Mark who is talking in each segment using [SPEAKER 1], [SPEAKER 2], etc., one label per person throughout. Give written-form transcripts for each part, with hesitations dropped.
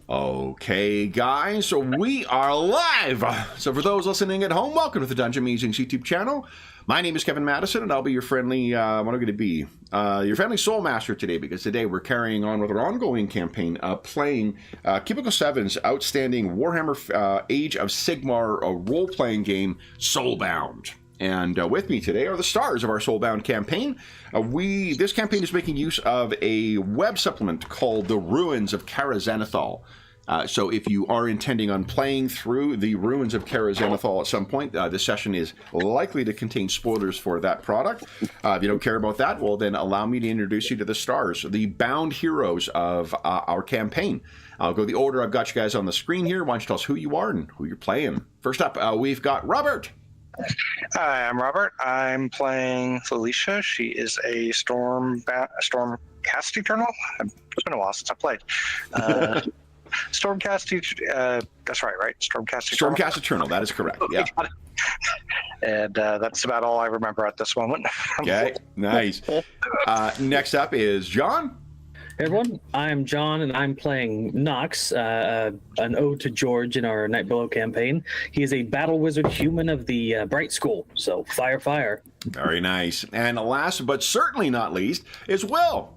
[SPEAKER 1] Okay, guys, so we are live. So for those listening at home, welcome to the Dungeon Musings YouTube channel. My name is Kevin Madison, and I'll be your friendly, what am I going to be? Your friendly Soul Master today, because today we're carrying on with our ongoing campaign, playing Cubicle 7's outstanding Warhammer Age of Sigmar role-playing game, Soulbound. And with me today are the stars of our Soulbound campaign. This campaign is making use of a web supplement called the Ruins of Karaznethil. So if you are intending on playing through the Ruins of Karaznethil at some point, this session is likely to contain spoilers for that product. If you don't care about that, well then allow me to introduce you to the stars, the bound heroes of our campaign. I'll go the order I've got you guys on the screen here. Why don't you tell us who you are and who you're playing. First up, we've got Robert.
[SPEAKER 2] Hi, I'm Robert. I'm playing Felicia. She is a Stormcast Eternal. It's been a while since I played. Stormcast, that's right? Stormcast Eternal.
[SPEAKER 1] Stormcast Eternal, that is correct, yeah.
[SPEAKER 2] And that's about all I remember at this moment.
[SPEAKER 1] Okay, nice. Next up is John.
[SPEAKER 3] Hey everyone, I'm John, and I'm playing Nox, an ode to George in our Night Below campaign. He is a battle wizard human of the Bright School, so fire, fire.
[SPEAKER 1] Very nice. And last but certainly not least is Will.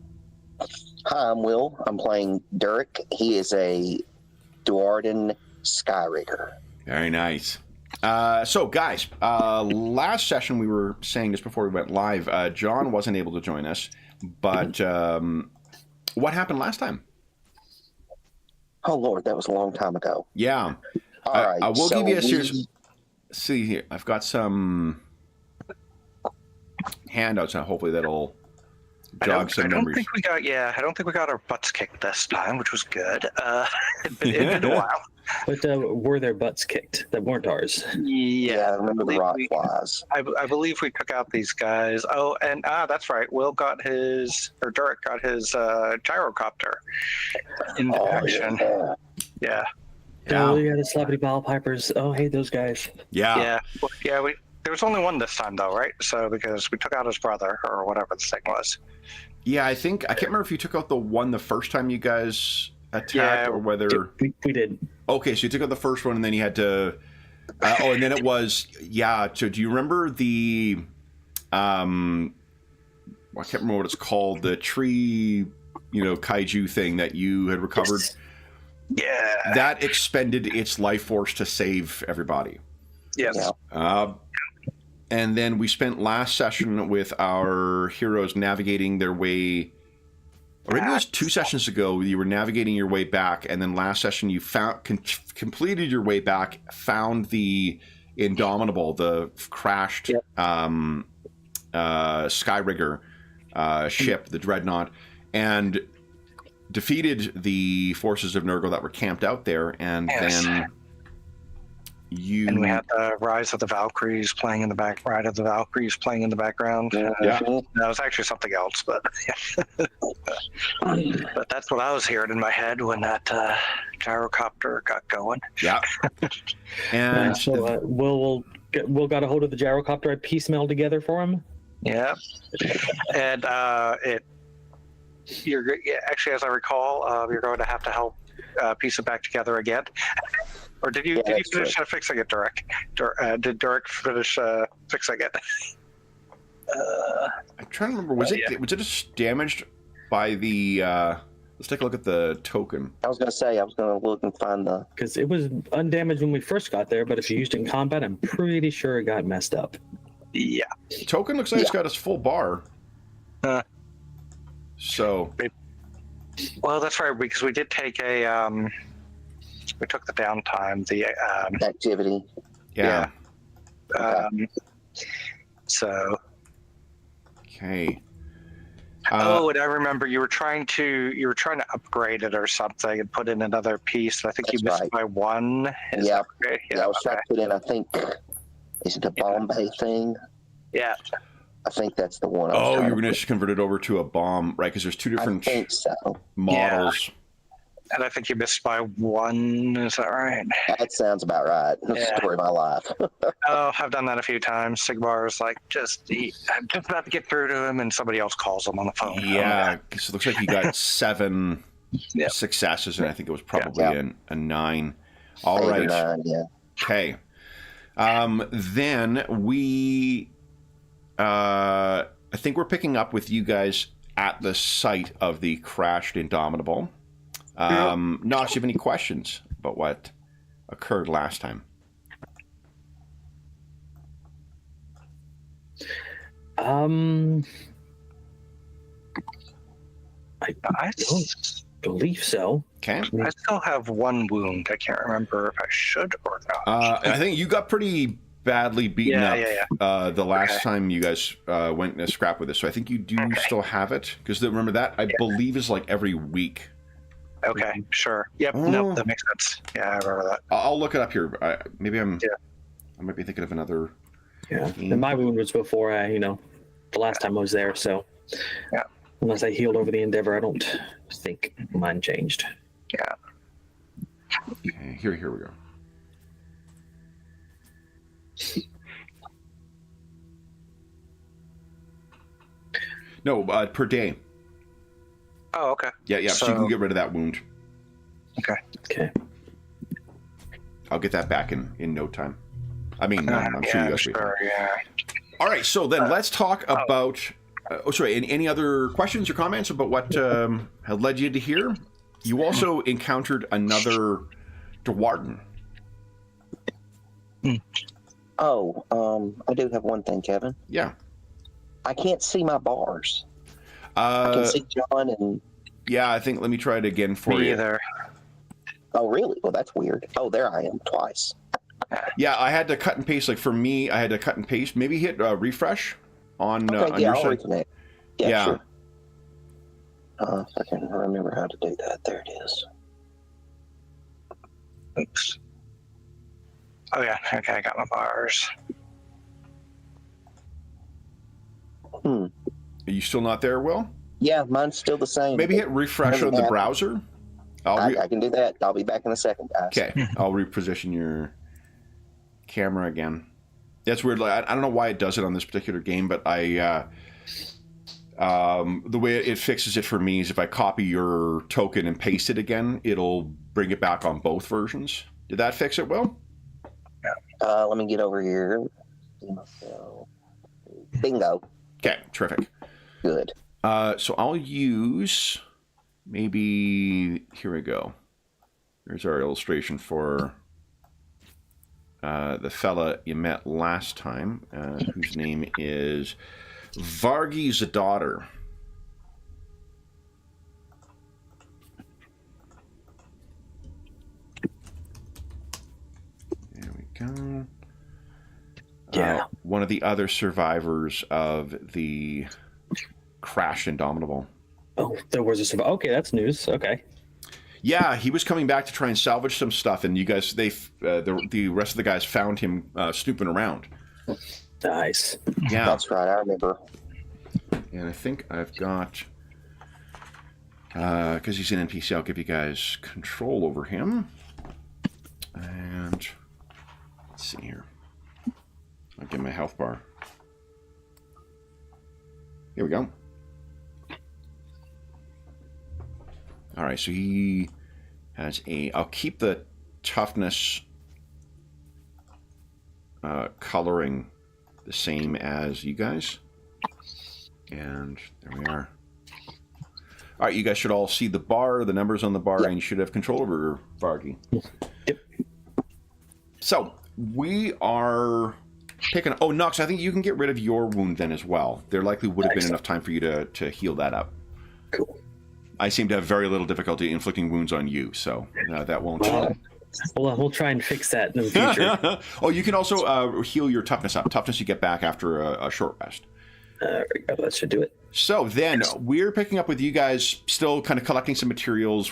[SPEAKER 4] Hi, I'm Will. I'm playing Derek. He is a Duarden Skyrigger.
[SPEAKER 1] Very nice. So guys, last session we were saying just before we went live, John wasn't able to join us, but... what happened last time?
[SPEAKER 4] Oh, Lord, that was a long time ago.
[SPEAKER 1] Yeah.
[SPEAKER 4] All right.
[SPEAKER 1] I will give you a serious... See here, I've got some handouts, and hopefully that'll jog some memories.
[SPEAKER 2] I don't think we got our butts kicked this time, which was good. It'd been a while.
[SPEAKER 3] But were their butts kicked that weren't ours?
[SPEAKER 4] Yeah, I remember the rock flies.
[SPEAKER 2] I believe we took out these guys. Oh, and that's right. Derek got his gyrocopter in action. Yeah.
[SPEAKER 3] Oh, yeah, the Slappity Ball Pipers. Oh, hey, those guys.
[SPEAKER 1] Yeah.
[SPEAKER 2] There was only one this time, though, right? So because we took out his brother or whatever the thing was.
[SPEAKER 1] Yeah, I can't remember if you took out the one the first time you guys attacked or whether
[SPEAKER 3] we did.
[SPEAKER 1] Okay, so you took out the first one and then you had to and then it was so do you remember the I can't remember what it's called, the tree kaiju thing that you had recovered?
[SPEAKER 2] Yeah,
[SPEAKER 1] that expended its life force to save everybody.
[SPEAKER 2] Yes.
[SPEAKER 1] And then we spent last session with our heroes navigating their way. Or maybe it was 2 sessions ago. You were navigating your way back, and then last session you completed your way back, found the Indomitable, the crashed Skyrigger ship, the Dreadnought, and defeated the forces of Nurgle that were camped out there, and then. And
[SPEAKER 2] we had the Rise of the Valkyries playing in the background. Yeah. That was actually something else, but but that's what I was hearing in my head when that gyrocopter got going.
[SPEAKER 1] Yeah. And
[SPEAKER 3] so Will got a hold of the gyrocopter. I piecemeal together for him.
[SPEAKER 2] Yeah. And actually, as I recall, you're going to have to help piece it back together again. Or did you finish fixing it, Derek? Did Derek finish fixing it?
[SPEAKER 1] I'm trying to remember. Was it just damaged by the? Let's take a look at the token.
[SPEAKER 4] I was going to say, I was going to look and find the...
[SPEAKER 3] Because it was undamaged when we first got there, but if you used it in combat, I'm pretty sure it got messed up.
[SPEAKER 2] Yeah.
[SPEAKER 1] The token looks like it's got its full bar. So.
[SPEAKER 2] Well, that's right, because we did take we took the downtime, the
[SPEAKER 4] activity.
[SPEAKER 1] Yeah.
[SPEAKER 2] So.
[SPEAKER 1] Okay.
[SPEAKER 2] And I remember you were trying to upgrade it or something and put in another piece. I think you missed by one.
[SPEAKER 4] Yeah. I was trying to put in. I think is it the Bombay thing?
[SPEAKER 2] Yeah.
[SPEAKER 4] I think that's the one.
[SPEAKER 1] You were going to convert it over to a bomb, right? Because there's 2 different models.
[SPEAKER 2] Yeah. And I think you missed by one. Is that right?
[SPEAKER 4] That sounds about right. That's the story of my life.
[SPEAKER 2] I've done that a few times. Sigmar is like, I'm just about to get through to him, and somebody else calls him on the phone.
[SPEAKER 1] Yeah, because it looks like you got 7 successes, and I think it was probably a 9. All
[SPEAKER 4] 8 or
[SPEAKER 1] right.
[SPEAKER 4] 9, yeah.
[SPEAKER 1] Okay. Then we, I think we're picking up with you guys at the site of the crashed Indomitable. Nosh, do you have any questions about what occurred last time?
[SPEAKER 3] I don't believe so.
[SPEAKER 1] Okay.
[SPEAKER 2] I still have one wound. I can't remember if I should or not.
[SPEAKER 1] I think you got pretty badly beaten up the last time you guys went in a scrap with this, so I think you do still have it, because remember that I believe is like every week.
[SPEAKER 2] Okay, sure. Yep. Nope, that makes sense. Yeah, I remember that.
[SPEAKER 1] I'll look it up here. I might be thinking of another.
[SPEAKER 3] Yeah, and my wound was before the last time I was there, so unless I healed over the Endeavor, I don't think mine changed.
[SPEAKER 2] Yeah.
[SPEAKER 1] Okay, here we go. No, per day.
[SPEAKER 2] Oh, okay.
[SPEAKER 1] Yeah, so you can get rid of that wound.
[SPEAKER 3] Okay.
[SPEAKER 1] I'll get that back in no time. I mean, I'm sure you guys will.
[SPEAKER 2] Sure, yeah.
[SPEAKER 1] All right, so then let's talk about... any other questions or comments about what had led you to here? You also encountered another Dwarden.
[SPEAKER 4] Oh, I do have one thing, Kevin.
[SPEAKER 1] Yeah.
[SPEAKER 4] I can't see my bars. I can see John and...
[SPEAKER 1] Yeah, I think, let me try it again for you.
[SPEAKER 2] Me either.
[SPEAKER 4] Oh, really? Well, that's weird. Oh, there I am, twice.
[SPEAKER 1] Yeah, I had to cut and paste. Like, for me, I had to cut and paste. Maybe hit refresh on your
[SPEAKER 4] I'll
[SPEAKER 1] side.
[SPEAKER 4] reconnect. Yeah, sure. If I can remember how to do that. There it is.
[SPEAKER 2] Oops. Oh, yeah. Okay, I got my bars.
[SPEAKER 1] Are you still not there, Will?
[SPEAKER 4] Yeah, mine's still the same.
[SPEAKER 1] Maybe hit refresh on the browser.
[SPEAKER 4] I can do that. I'll be back in a second, guys.
[SPEAKER 1] Okay, I'll reposition your camera again. That's weird. I don't know why it does it on this particular game, but the way it fixes it for me is if I copy your token and paste it again, it'll bring it back on both versions. Did that fix it, Will?
[SPEAKER 4] Let me get over here. Bingo.
[SPEAKER 1] Okay, terrific.
[SPEAKER 4] Good.
[SPEAKER 1] So I'll use maybe, here we go. Here's our illustration for the fella you met last time, whose name is Vargi's daughter. There we go.
[SPEAKER 3] Yeah.
[SPEAKER 1] One of the other survivors of the crashed Indomitable.
[SPEAKER 3] Oh, there was a survivor. Okay, that's news. Okay.
[SPEAKER 1] Yeah, he was coming back to try and salvage some stuff, and you guys, the rest of the guys found him snooping around.
[SPEAKER 3] Nice.
[SPEAKER 1] Yeah,
[SPEAKER 4] That's right, I remember.
[SPEAKER 1] and I think I've got, because he's an NPC, I'll give you guys control over him. And let's see here. I'll give him a health bar. Here we go. All right, so he has I'll keep the toughness coloring the same as you guys. And there we are. All right, you guys should all see the bar, the numbers on the bar, and you should have control over Vargi.
[SPEAKER 3] Yep.
[SPEAKER 1] So we are picking... Oh, Nox, I think you can get rid of your wound then as well. There likely would have been enough time for you to heal that up.
[SPEAKER 3] Cool.
[SPEAKER 1] I seem to have very little difficulty inflicting wounds on you, so that won't...
[SPEAKER 3] We'll try and fix that in the future.
[SPEAKER 1] Oh, you can also heal your toughness up. Toughness you get back after a short rest.
[SPEAKER 3] There we go. That should do it.
[SPEAKER 1] So then, we're picking up with you guys still kind of collecting some materials.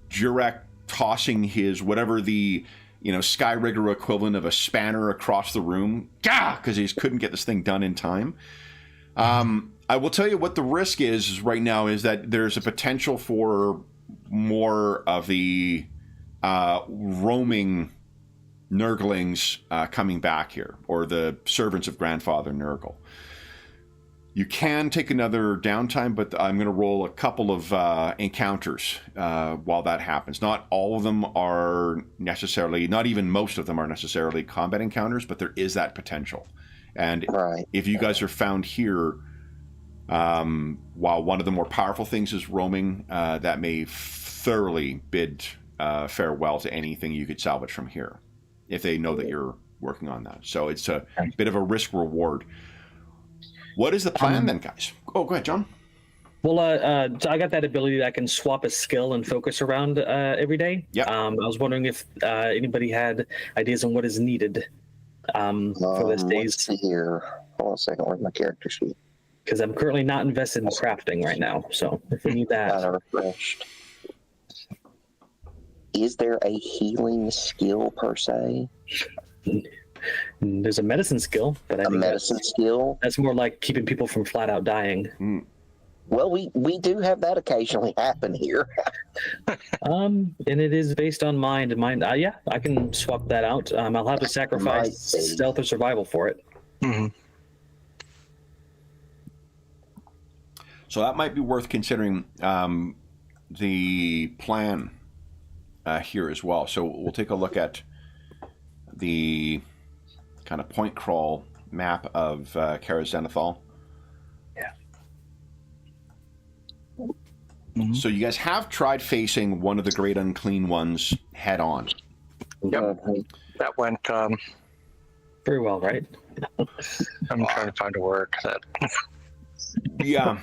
[SPEAKER 1] Jurek tossing his, whatever the, Skyrigger equivalent of a spanner across the room. Because he couldn't get this thing done in time. I will tell you what the risk is right now is that there's a potential for more of the roaming Nurglings coming back here, or the servants of Grandfather Nurgle. You can take another downtime, but I'm going to roll a couple of encounters while that happens. Not all of them are necessarily, not even most of them are necessarily combat encounters, but there is that potential. And if you guys are found here, while one of the more powerful things is roaming, that may thoroughly bid farewell to anything you could salvage from here, if they know that you're working on that. So it's a bit of a risk reward. What is the plan then, guys? Oh, go ahead, John.
[SPEAKER 3] Well, so I got that ability that I can swap a skill and focus around every day.
[SPEAKER 1] Yeah.
[SPEAKER 3] I was wondering if anybody had ideas on what is needed for this days.
[SPEAKER 4] Let's see here. Hold on a second. Where's my character sheet?
[SPEAKER 3] Because I'm currently not invested in crafting right now. So if we need that.
[SPEAKER 4] Kind of refreshed. Is there a healing skill per se?
[SPEAKER 3] There's a medicine skill, but I think
[SPEAKER 4] medicine skill?
[SPEAKER 3] That's more like keeping people from flat out dying.
[SPEAKER 4] Well, we do have that occasionally happen here.
[SPEAKER 3] And it is based on mind. Yeah, I can swap that out. I'll have to sacrifice stealth or survival for it.
[SPEAKER 2] Mm-hmm.
[SPEAKER 1] So that might be worth considering the plan here as well. So we'll take a look at the kind of point crawl map of Karaznethil.
[SPEAKER 3] Yeah.
[SPEAKER 2] Mm-hmm.
[SPEAKER 1] So you guys have tried facing one of the great unclean ones head on.
[SPEAKER 2] Yep. That went
[SPEAKER 3] very well, right?
[SPEAKER 2] I'm trying to find a word that
[SPEAKER 1] Yeah.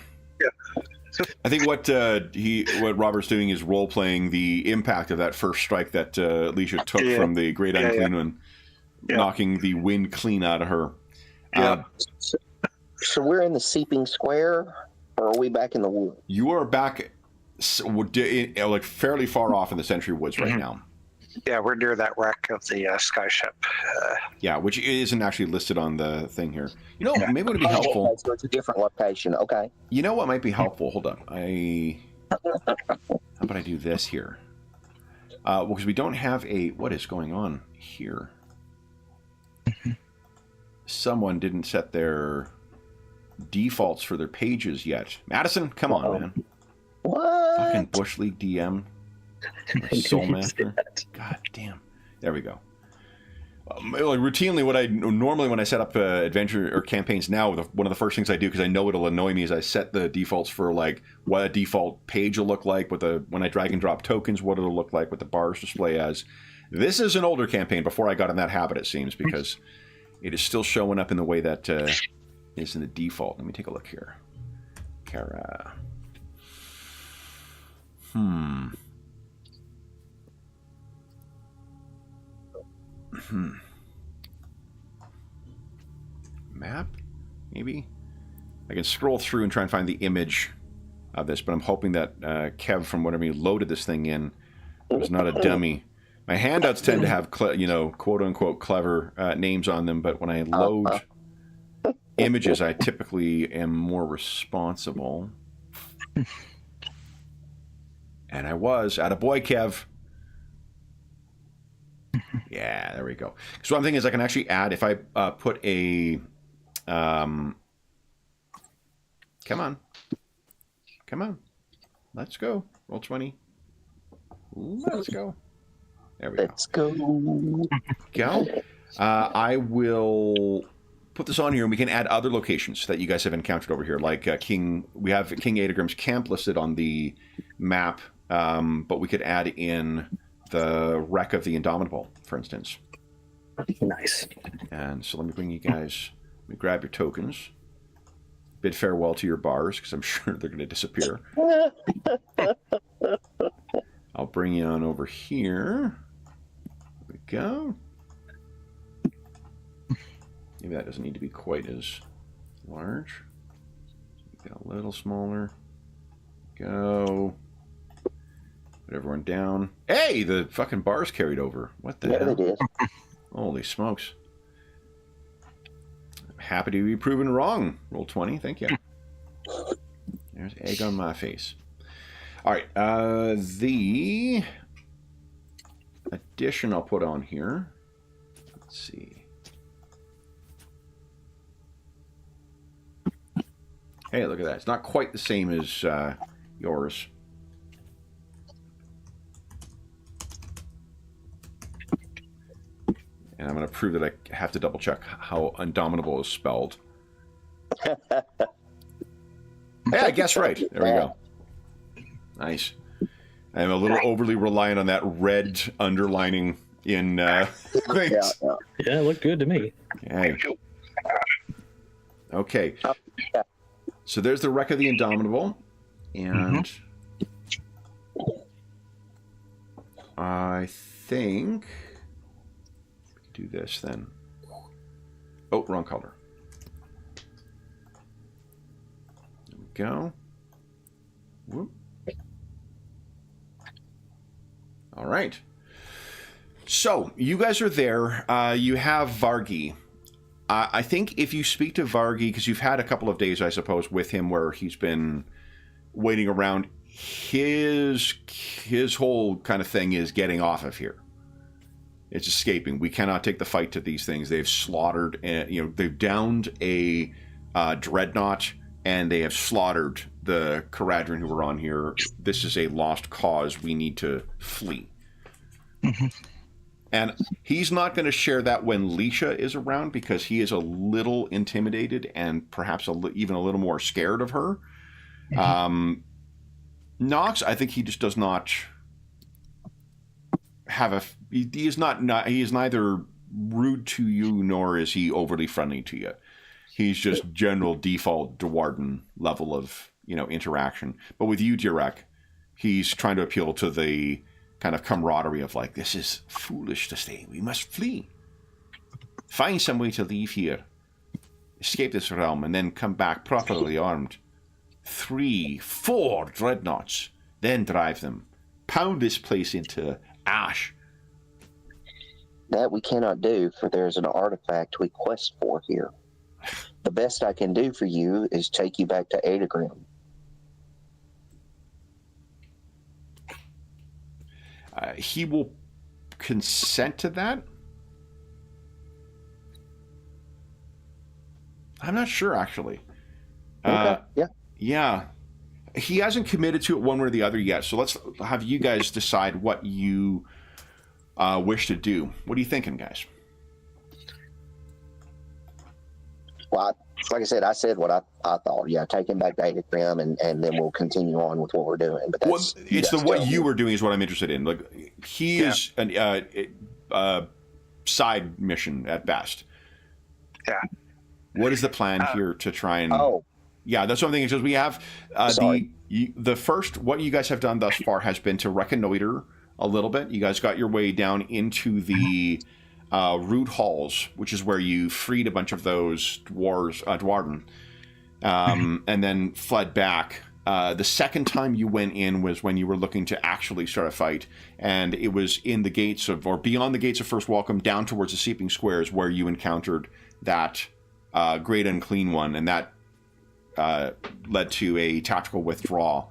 [SPEAKER 1] I think what Robert's doing is role playing the impact of that first strike that Alicia took from the great unclean one, knocking the wind clean out of her.
[SPEAKER 2] Yeah.
[SPEAKER 4] So we're in the Seeping Square, or are we back in the wood?
[SPEAKER 1] You are back, like fairly far off in the Century Woods right now.
[SPEAKER 2] Yeah, we're near that wreck of the skyship.
[SPEAKER 1] Yeah, which isn't actually listed on the thing here. You know, maybe it would be helpful.
[SPEAKER 4] Okay, so it's a different location. Okay.
[SPEAKER 1] You know what might be helpful? Hold on. How about I do this here? Well, because we don't have what is going on here? Someone didn't set their defaults for their pages yet. Madison, come on, man.
[SPEAKER 4] What?
[SPEAKER 1] Fucking Bush League DM. Soul Master. God damn. There we go. Like routinely, normally when I set up adventure or campaigns now, one of the first things I do, because I know it'll annoy me, is I set the defaults for like what a default page will look like when I drag and drop tokens, what it'll look like, what the bars display as. This is an older campaign before I got in that habit, it seems, because it is still showing up in the way that is in the default. Let me take a look here. Kara. Map? Maybe? I can scroll through and try and find the image of this, but I'm hoping that Kev, from whatever you loaded this thing in, was not a dummy. My handouts tend to have, quote-unquote clever names on them, but when I load images, I typically am more responsible. And I was. Attaboy, Kev. Yeah, there we go. So one thing is I can actually add, if I put a... come on. Let's go. Roll 20. Let's go. There we go.
[SPEAKER 4] Let's go.
[SPEAKER 1] I will put this on here, and we can add other locations that you guys have encountered over here, like we have King Adagram's camp listed on the map, but we could add in the wreck of the Indomitable, for instance.
[SPEAKER 3] Nice. And
[SPEAKER 1] so let me bring you guys, let me grab your tokens, bid farewell to your bars, because I'm sure they're going to disappear. I'll bring you on over here. There we go. Maybe that doesn't need to be quite as large. Get a little smaller. Go. Put everyone down. Hey, the fucking bars carried over. What the hell?
[SPEAKER 4] They did.
[SPEAKER 1] Holy smokes. I'm happy to be proven wrong. Roll 20, thank you. There's egg on my face. All right, the addition I'll put on here. Let's see. Hey, look at that. It's not quite the same as yours. And I'm going to prove that I have to double check how Indomitable is spelled. Yeah, I guess right. There we go. Nice. I'm a little overly reliant on that red underlining in things.
[SPEAKER 3] Yeah, it looked good to me.
[SPEAKER 1] Okay. So there's the Wreck of the Indomitable. And I think... do this then. Oh, wrong color. There we go. Whoop. All right. So you guys are there. You have Vargi. I think if you speak to Vargi, because you've had a couple of days, I suppose, with him where he's been waiting around, his whole kind of thing is getting off of here. It's escaping. We cannot take the fight to these things. They've slaughtered, they've downed a dreadnought, and they have slaughtered the Caradron who were on here. This is a lost cause. We need to flee. And he's not going to share that when Leisha is around, because he is a little intimidated and perhaps even a little more scared of her. Nox, I think he just does not have he is neither rude to you nor is he overly friendly to you. He's just general default Dwarden level of interaction. But with you, Direk, he's trying to appeal to the kind of camaraderie of like, this is foolish to stay. We must flee. Find some way to leave here. Escape this realm and then come back properly armed. 3, 4 dreadnoughts. Then drive them. Pound this place into ash.
[SPEAKER 4] That we cannot do, for there's an artifact we quest for here. The best I can do for you is take you back to Adagrim.
[SPEAKER 1] He will consent to that? I'm not sure, actually.
[SPEAKER 4] Okay.
[SPEAKER 1] Yeah. He hasn't committed to it one way or the other yet, so let's have you guys decide what you wish to do. What are you thinking, guys?
[SPEAKER 4] Well, like I said what I thought. Yeah, take him back to Adagrim, and then we'll continue on with what we're doing. But that's,
[SPEAKER 1] what you were doing is what I'm interested in. Like, he is a side mission at best.
[SPEAKER 2] Yeah.
[SPEAKER 1] What is the plan here to try and... Yeah, that's something. Because we have the first. What you guys have done thus far has been to reconnoiter a little bit. You guys got your way down into the root halls, which is where you freed a bunch of those Dwarden, and then fled back. The second time you went in was when you were looking to actually start a fight, and it was in the gates of, or beyond the gates of First Welcome, down towards the Seeping Squares, where you encountered that Great Unclean One, and that led to a tactical withdrawal.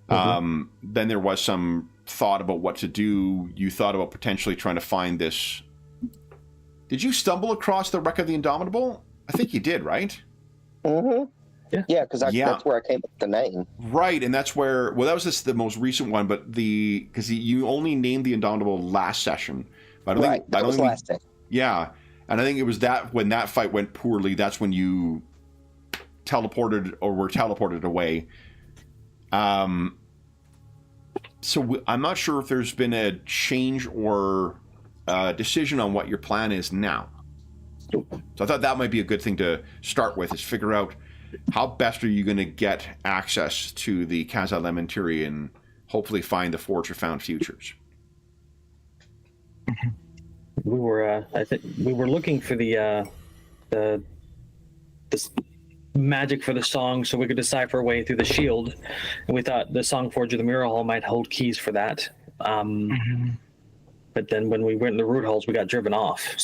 [SPEAKER 1] Then there was some thought about what to do. You thought about potentially trying to find this. Did you stumble across the Wreck of the Indomitable? I think you did, right?
[SPEAKER 4] Yeah, because that's where I came up with the name.
[SPEAKER 1] Right, and that's where... Well, that was the most recent one, but because you only named the Indomitable last session. But I don't think
[SPEAKER 4] last session.
[SPEAKER 1] Yeah, and I think it was that when that fight went poorly, that's when you teleported or were teleported away. So I'm not sure if there's been a change or decision on what your plan is now. So I thought that might be a good thing to start with, is figure out how best are you going to get access to the Casa Lementiri and hopefully find the Forge of Found Futures.
[SPEAKER 3] We were, I think, we were looking for the magic for the song, so we could decipher a way through the shield, and we thought the Song Forge of the Mirror Hall might hold keys for that. But then when we went in the root halls, we got driven off.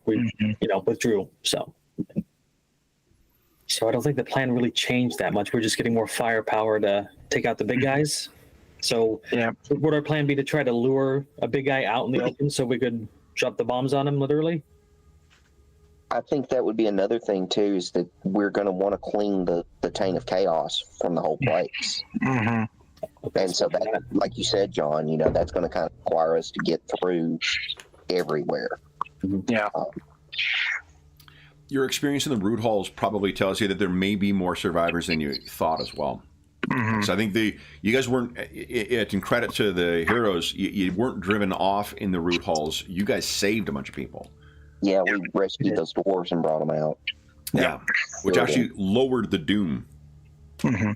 [SPEAKER 3] We withdrew. So I don't think the plan really changed that much. We're just getting more firepower to take out the big guys. So would our plan be to try to lure a big guy out in the open so we could drop the bombs on him, literally?
[SPEAKER 4] I think that would be another thing too, is that we're going to want to clean the taint of chaos from the whole place.
[SPEAKER 2] Mm-hmm.
[SPEAKER 4] And so that, like you said, John, that's going to kind of require us to get through everywhere.
[SPEAKER 2] Yeah.
[SPEAKER 1] Your experience in the root halls probably tells you that there may be more survivors than you thought as well.
[SPEAKER 2] Mm-hmm.
[SPEAKER 1] So I think you guys weren't, in credit to the heroes, you weren't driven off in the root halls. You guys saved a bunch of people.
[SPEAKER 4] Yeah, we rescued those dwarves and brought them out.
[SPEAKER 1] Yeah, which actually lowered the doom.
[SPEAKER 2] Mm-hmm.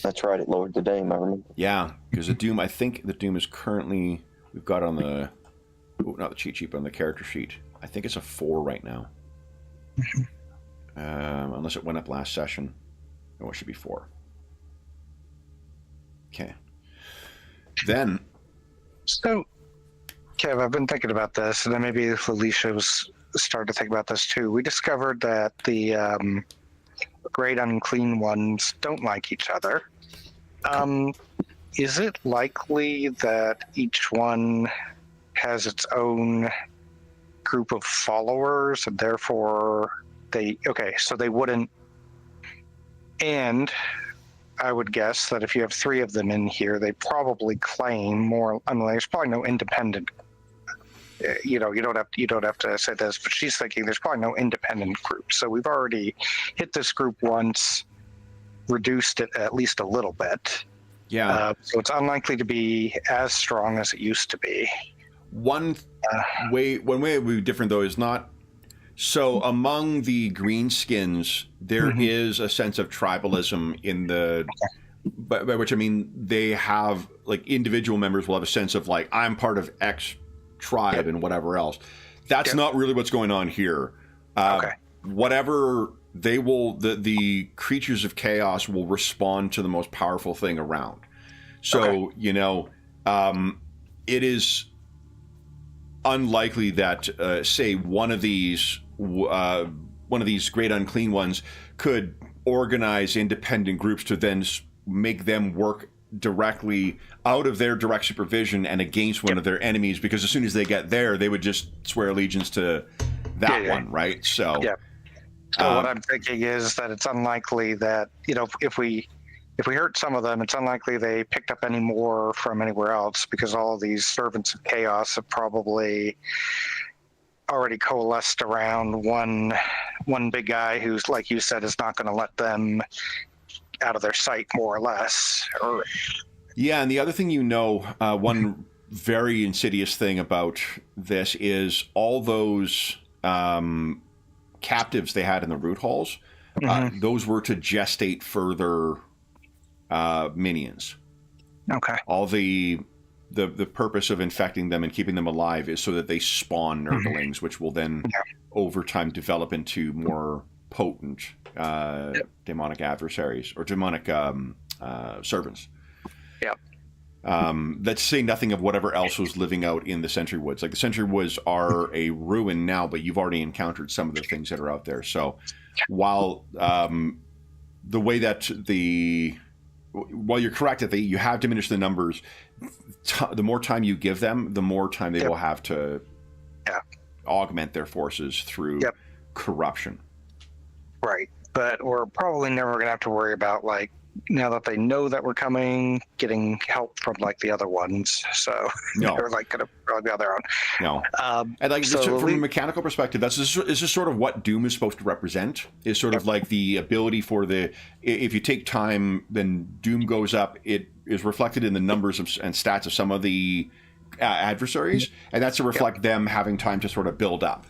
[SPEAKER 4] That's right, it lowered the doom, I remember.
[SPEAKER 1] Yeah, because the doom, I think the doom is currently, we've got on the, not the cheat sheet, but on the character sheet. I think it's a 4 right now. Unless it went up last session. No, it should be 4. Okay. Then.
[SPEAKER 2] So, Kev, I've been thinking about this, and then maybe Alicia was starting to think about this too. We discovered that the great unclean ones don't like each other. Is it likely that each one has its own group of followers, and therefore they wouldn't? And I would guess that if you have 3 of them in here, they probably claim more. I mean, there's probably no independent. You don't have to say this, but she's thinking there's probably no independent group. So we've already hit this group once, reduced it at least a little bit.
[SPEAKER 1] Yeah.
[SPEAKER 2] So it's unlikely to be as strong as it used to be.
[SPEAKER 1] One way it would be different, though, is not. So among the greenskins, there is a sense of tribalism in the, by which I mean they have, like, individual members will have a sense of, like, I'm part of X tribe and whatever else. That's not really what's going on here. Whatever they will, the creatures of chaos will respond to the most powerful thing around. So, it is unlikely that, say, one of these great unclean ones could organize independent groups to then make them work directly out of their direct supervision and against one of their enemies, because as soon as they get there, they would just swear allegiance to that one, right? So,
[SPEAKER 2] So what I'm thinking is that it's unlikely that, if we hurt some of them, it's unlikely they picked up any more from anywhere else, because all of these servants of chaos have probably already coalesced around one big guy who's, like you said, is not going to let them out of their sight, more or less.
[SPEAKER 1] Yeah, and the other thing, one very insidious thing about this is all those captives they had in the root halls, those were to gestate further minions.
[SPEAKER 2] Okay.
[SPEAKER 1] All the purpose of infecting them and keeping them alive is so that they spawn nerdlings, which will then over time develop into more potent demonic adversaries or demonic servants. Let's say nothing of whatever else was living out in the Sentry Woods. Like, the Sentry Woods are a ruin now, but you've already encountered some of the things that are out there. So while the way that while you're correct that you have diminished the numbers, the more time you give them, the more time they will have to augment their forces through corruption.
[SPEAKER 2] Right. But we're probably never going to have to worry about, like, now that they know that we're coming, getting help from, like, the other ones. So they're, like, going to probably be on their own.
[SPEAKER 1] No. And, like, from a mechanical perspective, this is sort of what Doom is supposed to represent, is sort of like the ability for if you take time, then Doom goes up. It is reflected in the numbers and stats of some of the adversaries, and that's to reflect them having time to sort of build up.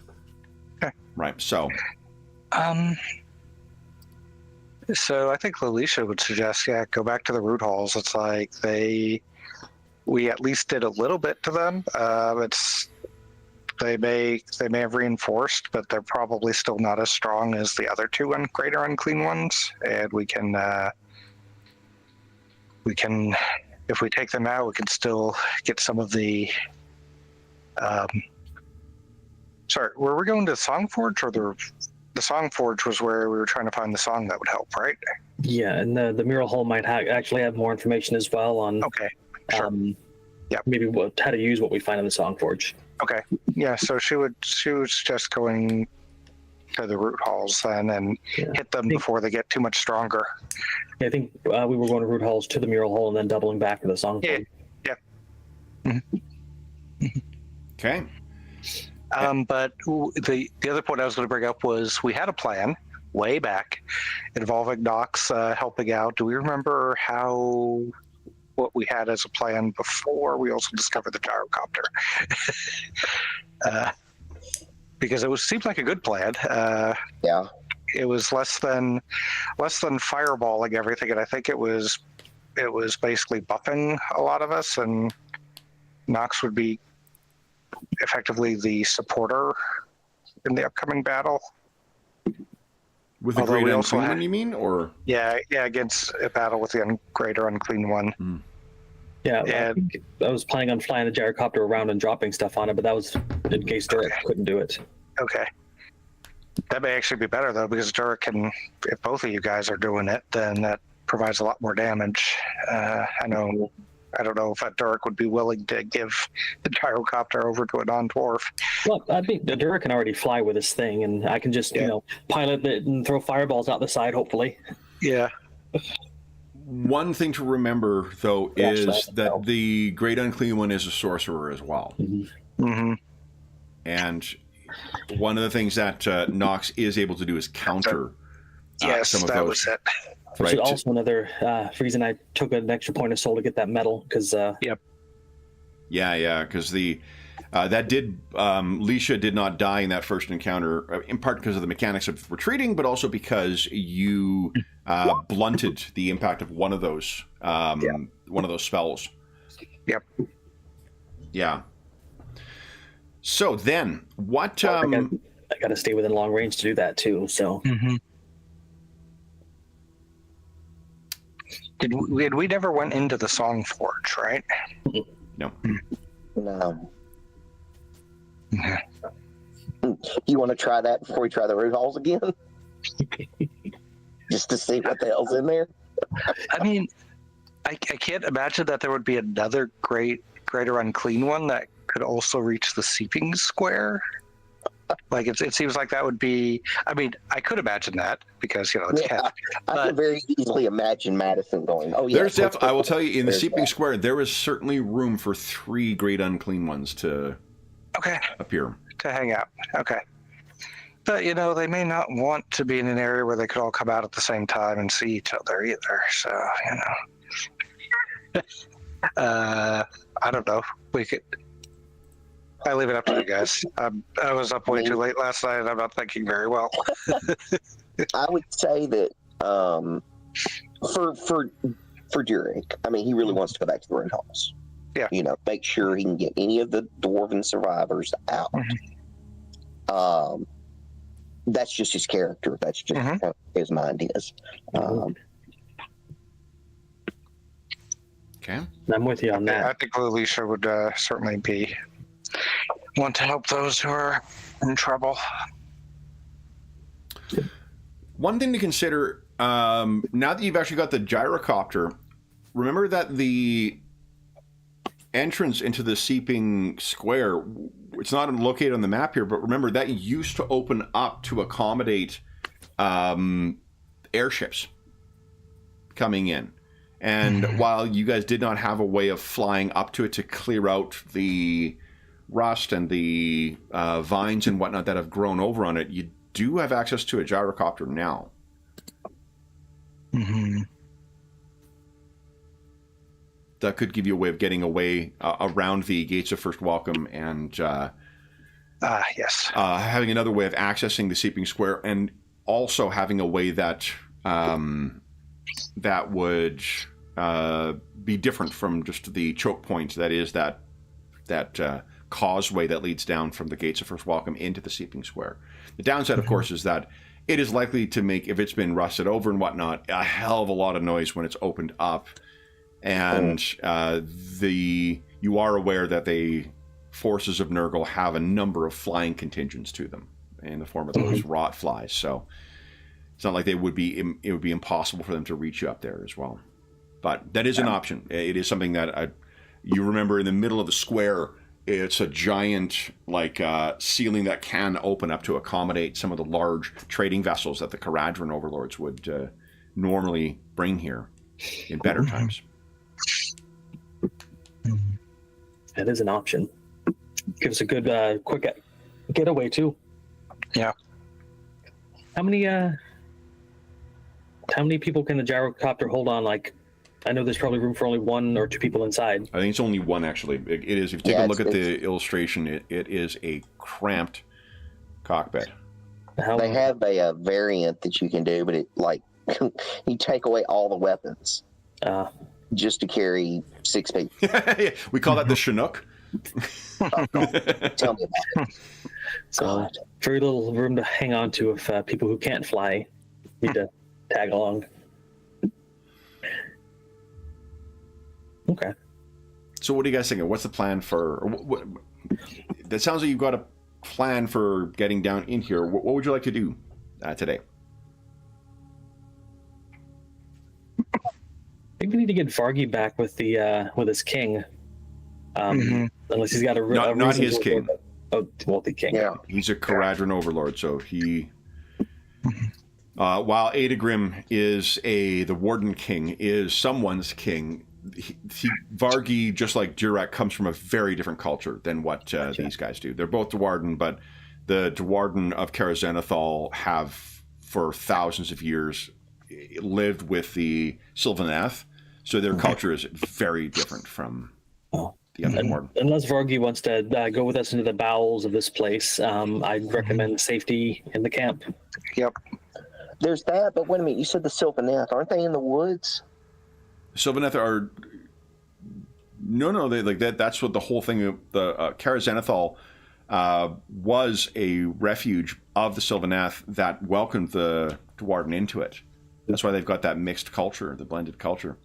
[SPEAKER 2] Okay.
[SPEAKER 1] Right. So.
[SPEAKER 2] So I think Alicia would suggest, go back to the root halls. It's like we at least did a little bit to them. They may have reinforced, but they're probably still not as strong as the other 2 greater unclean ones. And we can, if we take them out, we can still get some of the. Sorry, were we going to Songforge, or the Songforge was where we were trying to find the song that would help, right?
[SPEAKER 3] Yeah, and the Mural Hall might actually have more information as well on.
[SPEAKER 2] Okay. Sure.
[SPEAKER 3] Maybe how to use what we find in the Songforge.
[SPEAKER 2] Okay. Yeah. So she was just going to the root halls then and hit them before they get too much stronger.
[SPEAKER 3] Yeah, I think we were going to root halls to the mural hall and then doubling back to the song.
[SPEAKER 2] Yeah.
[SPEAKER 1] Okay.
[SPEAKER 2] But the other point I was going to bring up was we had a plan way back involving Nox helping out. Do we remember what we had as a plan before we also discovered the gyrocopter? Because it seemed like a good plan.
[SPEAKER 4] Yeah.
[SPEAKER 2] It was less than fireballing everything, and I think it was basically buffing a lot of us, and Nox would be effectively the supporter in the upcoming battle.
[SPEAKER 1] With the
[SPEAKER 2] Although
[SPEAKER 1] great
[SPEAKER 2] we also
[SPEAKER 1] unclean
[SPEAKER 2] had-
[SPEAKER 1] one, you mean? Or
[SPEAKER 2] Yeah, against a battle with the greater unclean one.
[SPEAKER 3] Yeah, I
[SPEAKER 2] And-
[SPEAKER 3] think I was planning on flying the gyrocopter around and dropping stuff on it, but that was in case Derek couldn't do it.
[SPEAKER 2] Okay. That may actually be better though, because Durek can. If both of you guys are doing it, then that provides a lot more damage. I don't know if Durek would be willing to give the gyrocopter over to a non-dwarf.
[SPEAKER 3] Well, I think Derek can already fly with this thing, and I can just pilot it and throw fireballs out the side, hopefully.
[SPEAKER 2] Yeah.
[SPEAKER 1] one thing to remember, though, is that the Great Unclean One is a sorcerer as well.
[SPEAKER 2] Mm-hmm.
[SPEAKER 1] And one of the things that Nox is able to do is counter
[SPEAKER 2] yes,
[SPEAKER 1] some of
[SPEAKER 2] that
[SPEAKER 1] those.
[SPEAKER 2] was it.
[SPEAKER 3] Which
[SPEAKER 1] Right.
[SPEAKER 3] is also another reason I took an extra point of soul to get that medal, because
[SPEAKER 1] Yeah, because the Leisha did not die in that first encounter, in part because of the mechanics of retreating, but also because you blunted the impact of one of those spells.
[SPEAKER 2] Yep.
[SPEAKER 1] Yeah. So then, what?
[SPEAKER 3] I got to stay within long range to do that too. So.
[SPEAKER 2] Mm-hmm. Did we never went into the Song Forge, right?
[SPEAKER 1] No.
[SPEAKER 4] No. You want to try that before we try the root halls again? Just to see what the hell's in there?
[SPEAKER 2] I mean, I can't imagine that there would be another greater unclean one that could also reach the seeping square. Like it seems like that would be. I mean, I could imagine that because it's cat.
[SPEAKER 4] I can very easily imagine Madison going, "Oh yeah."
[SPEAKER 1] I will tell you, in the
[SPEAKER 4] There's
[SPEAKER 1] Seeping
[SPEAKER 4] that.
[SPEAKER 1] Square, there is certainly room for 3 Great Unclean Ones to
[SPEAKER 2] Okay,
[SPEAKER 1] appear.
[SPEAKER 2] to hang out. Okay, but they may not want to be in an area where they could all come out at the same time and see each other either. So I don't know. We could. I leave it up to you guys. I was up way too late last night, and I'm not thinking very well.
[SPEAKER 4] I would say that for Jurek, I mean, he really wants to go back to the root halls.
[SPEAKER 2] Yeah.
[SPEAKER 4] Make sure he can get any of the dwarven survivors out.
[SPEAKER 2] Mhm.
[SPEAKER 4] That's just his character. That's just
[SPEAKER 2] Mhm.
[SPEAKER 4] how his mind is.
[SPEAKER 1] Okay.
[SPEAKER 3] I'm with you on
[SPEAKER 2] Yeah, I
[SPEAKER 3] that.
[SPEAKER 2] think Alicia would certainly want to help those who are in trouble.
[SPEAKER 1] One thing to consider, now that you've actually got the gyrocopter, remember that the entrance into the Seeping Square, it's not located on the map here, but remember that used to open up to accommodate airships coming in. And while you guys did not have a way of flying up to it to clear out the rust and the vines and whatnot that have grown over on it, you do have access to a gyrocopter now.
[SPEAKER 2] Mm-hmm.
[SPEAKER 1] That could give you a way of getting away around the gates of first welcome and
[SPEAKER 2] Yes.
[SPEAKER 1] having another way of accessing the Seeping Square, and also having a way that that would be different from just the choke point that is that causeway that leads down from the gates of first welcome into the Seeping Square. The downside, of course, is that it is likely to make, if it's been rusted over and whatnot, a hell of a lot of noise when it's opened up. And you are aware that the forces of Nurgle have a number of flying contingents to them in the form of those rot flies. So it's not like it would be impossible for them to reach you up there as well. But that is an option. It is something that you remember in the middle of the square. it's a giant ceiling that can open up to accommodate some of the large trading vessels that the Karazdran overlords would normally bring here in better times.
[SPEAKER 3] That is an option. Gives a good quick getaway too.
[SPEAKER 2] Yeah.
[SPEAKER 3] How many people can the gyrocopter hold on? Like, I know there's probably room for only 1 or 2 people inside.
[SPEAKER 1] I think it's only 1 actually. It is. If you take a look at the illustration, it is a cramped cockpit.
[SPEAKER 4] They have a variant that you can do, but it you take away all the weapons just to carry 6 people.
[SPEAKER 1] Yeah, we call that the Chinook.
[SPEAKER 4] Tell me about it.
[SPEAKER 3] So very little room to hang on to if people who can't fly need to tag along. Okay.
[SPEAKER 1] So what are you guys thinking? What's the plan for... That sounds like you've got a plan for getting down in here. What would you like to do today?
[SPEAKER 3] I think we need to get Vargi back with his king. Unless he's got a
[SPEAKER 1] not his king.
[SPEAKER 3] Well, the king.
[SPEAKER 4] Yeah.
[SPEAKER 1] He's a Karazdran overlord, so he... while Adagrim is the Warden King, is someone's king, Vargi, just like Durak, comes from a very different culture than what these guys do. They're both Dwarden, but the Dwarden of Karaznethil have, for thousands of years, lived with the Sylvaneth, so their culture is very different from the other Dwarden.
[SPEAKER 3] Unless Vargi wants to go with us into the bowels of this place, I'd recommend safety in the camp.
[SPEAKER 2] Yep.
[SPEAKER 4] There's that, but wait a minute. You said the Sylvaneth. Aren't they in the woods?
[SPEAKER 1] Sylvaneth are... No, they that's what the whole thing... The Karaznethil was a refuge of the Sylvaneth that welcomed the Dwarden into it. That's why they've got that mixed culture, the blended culture.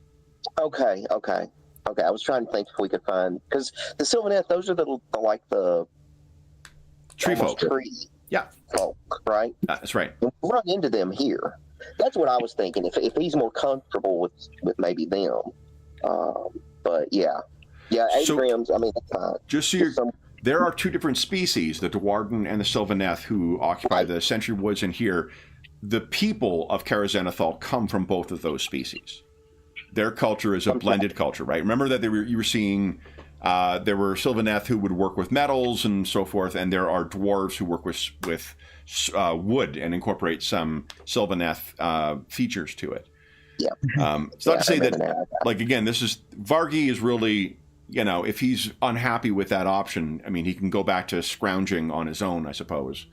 [SPEAKER 4] Okay. I was trying to think if we could find... Because the Sylvaneth, those are the
[SPEAKER 1] Tree folk.
[SPEAKER 4] Tree
[SPEAKER 1] Yeah.
[SPEAKER 4] folk, right?
[SPEAKER 1] That's right.
[SPEAKER 4] We'll run into them here. That's what I was thinking. If he's more comfortable with maybe them. But yeah. Yeah, 8 grams, I mean, that's fine.
[SPEAKER 1] Just so there are 2 different species, the Dwarden and the Sylvaneth, who occupy the Century Woods in here. The people of Karaznethil come from both of those species. Their culture is a blended culture, right? Remember that you were seeing there were Sylvaneth who would work with metals and so forth, and there are dwarves who work with wood and incorporate some Sylvaneth features to it.
[SPEAKER 4] Yeah.
[SPEAKER 1] It's not to say that, again, this is... Vargi is really, if he's unhappy with that option, I mean, he can go back to scrounging on his own, I suppose.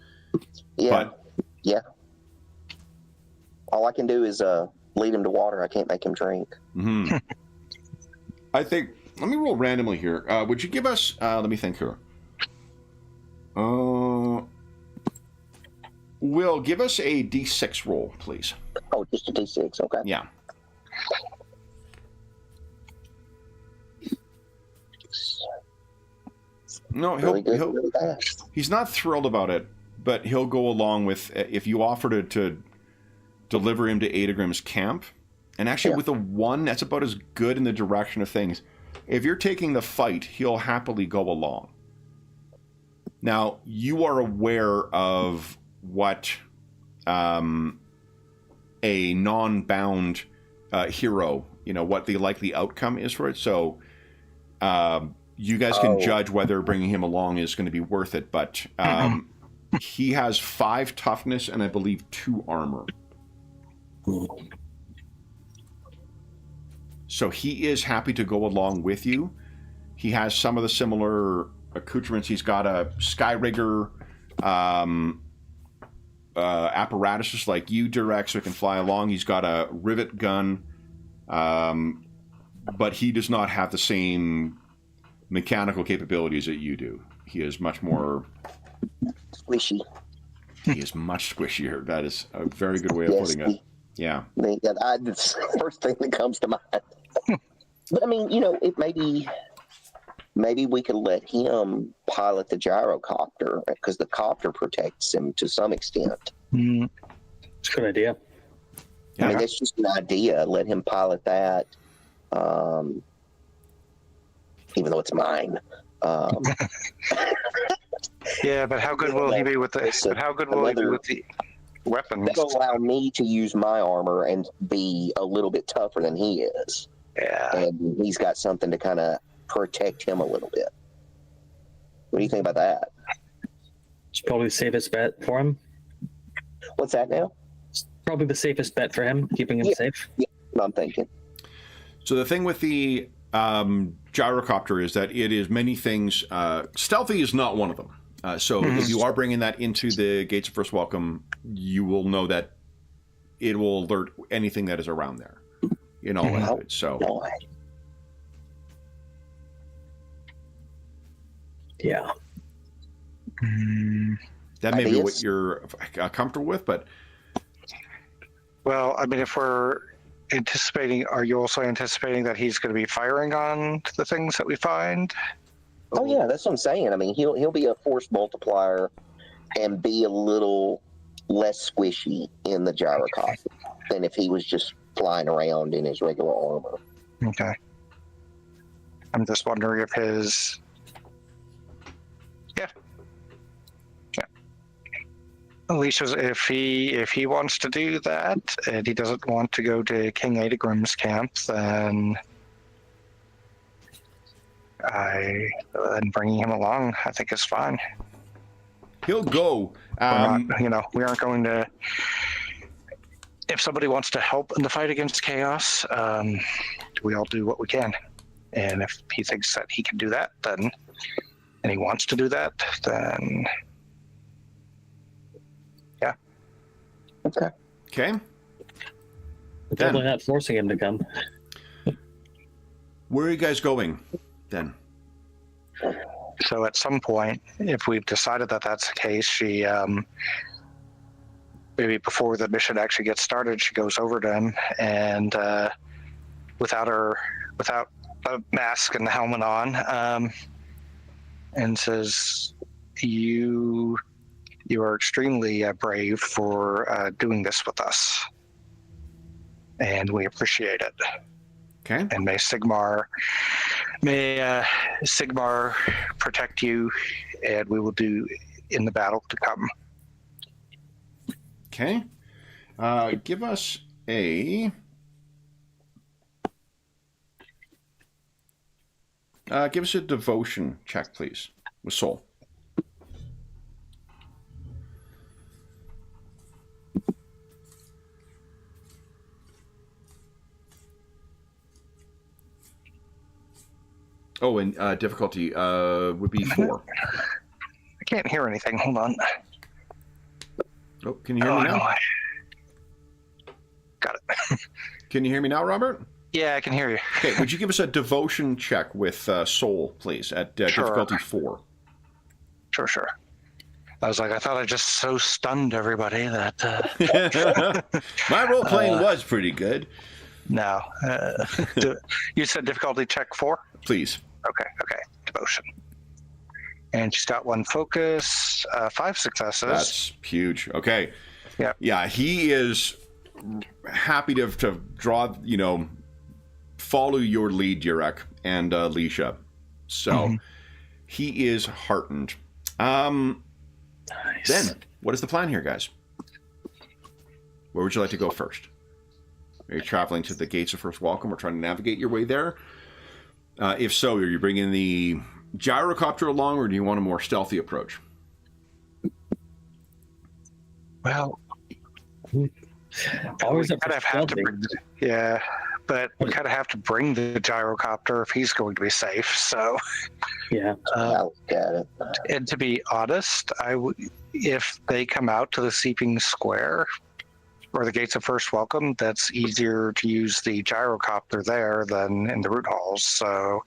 [SPEAKER 4] Yeah. Yeah. All I can do is lead him to water. I can't make him drink.
[SPEAKER 1] Mm-hmm. I think... Let me roll randomly here. Would you give us... let me think here. Will, give us a D6 roll, please.
[SPEAKER 4] Oh, just a D6, okay.
[SPEAKER 1] Yeah. No, he's not thrilled about it, but he'll go along with... If you offer to deliver him to Adagrim's camp, and actually with a 1, that's about as good in the direction of things. If you're taking the fight, he'll happily go along. Now, you are aware of what a non-bound hero, what the likely outcome is for it. So you guys can judge whether bringing him along is going to be worth it. But he has 5 toughness and I believe 2 armor. So he is happy to go along with you. He has some of the similar accoutrements. He's got a Skyrigger apparatus just like you, Durex, so he can fly along. He's got a rivet gun, but he does not have the same mechanical capabilities that you do. He is much more...
[SPEAKER 4] Squishy.
[SPEAKER 1] He is much squishier. That is a very good way of putting it. Yeah.
[SPEAKER 4] That's the first thing that comes to mind. But I mean, it maybe we could let him pilot the gyrocopter because the copter protects him to some extent.
[SPEAKER 3] It's a good idea.
[SPEAKER 4] I mean, that's just an idea. Let him pilot that, even though it's mine.
[SPEAKER 2] Yeah, but how good will he be with the? But how good will he be with the weapons?
[SPEAKER 4] That'll allow me to use my armor and be a little bit tougher than he is.
[SPEAKER 2] Yeah.
[SPEAKER 4] And he's got something to kind of protect him a little bit. What do you think about that?
[SPEAKER 3] It's probably the safest bet for him.
[SPEAKER 4] What's that now?
[SPEAKER 3] Probably the safest bet for him, keeping him safe.
[SPEAKER 4] Yeah, I'm thinking.
[SPEAKER 1] So the thing with the gyrocopter is that it is many things. Stealthy is not one of them. So if you are bringing that into the Gates of First Welcome, you will know that it will alert anything that is around there. You know, so.
[SPEAKER 3] Yeah.
[SPEAKER 1] That may be what you're comfortable with, but.
[SPEAKER 2] Well, I mean, if we're anticipating, are you also anticipating that he's going to be firing on the things that we find?
[SPEAKER 4] Oh yeah, that's what I'm saying. I mean, he'll be a force multiplier and be a little less squishy in the gyrocopter than if he was just flying around in his regular armor.
[SPEAKER 2] Okay. I'm just wondering if his. Yeah. Alicia's, if he wants to do that and he doesn't want to go to King Adagrim's camp, then bringing him along, I think, is fine.
[SPEAKER 1] He'll go.
[SPEAKER 2] We aren't going to. If somebody wants to help in the fight against chaos, we all do what we can. And if he thinks that he can do that, then, and he wants to do that, then.
[SPEAKER 4] Okay.
[SPEAKER 1] Okay.
[SPEAKER 3] Definitely not forcing him to come.
[SPEAKER 1] Where are you guys going then?
[SPEAKER 2] So at some point, if we've decided that that's the case, she maybe before the mission actually gets started, she goes over to him and without a mask and the helmet on, and says, "You are extremely brave for doing this with us, and we appreciate it.
[SPEAKER 1] Okay.
[SPEAKER 2] And may Sigmar protect you, and we will do in the battle to come."
[SPEAKER 1] Okay. Give us a devotion check, please, with Soul. Oh, and difficulty would be 4.
[SPEAKER 2] I can't hear anything. Hold on.
[SPEAKER 1] Oh, can you hear me now?
[SPEAKER 2] No. Got it.
[SPEAKER 1] Can you hear me now, Robert?
[SPEAKER 2] Yeah, I can hear you.
[SPEAKER 1] Okay, would you give us a devotion check with Soul, please, at difficulty 4?
[SPEAKER 2] Sure. I was like, I thought I just so stunned everybody that...
[SPEAKER 1] My role-playing was pretty good.
[SPEAKER 2] No. You said difficulty check 4?
[SPEAKER 1] Please.
[SPEAKER 2] Okay. Devotion. And she's got 1 focus, 5 successes.
[SPEAKER 1] That's huge. Okay.
[SPEAKER 2] Yeah.
[SPEAKER 1] Yeah, he is happy to draw, follow your lead, Jurek and Alicia. So he is heartened.
[SPEAKER 3] Nice.
[SPEAKER 1] Then, what is the plan here, guys? Where would you like to go first? Are you traveling to the Gates of First Welcome or trying to navigate your way there? If so, are you bringing the gyrocopter along, or do you want a more stealthy approach?
[SPEAKER 2] Well,
[SPEAKER 3] Always
[SPEAKER 2] we
[SPEAKER 3] up for
[SPEAKER 2] kind of have to
[SPEAKER 3] stealthy.
[SPEAKER 2] but we kind of have to bring the gyrocopter if he's going to be safe. So,
[SPEAKER 3] Yeah.
[SPEAKER 4] I'll get it.
[SPEAKER 2] and to be honest, if they come out to the Seeping Square or the Gates of First Welcome, that's easier to use the gyrocopter there than in the root halls. So,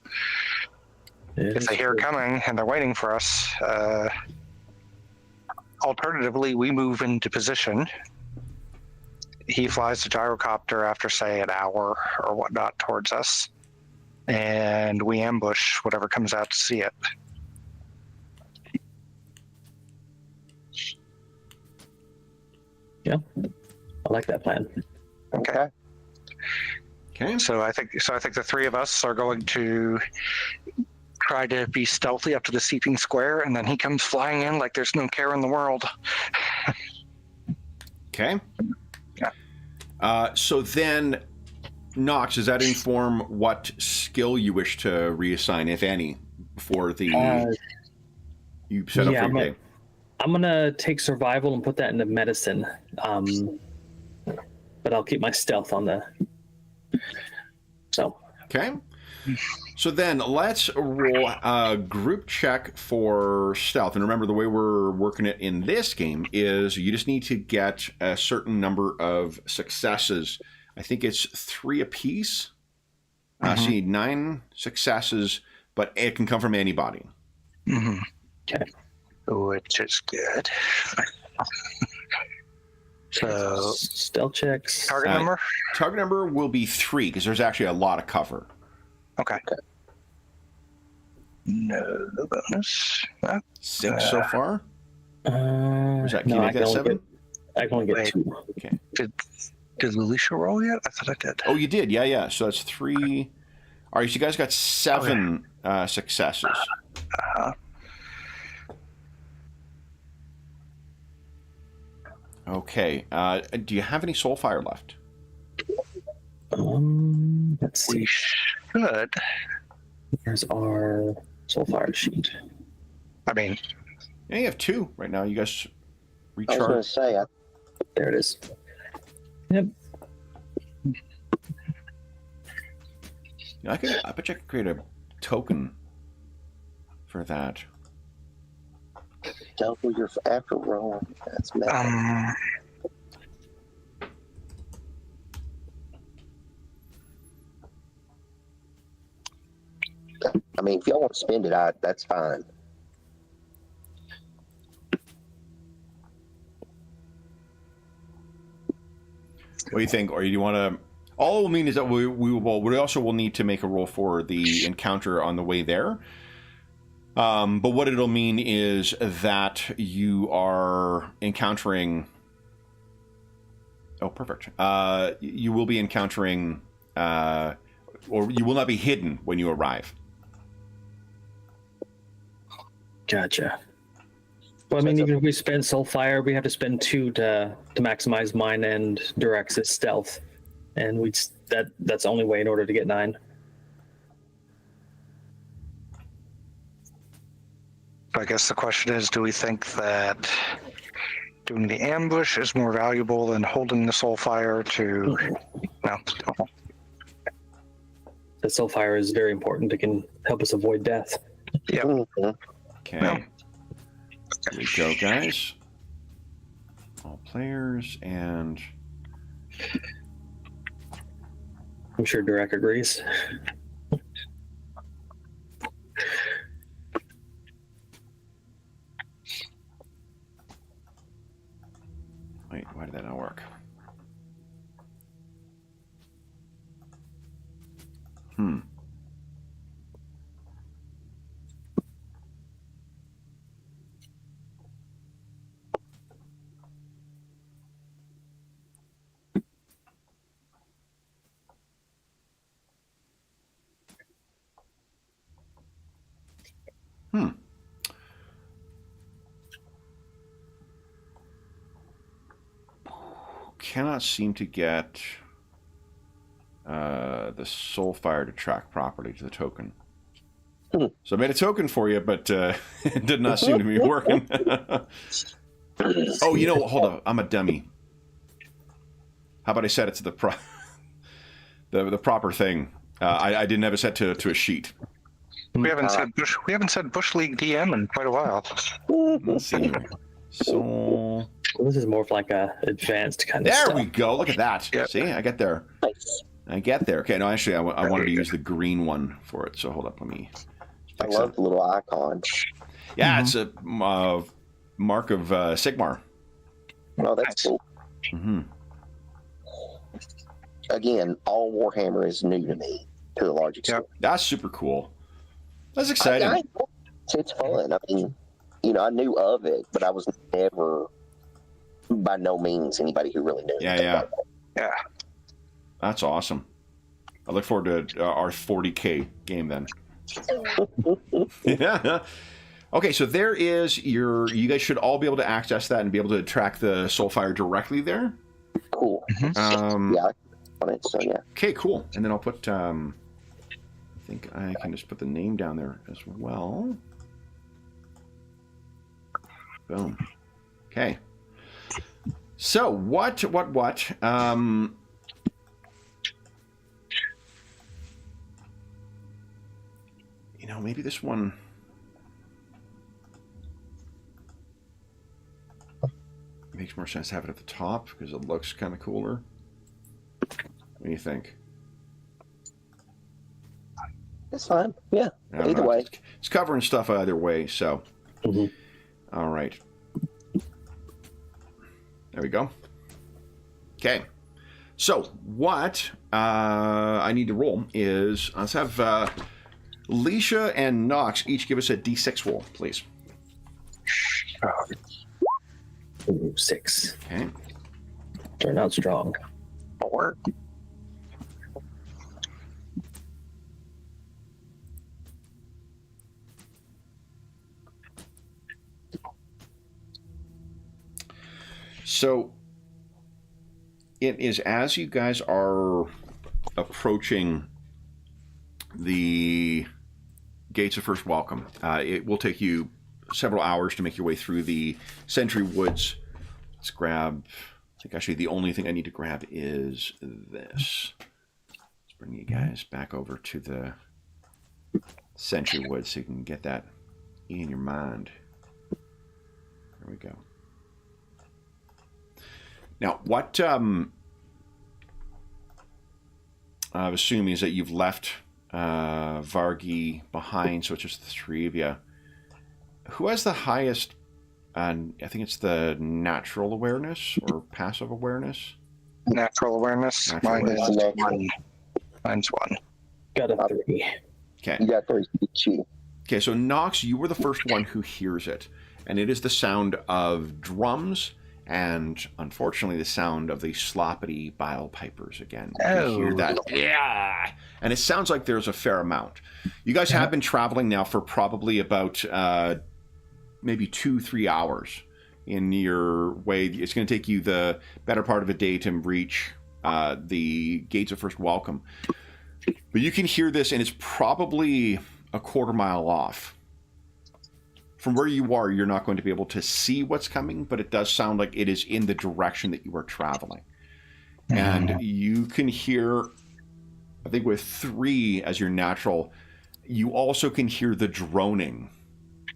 [SPEAKER 2] if they hear it coming and they're waiting for us, alternatively, we move into position. He flies the gyrocopter after, say, an hour or whatnot towards us, and we ambush whatever comes out to see it.
[SPEAKER 3] Yeah. I like that plan.
[SPEAKER 2] Okay.
[SPEAKER 1] Okay.
[SPEAKER 2] So I think the 3 of us are going to try to be stealthy up to the seeping square, and then he comes flying in like there's no care in the world.
[SPEAKER 1] Okay.
[SPEAKER 2] Yeah.
[SPEAKER 1] So then, Nox, does that inform what skill you wish to reassign, if any, for the you set up for your day?
[SPEAKER 3] I'm gonna take survival and put that into medicine, but I'll keep my stealth on the. So.
[SPEAKER 1] Okay. So then let's roll a group check for stealth. And remember, the way we're working it in this game is you just need to get a certain number of successes. I think it's 3 apiece. So you need 9 successes, but it can come from anybody.
[SPEAKER 2] Mm-hmm.
[SPEAKER 3] Okay.
[SPEAKER 2] Which is good. So
[SPEAKER 3] stealth checks.
[SPEAKER 2] Target number?
[SPEAKER 1] Target number will be 3 because there's actually a lot of cover.
[SPEAKER 2] Okay. No bonus.
[SPEAKER 1] 6 so far.
[SPEAKER 3] Can
[SPEAKER 1] you make that 7?
[SPEAKER 3] I can only get 2.
[SPEAKER 1] Okay.
[SPEAKER 2] Did Lucia roll yet? I thought I did.
[SPEAKER 1] Oh, you did. Yeah. So that's 3. All right. So you guys got 7 successes. Okay. Do you have any soul fire left?
[SPEAKER 3] Let's see.
[SPEAKER 2] We should.
[SPEAKER 3] Here's our soulfire sheet.
[SPEAKER 2] I mean,
[SPEAKER 1] Yeah, you have 2 right now. You guys
[SPEAKER 4] I was going to
[SPEAKER 1] recharge.
[SPEAKER 4] say,
[SPEAKER 3] There it is. Yep.
[SPEAKER 1] I bet you could create a token for that.
[SPEAKER 4] double your after roll. That's mad. I mean, if y'all want to spend it, that's fine.
[SPEAKER 1] What do you think? Or do you want to? All it will mean is that we also will need to make a roll for the encounter on the way there. But what it'll mean is that you are encountering. Oh, perfect. You will be encountering, or you will not be hidden when you arrive.
[SPEAKER 3] Gotcha. Well, I mean, even if we spend Soulfire, we have to spend 2 to maximize mine and Durex's stealth, and that's the only way in order to get 9.
[SPEAKER 2] I guess the question is, do we think that doing the ambush is more valuable than holding the Soulfire to... No.
[SPEAKER 3] The Soulfire is very important. It can help us avoid death.
[SPEAKER 2] Yeah.
[SPEAKER 1] Okay.
[SPEAKER 2] No.
[SPEAKER 1] Here we go, guys. All players and.
[SPEAKER 3] I'm sure Durek agrees.
[SPEAKER 1] Wait, why did that not work? Cannot seem to get the Soulfire to track properly to the token. So I made a token for you, but it did not seem to be working. Oh, you know what? Hold on. I'm a dummy. How about I set it to the proper thing? I didn't have it set to a sheet.
[SPEAKER 2] We haven't said Bush League DM in quite a while.
[SPEAKER 1] Let's see here. Soul.
[SPEAKER 3] This is more of like a advanced kind of
[SPEAKER 1] There
[SPEAKER 3] stuff.
[SPEAKER 1] we go. Look at that.
[SPEAKER 2] Yep.
[SPEAKER 1] See, I get there.
[SPEAKER 4] Nice.
[SPEAKER 1] I get there. Okay, no, actually, I wanted to use the green one for it. So hold up, let me.
[SPEAKER 4] I love the little icon.
[SPEAKER 1] Yeah, it's a mark of Sigmar.
[SPEAKER 4] Oh, that's cool.
[SPEAKER 1] Mm-hmm.
[SPEAKER 4] Again, all Warhammer is new to me to a large extent.
[SPEAKER 1] That's super cool. That's exciting.
[SPEAKER 4] It's fun. I mean, I knew of it, but I was never, by no means, anybody who really knew.
[SPEAKER 1] Yeah.
[SPEAKER 2] Yeah.
[SPEAKER 1] That's awesome. I look forward to our 40K game then. Yeah. Okay, so there is your. You guys should all be able to access that and be able to track the Soulfire directly there.
[SPEAKER 4] Cool.
[SPEAKER 2] Mhm.
[SPEAKER 4] Yeah, on it. So yeah.
[SPEAKER 1] Okay, cool. And then I'll put. I think I can just put the name down there as well. Boom. Okay. So what? You know, maybe this one. Makes more sense to have it at the top because it looks kind of cooler. What do you think?
[SPEAKER 4] It's fine. Yeah.
[SPEAKER 1] I don't
[SPEAKER 4] Either
[SPEAKER 1] know.
[SPEAKER 4] way.
[SPEAKER 1] It's covering stuff either way, so. All right. There we go. Okay. So what I need to roll is, let's have Leisha and Nox each give us a D6 roll, please.
[SPEAKER 3] Ooh, 6.
[SPEAKER 1] Okay.
[SPEAKER 3] Turn out strong.
[SPEAKER 2] 4.
[SPEAKER 1] So it is as you guys are approaching the gates of first welcome. It will take you several hours to make your way through the Sentry Woods. Let's grab. I think actually the only thing I need to grab is this. Let's bring you guys back over to the Sentry Woods so you can get that in your mind. There we go. Now, what I'm assuming is that you've left Vargi behind, so it's just the three of you. Who has the highest, I think it's the natural awareness or passive awareness?
[SPEAKER 2] Natural awareness.
[SPEAKER 1] Natural
[SPEAKER 2] Mine
[SPEAKER 1] awareness.
[SPEAKER 2] is 1. Mine's 1.
[SPEAKER 3] Got a 3.
[SPEAKER 1] Okay.
[SPEAKER 4] You got 3. Cheating.
[SPEAKER 1] Okay, so Nox, you were the first one who hears it. And it is the sound of drums and, unfortunately, the sound of the sloppity bile pipers again. You hear that. Yeah! And it sounds like there's a fair amount. You guys have been traveling now for probably about maybe 2-3 hours in your way. It's going to take you the better part of a day to reach the gates of first welcome. But you can hear this, and it's probably a quarter mile off. From where you are, you're not going to be able to see what's coming, but it does sound like it is in the direction that you are traveling. And you can hear, I think with 3 as your natural, you also can hear the droning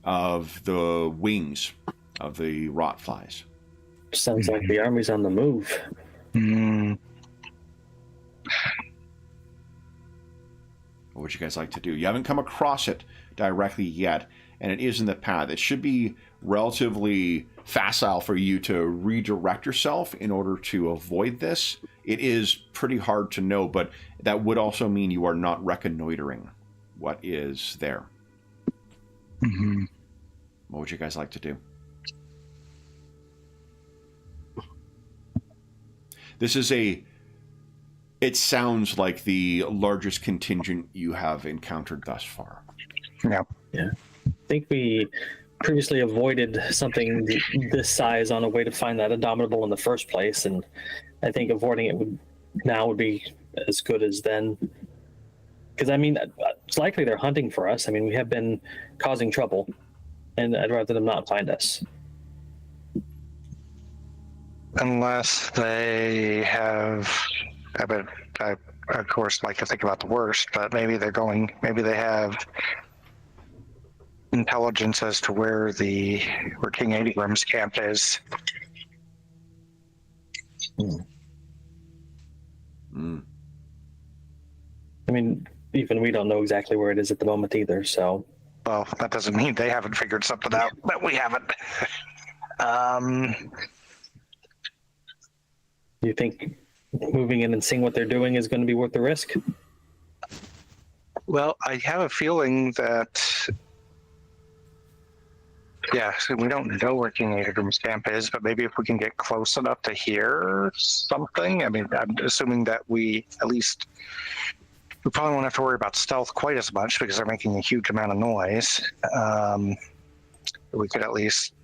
[SPEAKER 1] of the wings of the rot flies.
[SPEAKER 3] Sounds like the army's on the move.
[SPEAKER 1] What would you guys like to do? You haven't come across it directly yet, and it is in the path. It should be relatively facile for you to redirect yourself in order to avoid this. It is pretty hard to know, but that would also mean you are not reconnoitering what is there. What would you guys like to do? This is it sounds like the largest contingent you have encountered thus far.
[SPEAKER 2] Yeah.
[SPEAKER 3] I think we previously avoided something this size on a way to find that Indomitable in the first place, and I think avoiding it would be as good as then. Because, I mean, it's likely they're hunting for us. I mean, we have been causing trouble, and I'd rather them not find us.
[SPEAKER 2] Unless they have, I of course like to think about the worst, but maybe they have intelligence as to where King Adigram's camp is.
[SPEAKER 3] I mean, even we don't know exactly where it is at the moment either, so.
[SPEAKER 2] Well, that doesn't mean they haven't figured something out, but we haven't.
[SPEAKER 3] You think moving in and seeing what they're doing is going to be worth the risk?
[SPEAKER 2] Well, I have a feeling that, so we don't know where King Adigram's camp is, but maybe if we can get close enough to hear something. I mean, I'm assuming that we at least we probably won't have to worry about stealth quite as much because they're making a huge amount of noise. We could at least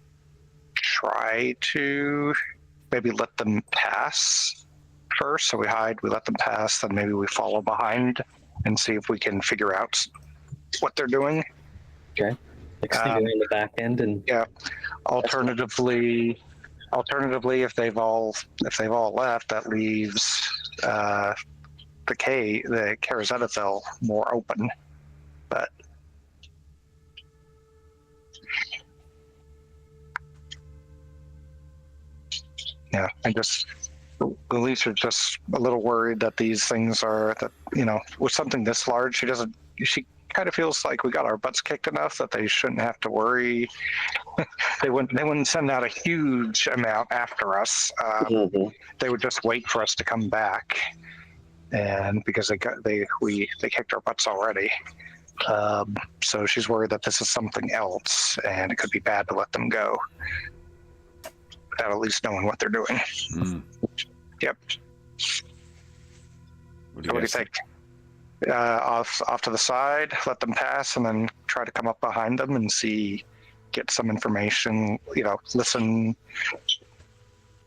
[SPEAKER 2] try to maybe let them pass first. So we hide, we let them pass, then maybe we follow behind and see if we can figure out what they're doing.
[SPEAKER 3] Okay. Like sneak around the back end and
[SPEAKER 2] Yeah. Alternatively, if they've all left, that leaves the Karaznethil more open. But yeah, the police are just a little worried that these things are with something this large, she kind of feels like we got our butts kicked enough that they shouldn't have to worry. They wouldn't send out a huge amount after us. They would just wait for us to come back, and because they kicked our butts already. So she's worried that this is something else, and it could be bad to let them go without at least knowing what they're doing. Yep. What do you think? Off to the side, let them pass, and then try to come up behind them and get some information. Listen.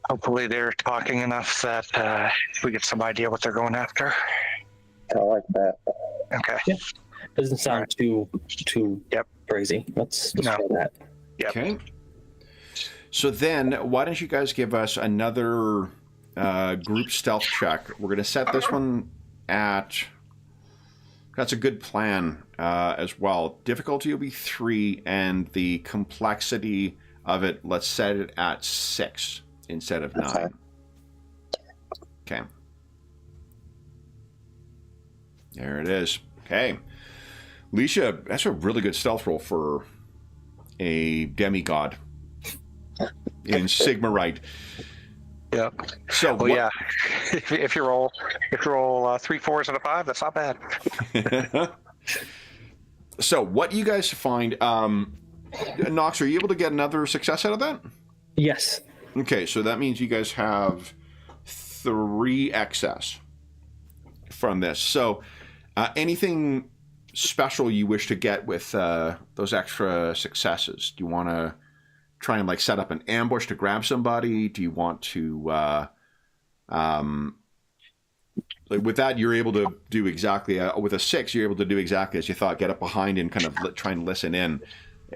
[SPEAKER 2] Hopefully, they're talking enough that we get some idea what they're going after.
[SPEAKER 4] I like that.
[SPEAKER 2] Okay.
[SPEAKER 3] Yeah. Doesn't sound too crazy. Let's try that.
[SPEAKER 2] Yep.
[SPEAKER 1] Okay. So then, why don't you guys give us another group stealth check? We're going to set this one at... That's a good plan as well. Difficulty will be 3, and the complexity of it, let's set it at 6 instead of 9. Okay. There it is. Okay. Alicia, that's a really good stealth roll for a demigod in Sigmarite.
[SPEAKER 2] Yeah.
[SPEAKER 1] So,
[SPEAKER 2] yeah, if you roll 3 4s and a 5, that's not bad.
[SPEAKER 1] So, what you guys find, Nox, are you able to get another success out of that?
[SPEAKER 3] Yes.
[SPEAKER 1] Okay, so that means you guys have 3 excess from this. So, anything special you wish to get with those extra successes? Do you want to try and set up an ambush to grab somebody? Do you want to with that you're able to do exactly with a 6 you're able to do exactly as you thought, get up behind and kind of try and listen in.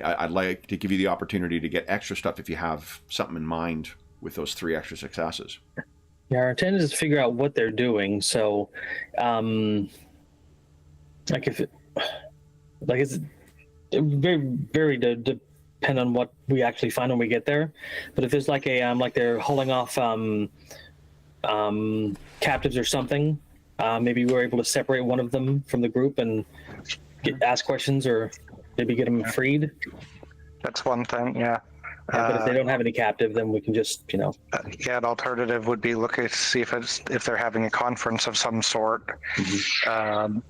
[SPEAKER 1] I'd like to give you the opportunity to get extra stuff if you have something in mind with those 3 extra successes.
[SPEAKER 3] Yeah, our intent is to figure out what they're doing. So it's very very depend on what we actually find when we get there. But if there's like they're hauling off captives or something, maybe we're able to separate one of them from the group and ask questions, or maybe get them freed.
[SPEAKER 2] That's one thing, yeah.
[SPEAKER 3] But if they don't have any captive, then we can just
[SPEAKER 2] an alternative would be look at see if they're having a conference of some sort. And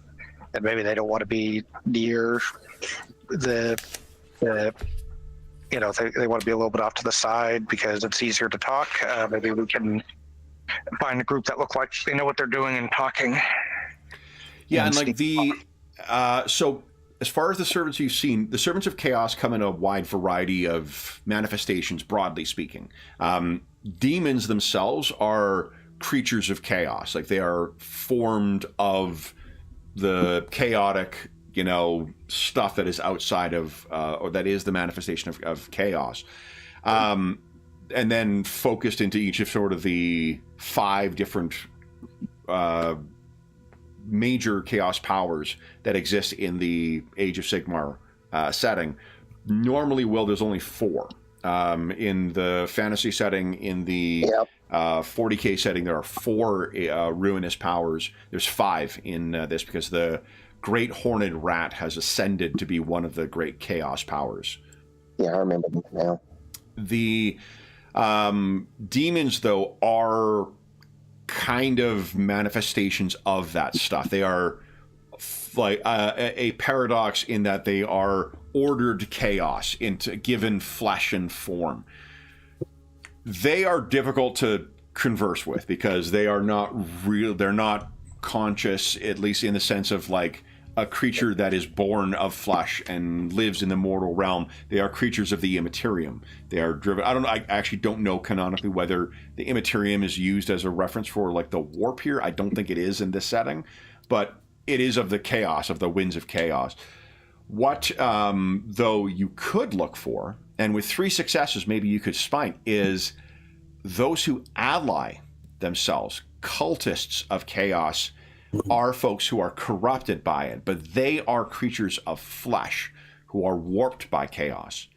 [SPEAKER 2] maybe they don't want to be near they want to be a little bit off to the side because it's easier to talk. Maybe we can find a group that look like they know what they're doing and talking.
[SPEAKER 1] Yeah, and so as far as the servants you've seen, the servants of chaos come in a wide variety of manifestations, broadly speaking. Demons themselves are creatures of chaos. They are formed of the chaotic stuff that is outside of, or that is the manifestation of chaos. And then focused into each of sort of the 5 different major chaos powers that exist in the Age of Sigmar setting. Normally, there's only 4. In the fantasy setting, in the 40k setting, there are 4 ruinous powers. There's 5 in this because the Great Horned Rat has ascended to be one of the great chaos powers.
[SPEAKER 4] Yeah, I remember that now.
[SPEAKER 1] The demons, though, are kind of manifestations of that stuff. They are like a paradox in that they are ordered chaos into given flesh and form. They are difficult to converse with because they are not real. They're not conscious, at least in the sense of like a creature that is born of flesh and lives in the mortal realm. They are creatures of the immaterium. They are driven. I actually don't know canonically whether the immaterium is used as a reference for like the warp here. I don't think it is in this setting, but it is of the chaos, of the winds of chaos. What, though, you could look for, and with 3 successes, maybe you could spine, is those who ally themselves, cultists of chaos, are folks who are corrupted by it, but they are creatures of flesh who are warped by chaos.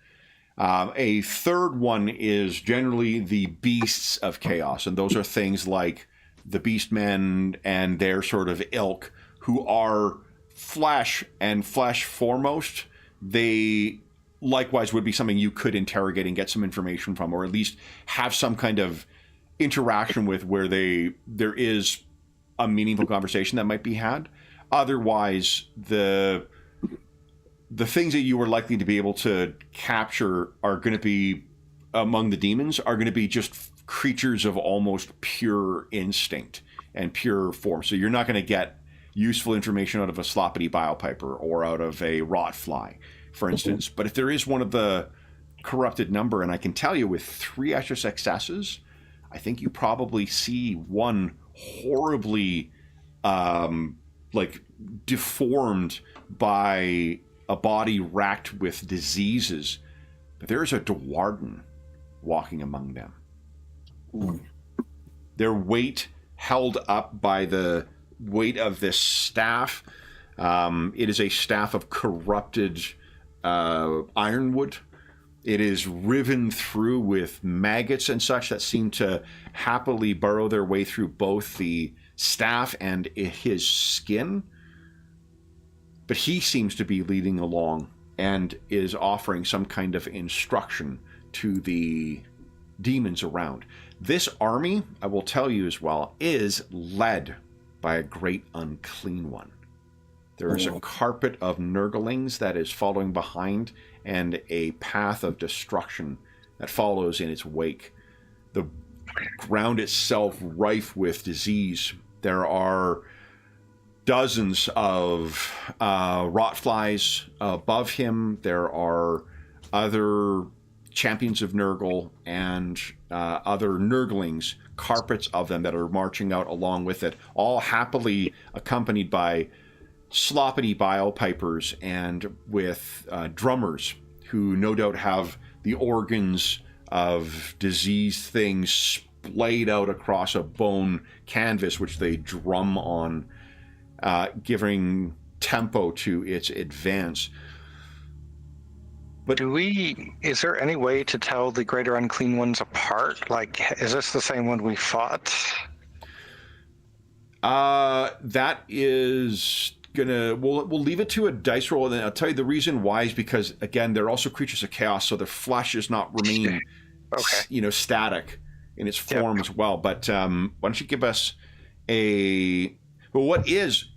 [SPEAKER 1] A third one is generally the beasts of chaos, and those are things like the beastmen and their sort of ilk, who are flesh and flesh foremost. They likewise would be something you could interrogate and get some information from, or at least have some kind of interaction with where there is a meaningful conversation that might be had. Otherwise, the things that you are likely to be able to capture are going to be, among the demons, are going to be just creatures of almost pure instinct and pure form. So you're not going to get useful information out of a sloppity biopiper or out of a rot fly, for instance. But if there is one of the corrupted number, and I can tell you with 3 extra successes, I think you probably see one horribly like deformed by a body racked with diseases, but there is a Dwarden walking among them. Their weight held up by the weight of this staff. It is a staff of corrupted ironwood. It is riven through with maggots and such that seem to happily burrow their way through both the staff and his skin. But he seems to be leading along and is offering some kind of instruction to the demons around. This army, I will tell you as well, is led by a great unclean one. There is a carpet of Nurglings that is following behind, and a path of destruction that follows in its wake. The ground itself rife with disease. There are dozens of rot flies above him. There are other champions of Nurgle and other Nurglings, carpets of them that are marching out along with it, all happily accompanied by sloppity biopipers and with drummers who no doubt have the organs of diseased things splayed out across a bone canvas, which they drum on, giving tempo to its advance. But
[SPEAKER 2] is there any way to tell the greater unclean ones apart? Like, is this the same one we fought?
[SPEAKER 1] That is we'll leave it to a dice roll, and then I'll tell you the reason why is because, again, they're also creatures of chaos, so their flesh does not remain static in its form as well. But why don't you give us what is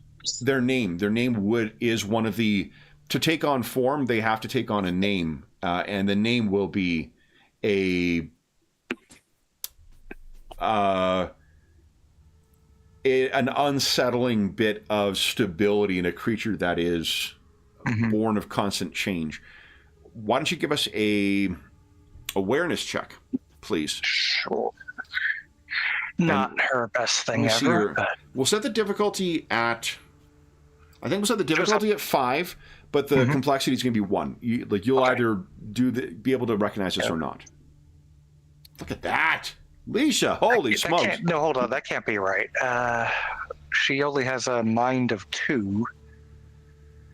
[SPEAKER 1] their name? Their name is one of the, to take on form, they have to take on a name, and the name will be an unsettling bit of stability in a creature that is born of constant change. Why don't you give us a awareness check, please?
[SPEAKER 2] Sure. Not her best thing ever.
[SPEAKER 1] We'll set the difficulty at, I think we'll set the difficulty at 5, but the complexity is going to be 1. You'll either be able to recognize this or not. Look at that. Leisha, holy smokes.
[SPEAKER 2] No, hold on. That can't be right. She only has a mind of 2.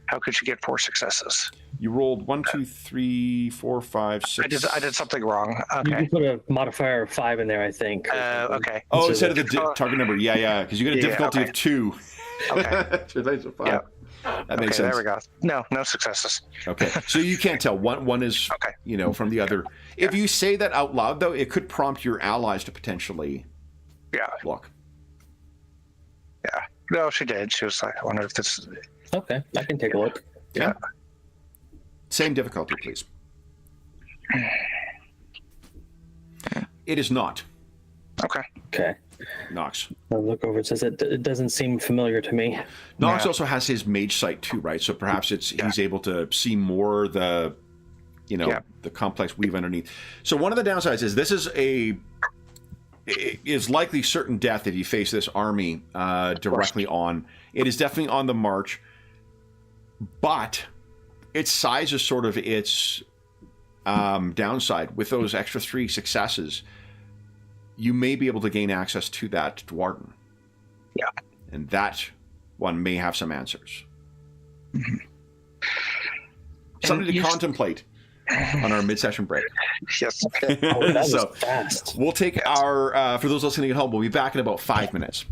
[SPEAKER 2] How could she get 4 successes?
[SPEAKER 1] You rolled 1, 2, 3, 4, 5, 6.
[SPEAKER 2] I did something wrong. Okay.
[SPEAKER 3] You can put a modifier of 5 in there, I think.
[SPEAKER 2] Okay.
[SPEAKER 1] Oh, instead of the target number. Yeah, because you get a difficulty of 2.
[SPEAKER 2] Okay.
[SPEAKER 1] So that's a 5.
[SPEAKER 2] Yeah.
[SPEAKER 1] That makes sense.
[SPEAKER 2] There we go. No successes.
[SPEAKER 1] Okay, so you can't tell. One is, from the other. If you say that out loud, though, it could prompt your allies to potentially look.
[SPEAKER 2] Yeah. No, she did. She was like, I wonder if this is...
[SPEAKER 3] Okay, I can take a look.
[SPEAKER 1] Yeah. Same difficulty, please. It is not.
[SPEAKER 2] Okay.
[SPEAKER 1] Nox.
[SPEAKER 3] I'll look over. It says it doesn't seem familiar to me.
[SPEAKER 1] Nox
[SPEAKER 2] Yeah.
[SPEAKER 1] also has his mage sight too, right? So perhaps he's able to see more the, the complex weave underneath. So one of the downsides is this is likely certain death if you face this army directly on. It is definitely on the march, but its size is sort of its downside. With those extra 3 successes, you may be able to gain access to that dwarden.
[SPEAKER 2] Yeah.
[SPEAKER 1] And that one may have some answers.
[SPEAKER 2] Mm-hmm.
[SPEAKER 1] Something to contemplate on our mid-session break.
[SPEAKER 2] Yes.
[SPEAKER 3] Oh, that was
[SPEAKER 1] So
[SPEAKER 3] fast.
[SPEAKER 1] we'll take our, for those listening at home, we'll be back in about 5 minutes.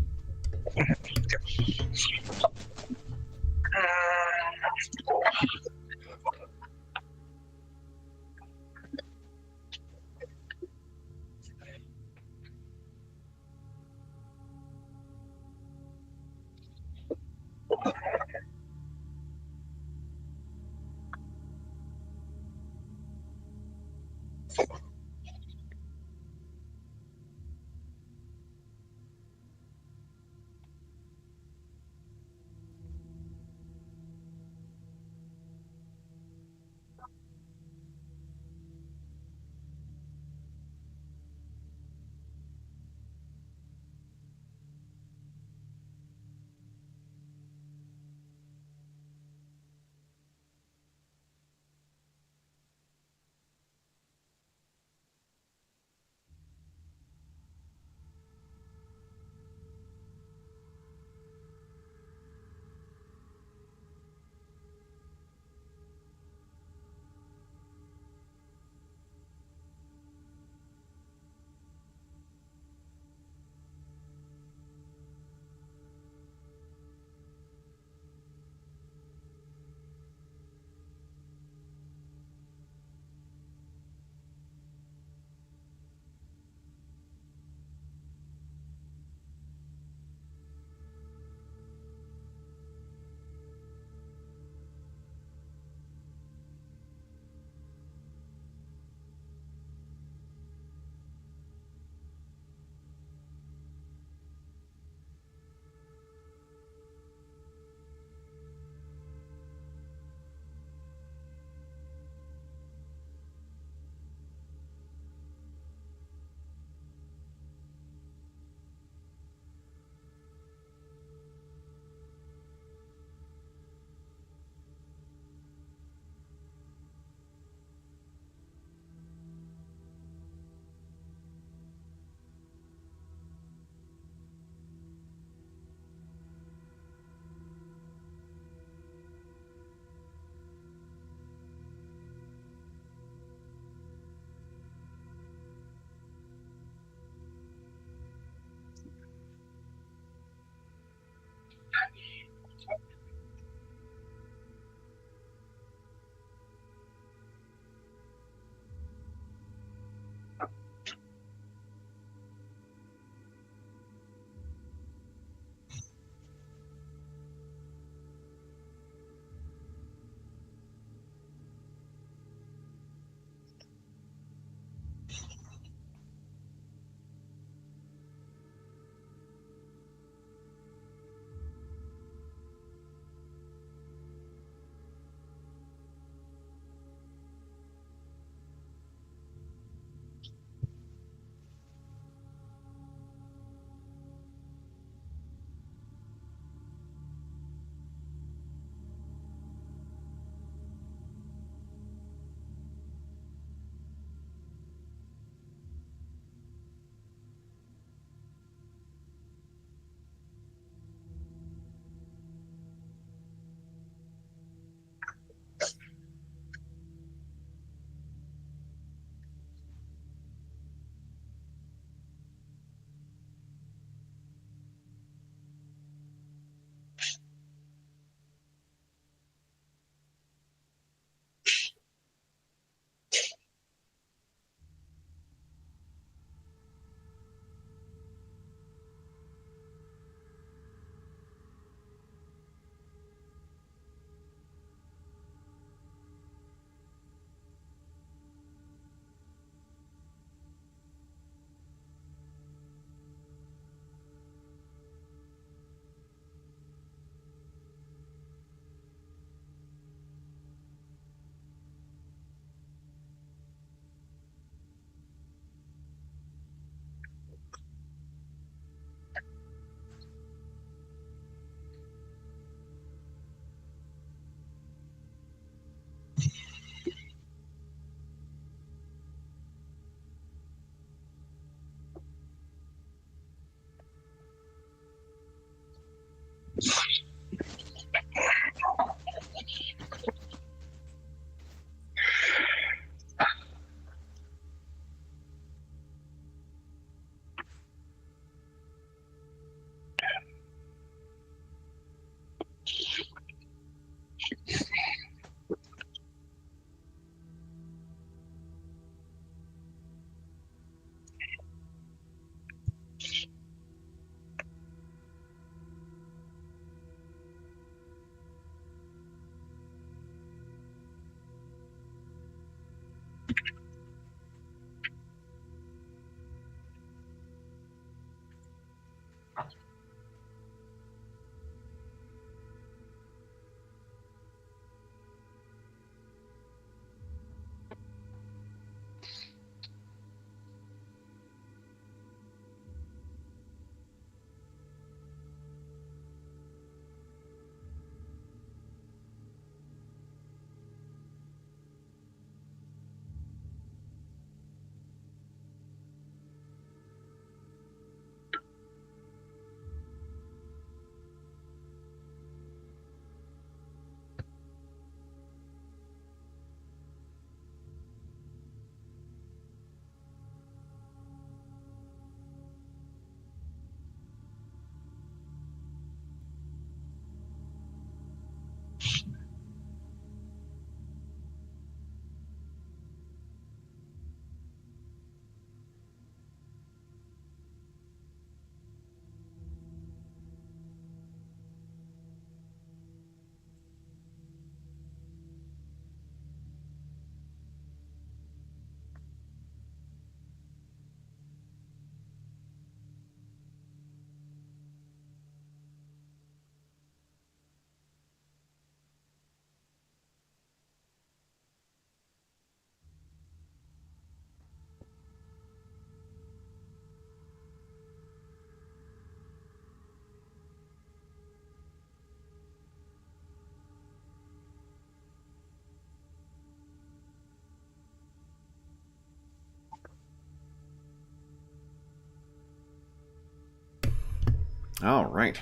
[SPEAKER 1] All right.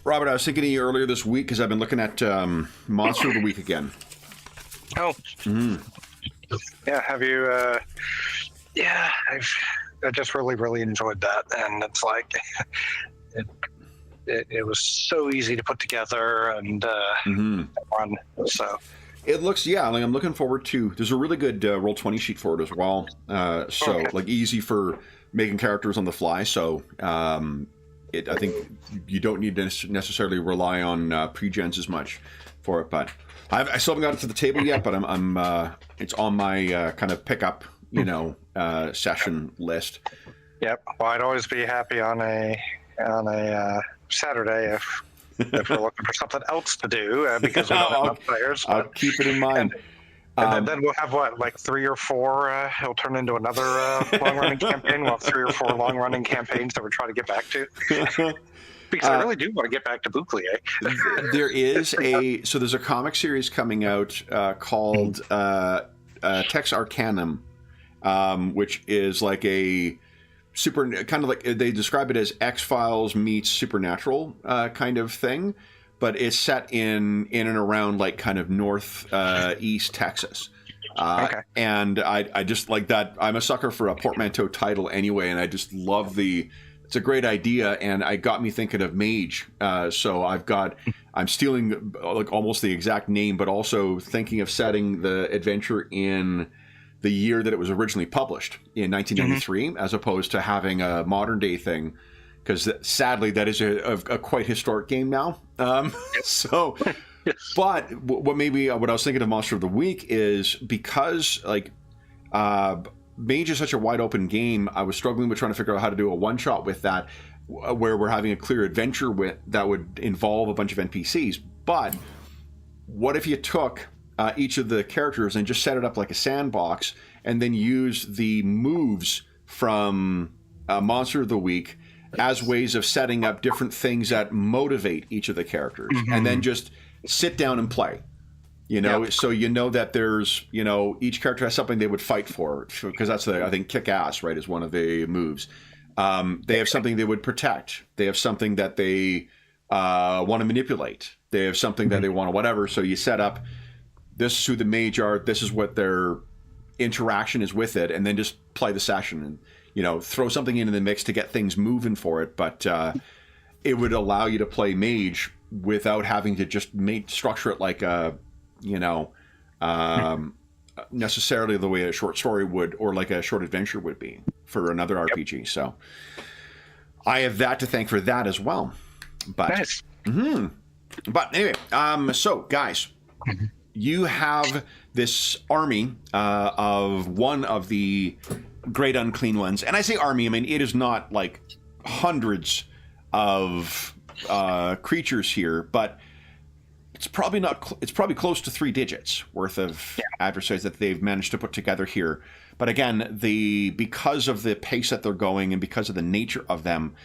[SPEAKER 1] Robert, I was thinking of you earlier this week because I've been looking at Monster of the Week again.
[SPEAKER 2] Oh. Yeah, have you... yeah, I just really enjoyed that. And it's like... It was so easy to put together and run. So...
[SPEAKER 1] It looks, yeah, like I'm looking forward to... There's a really good Roll20 sheet for it as well. Like, easy for making characters on the fly. So, I think you don't need to necessarily rely on pre-gens as much for it. But I still haven't got it to the table yet, but it's on my kind of pickup, session list.
[SPEAKER 2] Yep. Well, I'd always be happy on a Saturday if we're looking for something else to do because we don't have enough players.
[SPEAKER 1] I'll keep it in mind.
[SPEAKER 2] And then we'll have like 3 or 4. It'll turn into another long-running campaign. We'll have 3 or 4 long-running campaigns that we're trying to get back to. Because I really do want to get back to Bouclier.
[SPEAKER 1] There's a comic series coming out called Tex Arcanum, which is like a kind of like they describe it as X-Files meets Supernatural kind of thing. But it's set in and around like kind of northeast Texas. Okay. And I just like that. I'm a sucker for a portmanteau title anyway, and I just love it's a great idea, and it got me thinking of Mage. So I'm stealing like almost the exact name, but also thinking of setting the adventure in the year that it was originally published in 1993, as opposed to having a modern day thing. Because sadly, that is a quite historic game now. But what I was thinking of Monster of the Week is because like Mage is such a wide open game. I was struggling with trying to figure out how to do a one shot with that, where we're having a clear adventure that would involve a bunch of NPCs. But what if you took each of the characters and just set it up like a sandbox, and then use the moves from Monster of the Week as ways of setting up different things that motivate each of the characters, and then just sit down and play, so that there's, each character has something they would fight for, because that's I think kick ass, right, is one of the moves. They have something they would protect. They have something that they want to manipulate. They have something that they want to whatever. So you set up, this is who the mage are, this is what their interaction is with it, and then just play the session and throw something into the mix to get things moving for it. But it would allow you to play Mage without having to just structure it like necessarily the way a short story would, or like a short adventure would be for another RPG. Yep. So I have that to thank for that as well. But
[SPEAKER 2] nice.
[SPEAKER 1] But anyway, so guys, you have this army of one of the great unclean ones, and I say army, I mean it is not like hundreds of creatures here, but it's probably not. It's probably close to 3 digits worth of adversaries that they've managed to put together here. But again, because of the pace that they're going and because of the nature of them,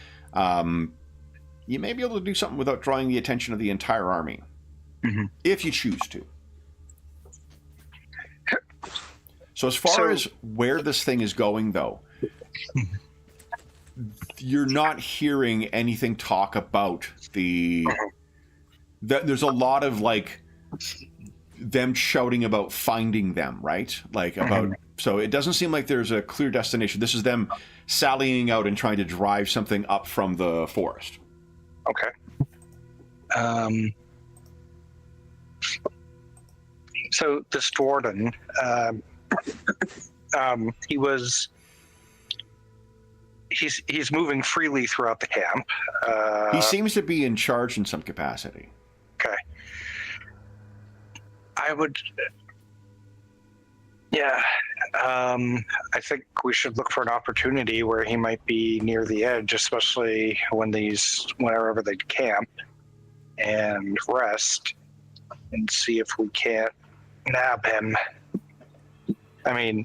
[SPEAKER 1] you may be able to do something without drawing the attention of the entire army, if you choose to. So as far as where this thing is going, though, you're not hearing anything talk about there's a lot of like them shouting about finding them, right? Like about, so it doesn't seem like there's a clear destination. This is them sallying out and trying to drive something up from the forest.
[SPEAKER 2] Okay. So this Dwarden, he's moving freely throughout the camp.
[SPEAKER 1] He seems to be in charge in some capacity.
[SPEAKER 2] Okay. I think we should look for an opportunity where he might be near the edge, especially whenever they camp and rest, and see if we can't nab him. I mean,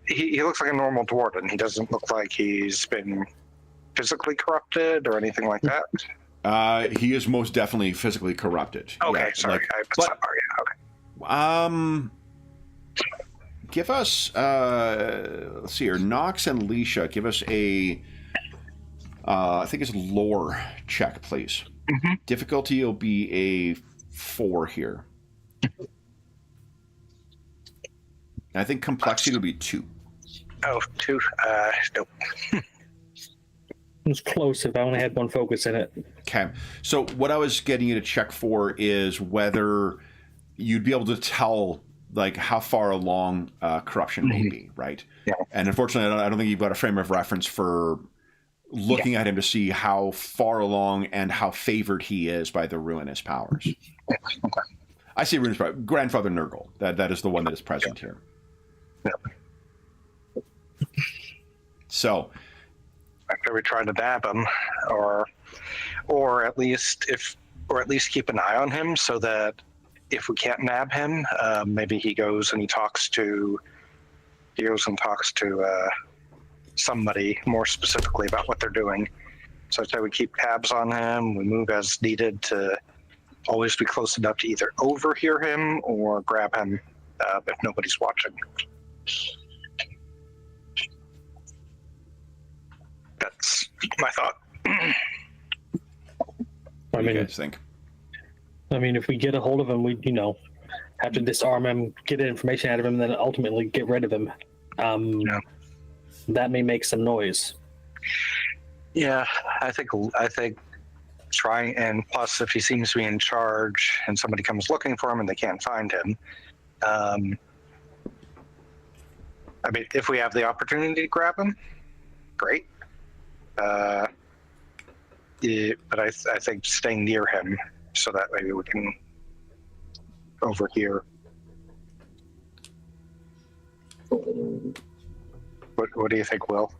[SPEAKER 2] he looks like a normal Dwarden. He doesn't look like he's been physically corrupted or anything like that.
[SPEAKER 1] He is most definitely physically corrupted.
[SPEAKER 2] Okay,
[SPEAKER 1] yeah,
[SPEAKER 2] sorry.
[SPEAKER 1] Okay. Give us, let's see here, Nox and Leisha, give us a I think it's lore check, please.
[SPEAKER 2] Mm-hmm.
[SPEAKER 1] Difficulty will be a 4 here. I think complexity will be 2.
[SPEAKER 2] Oh, 2. Nope.
[SPEAKER 3] It was close if I only had one focus in it.
[SPEAKER 1] Okay. So what I was getting you to check for is whether you'd be able to tell like how far along corruption may be, right?
[SPEAKER 2] Yeah.
[SPEAKER 1] And unfortunately, I don't think you've got a frame of reference for looking at him to see how far along and how favored he is by the ruinous powers.
[SPEAKER 2] Yeah. Okay.
[SPEAKER 1] I see ruinous power. Grandfather Nurgle. That is the one that is present here.
[SPEAKER 2] Yeah.
[SPEAKER 1] So
[SPEAKER 2] After we try to dab him, or at least keep an eye on him, so that if we can't nab him, maybe he goes and talks to somebody more specifically about what they're doing. So I'd say we keep tabs on him. We move as needed to always be close enough to either overhear him or grab him if nobody's watching. That's my thought.
[SPEAKER 1] what do you guys think?
[SPEAKER 3] I mean, if we get a hold of him, we have to disarm him, get information out of him, and then ultimately get rid of him. That may make some noise.
[SPEAKER 2] Yeah, I think trying, and plus if he seems to be in charge and somebody comes looking for him and they can't find him, I mean, if we have the opportunity to grab him, great. But I think staying near him so that maybe we can overhear. What do you think, Will?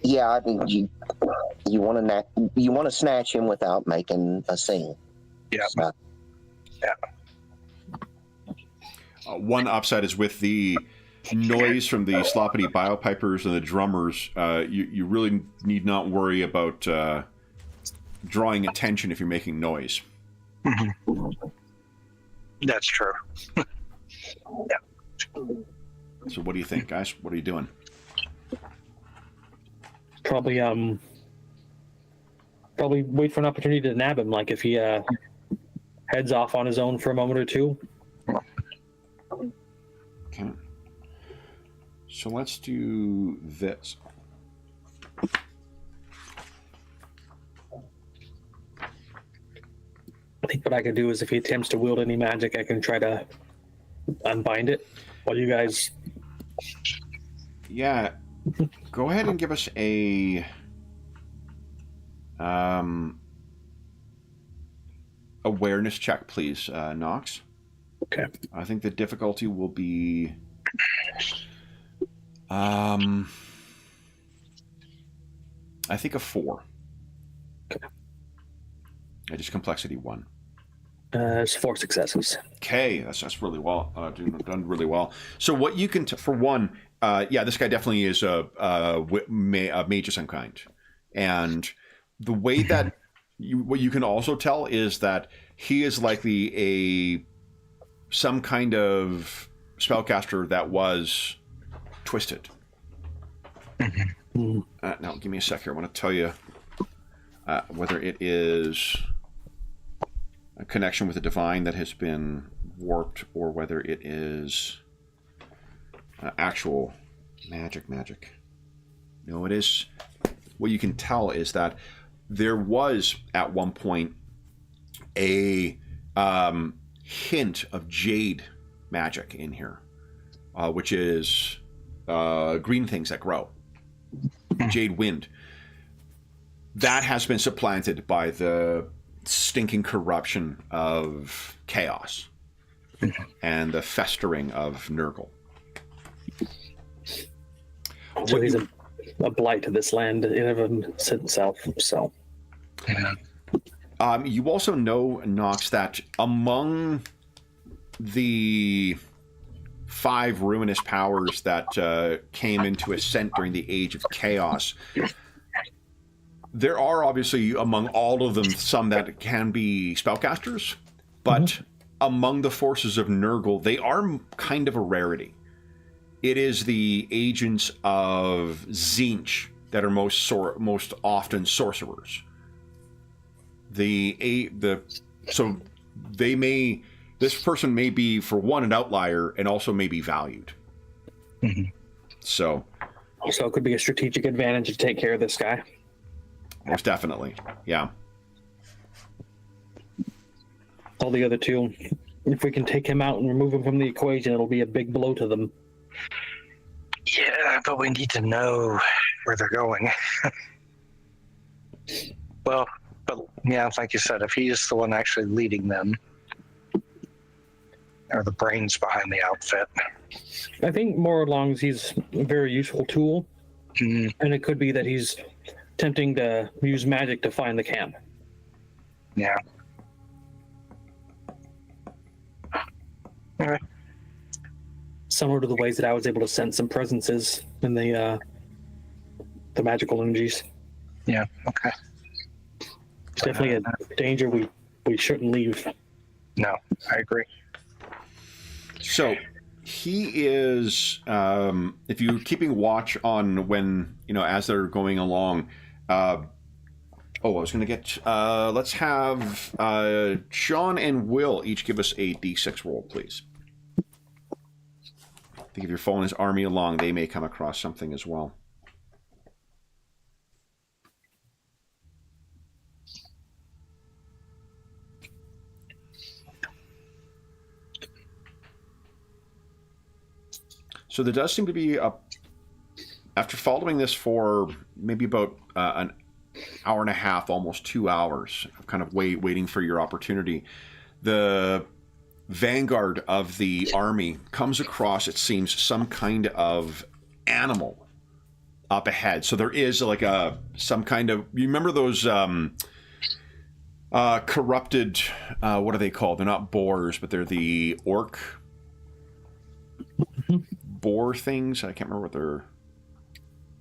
[SPEAKER 4] Yeah, I mean, you want to snatch him without making a scene.
[SPEAKER 2] Yeah.
[SPEAKER 4] So,
[SPEAKER 1] One upside is with the noise from the sloppity biopipers and the drummers. You really need not worry about drawing attention if you're making noise.
[SPEAKER 2] Mm-hmm. That's true. Yeah.
[SPEAKER 1] So what do you think, guys? What are you doing?
[SPEAKER 3] Probably wait for an opportunity to nab him. Like if he heads off on his own for a moment or two.
[SPEAKER 1] Okay. So let's do this.
[SPEAKER 3] I think what I could do is if he attempts to wield any magic, I can try to unbind it while you guys...
[SPEAKER 1] Yeah. Go ahead and give us a awareness check, please, Nox.
[SPEAKER 3] Okay.
[SPEAKER 1] I think the difficulty will be I think a 4.
[SPEAKER 3] Okay.
[SPEAKER 1] I just complexity 1.
[SPEAKER 3] It's 4 successes.
[SPEAKER 1] Okay, that's really well done. Really well. So what you can, for one, this guy definitely is a mage of some kind, and the way that what you can also tell is that he is likely some kind of spellcaster that was twisted. Now, give me a sec here. I want to tell you whether it is a connection with the divine that has been warped, or whether it is actual magic. No, it is. What you can tell is that there was at one point a hint of jade magic in here, which is green things that grow. Jade wind. That has been supplanted by the stinking corruption of chaos and the festering of Nurgle.
[SPEAKER 3] So he's a blight to this land in of himself. So,
[SPEAKER 1] you also know, Nox, that among the 5 ruinous powers that came into ascent during the Age of Chaos, there are obviously among all of them some that can be spellcasters, but among the forces of Nurgle, they are kind of a rarity. It is the agents of Tzeentch that are most often sorcerers. So this person may be, for one, an outlier, and also may be valued.
[SPEAKER 2] Mm-hmm.
[SPEAKER 1] So
[SPEAKER 3] it could be a strategic advantage to take care of this guy.
[SPEAKER 1] Most definitely, yeah.
[SPEAKER 3] All the other two, if we can take him out and remove him from the equation, it'll be a big blow to them.
[SPEAKER 2] Yeah, but we need to know where they're going. Well, but yeah, like you said, if he's the one actually leading them, or the brains behind the outfit.
[SPEAKER 3] I think more along he's a very useful tool, and it could be that he's attempting to use magic to find the camp.
[SPEAKER 2] Yeah. Okay.
[SPEAKER 3] Similar to the ways that I was able to sense some presences in the magical energies.
[SPEAKER 2] Yeah. Okay.
[SPEAKER 3] It's definitely a danger we shouldn't leave.
[SPEAKER 2] No, I agree.
[SPEAKER 1] So he is, if you're keeping watch on when, as they're going along, I was going to get, let's have Sean and Will each give us a D6 roll, please. I think if you're following his army along, they may come across something as well. So there does seem to be after following this for maybe about an hour and a half, almost 2 hours, of kind of waiting for your opportunity, the vanguard of the army comes across, it seems, some kind of animal up ahead. So there is like some kind of, you remember those corrupted, what are they called? They're not boars, but they're the orc boar things. I can't remember what they're,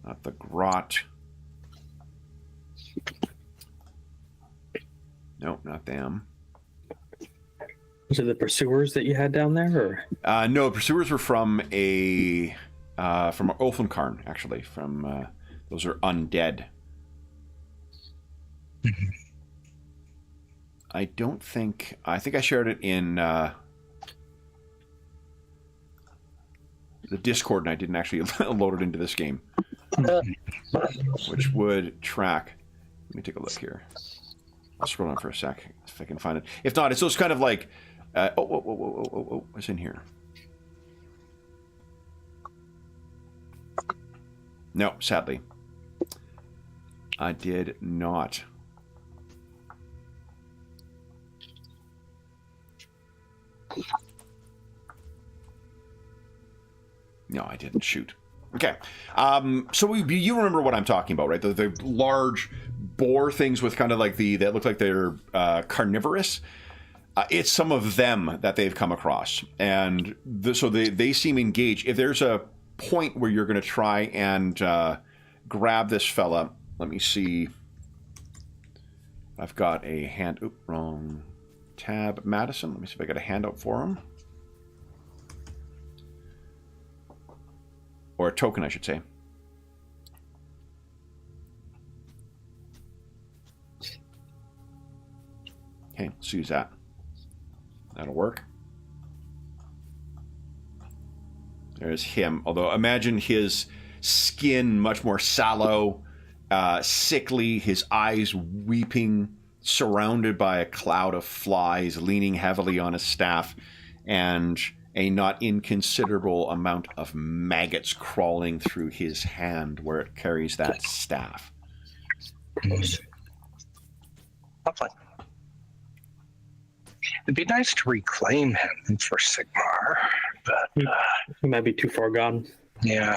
[SPEAKER 1] not the grot. Nope, not them.
[SPEAKER 3] Was it the pursuers that you had down there, or?
[SPEAKER 1] No, pursuers were from Ulfenkarn, actually. From those are undead. I think I shared it in the Discord, and I didn't actually load it into this game, which would track. Let me take a look here. I'll scroll on for a sec if I can find it. If not, it's those kind of like. What's in here? No, sadly, I did not. No, I didn't. Shoot. Okay. So you remember what I'm talking about, right? The large boar things with kind of like that look like they're carnivorous. It's some of them that they've come across. And so they seem engaged. If there's a point where you're going to try and grab this fella, let me see. I've got a hand. Oop, wrong tab. Madison. Let me see if I got a handout for him. Or a token, I should say. Okay, let's use that. That'll work. There's him. Although imagine his skin much more sallow, sickly, his eyes weeping, surrounded by a cloud of flies, leaning heavily on his staff, and a not inconsiderable amount of maggots crawling through his hand where it carries that staff.
[SPEAKER 2] Lovely. It'd be nice to reclaim him for Sigmar, but
[SPEAKER 3] He might be too far gone.
[SPEAKER 2] yeah.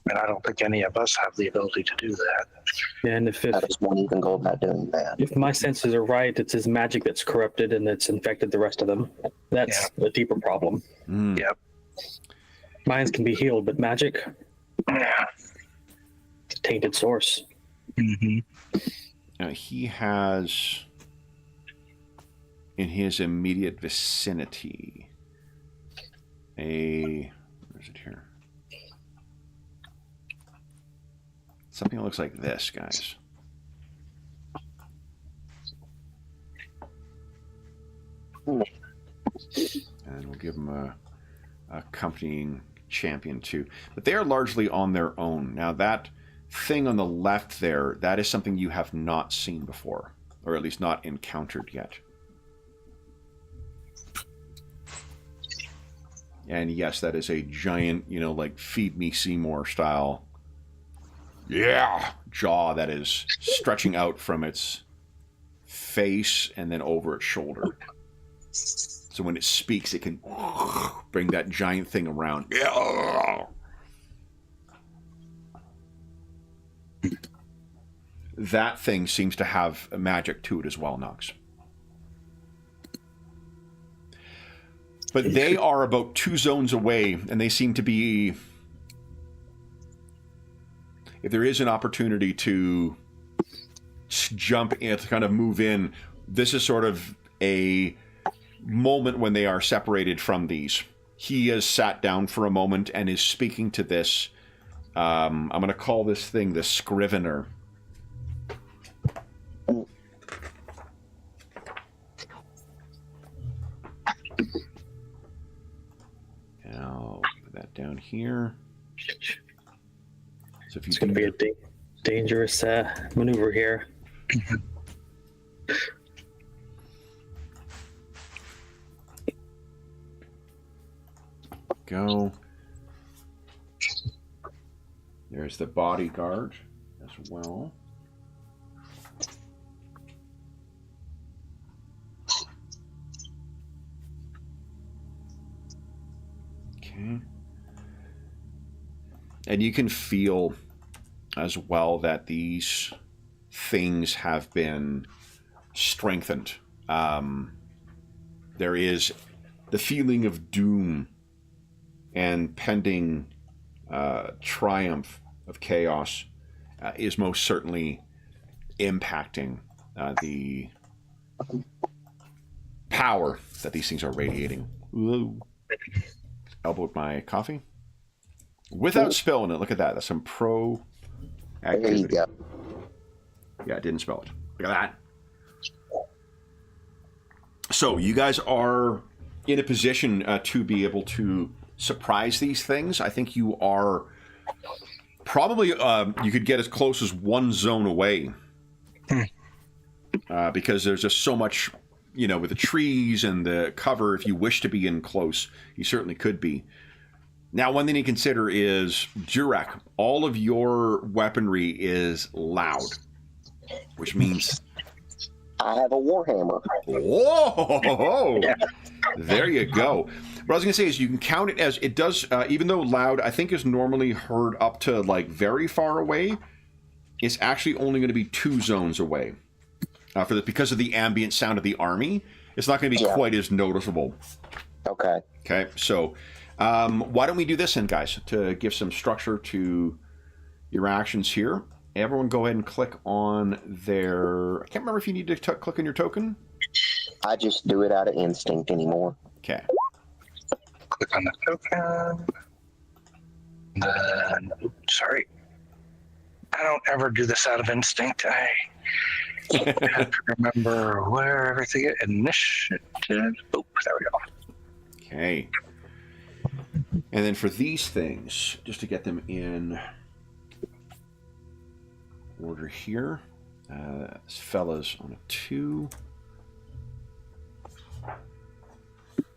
[SPEAKER 2] And I don't think any of us have the ability to do that.
[SPEAKER 3] And if
[SPEAKER 4] I just won't even go about doing that.
[SPEAKER 3] if my senses are right, it's his magic that's corrupted and it's infected the rest of them. That's a deeper problem.
[SPEAKER 2] Yep.
[SPEAKER 3] Minds can be healed, but magic,
[SPEAKER 2] Yeah.
[SPEAKER 3] it's a tainted source.
[SPEAKER 2] Mm-hmm.
[SPEAKER 1] He has in his immediate vicinity where is it here? something that looks like this, guys. And we'll give them a accompanying champion too. But they are largely on their own. Now that thing on the left there, that is something you have not seen before, or at least not encountered yet. And yes, that is a giant, you know, like Feed Me Seymour style, yeah, jaw that is stretching out from its face and then over its shoulder. So when it speaks, it can bring that giant thing around. Yeah. That thing seems to have a magic to it as well, Nox. But they are about 2 zones away, and they seem to be... If there is an opportunity to jump in, to kind of move in, this is sort of a moment when they are separated from these. He has sat down for a moment and is speaking to this. I'm going to call this thing the Scrivener. I'll put that down here. So if you
[SPEAKER 3] It's going to be a dangerous maneuver here.
[SPEAKER 1] Go. There's the bodyguard as well. Okay. And you can feel as well that these things have been strengthened. There is the feeling of doom and pending triumph of chaos is most certainly impacting the power that these things are radiating. Ooh. Elbowed my coffee without spilling it. Look at that. That's some pro activity.
[SPEAKER 4] There you go.
[SPEAKER 1] Yeah, I didn't spell it. Look at that. So you guys are in a position to be able to surprise these things. I think you are probably, you could get as close as 1 zone away. Because there's just so much, you know, with the trees and the cover. If you wish to be in close, you certainly could be. Now, one thing to consider is, Jurek, all of your weaponry is loud, which means...
[SPEAKER 4] I have a Warhammer.
[SPEAKER 1] Whoa! There you go. What I was going to say is you can count it as, it does, even though loud, I think is normally heard up to, like, very far away, it's actually only going to be 2 zones away. Because of the ambient sound of the army, it's not going to be quite as noticeable.
[SPEAKER 4] Okay.
[SPEAKER 1] Okay, so why don't we do this then, guys, to give some structure to your actions here. Everyone go ahead and click on their... I can't remember if you need to click on your token.
[SPEAKER 4] I just do it out of instinct anymore.
[SPEAKER 1] Okay.
[SPEAKER 2] Click on the token. Then, sorry. I don't ever do this out of instinct. I have to remember where everything is. Initiative. Oh, there we go.
[SPEAKER 1] Okay. And then for these things, just to get them in order here, this fella's on a 2.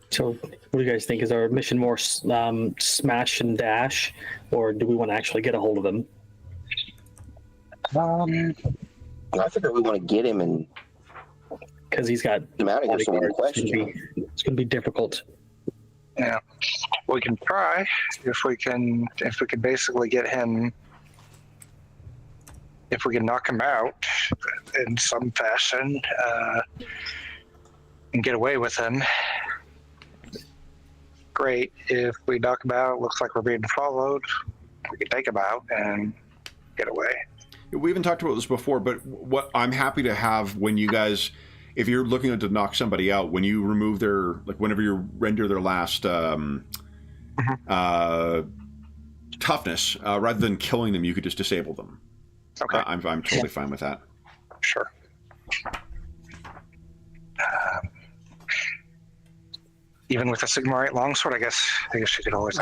[SPEAKER 3] So what do you guys think? Is our mission more smash and dash, or do we want to actually get a hold of him?
[SPEAKER 4] I figure we want to get him and
[SPEAKER 3] Because he's got
[SPEAKER 4] him out of here so we can
[SPEAKER 3] bodyguards.
[SPEAKER 4] question him.
[SPEAKER 3] It's going to be difficult.
[SPEAKER 2] Yeah, we can try if we can basically get him. If we can knock him out in some fashion and get away with him, great. If we knock him out, looks like we're being followed, we can take him out and get away.
[SPEAKER 1] We haven't talked about this before, but what I'm happy to have when you guys, if you're looking to knock somebody out, when you remove their, like whenever you render their last toughness, rather than killing them, you could just disable them.
[SPEAKER 2] Okay.
[SPEAKER 1] I'm totally fine with that.
[SPEAKER 2] Sure. Even with a Sigmarite longsword, I guess you could always.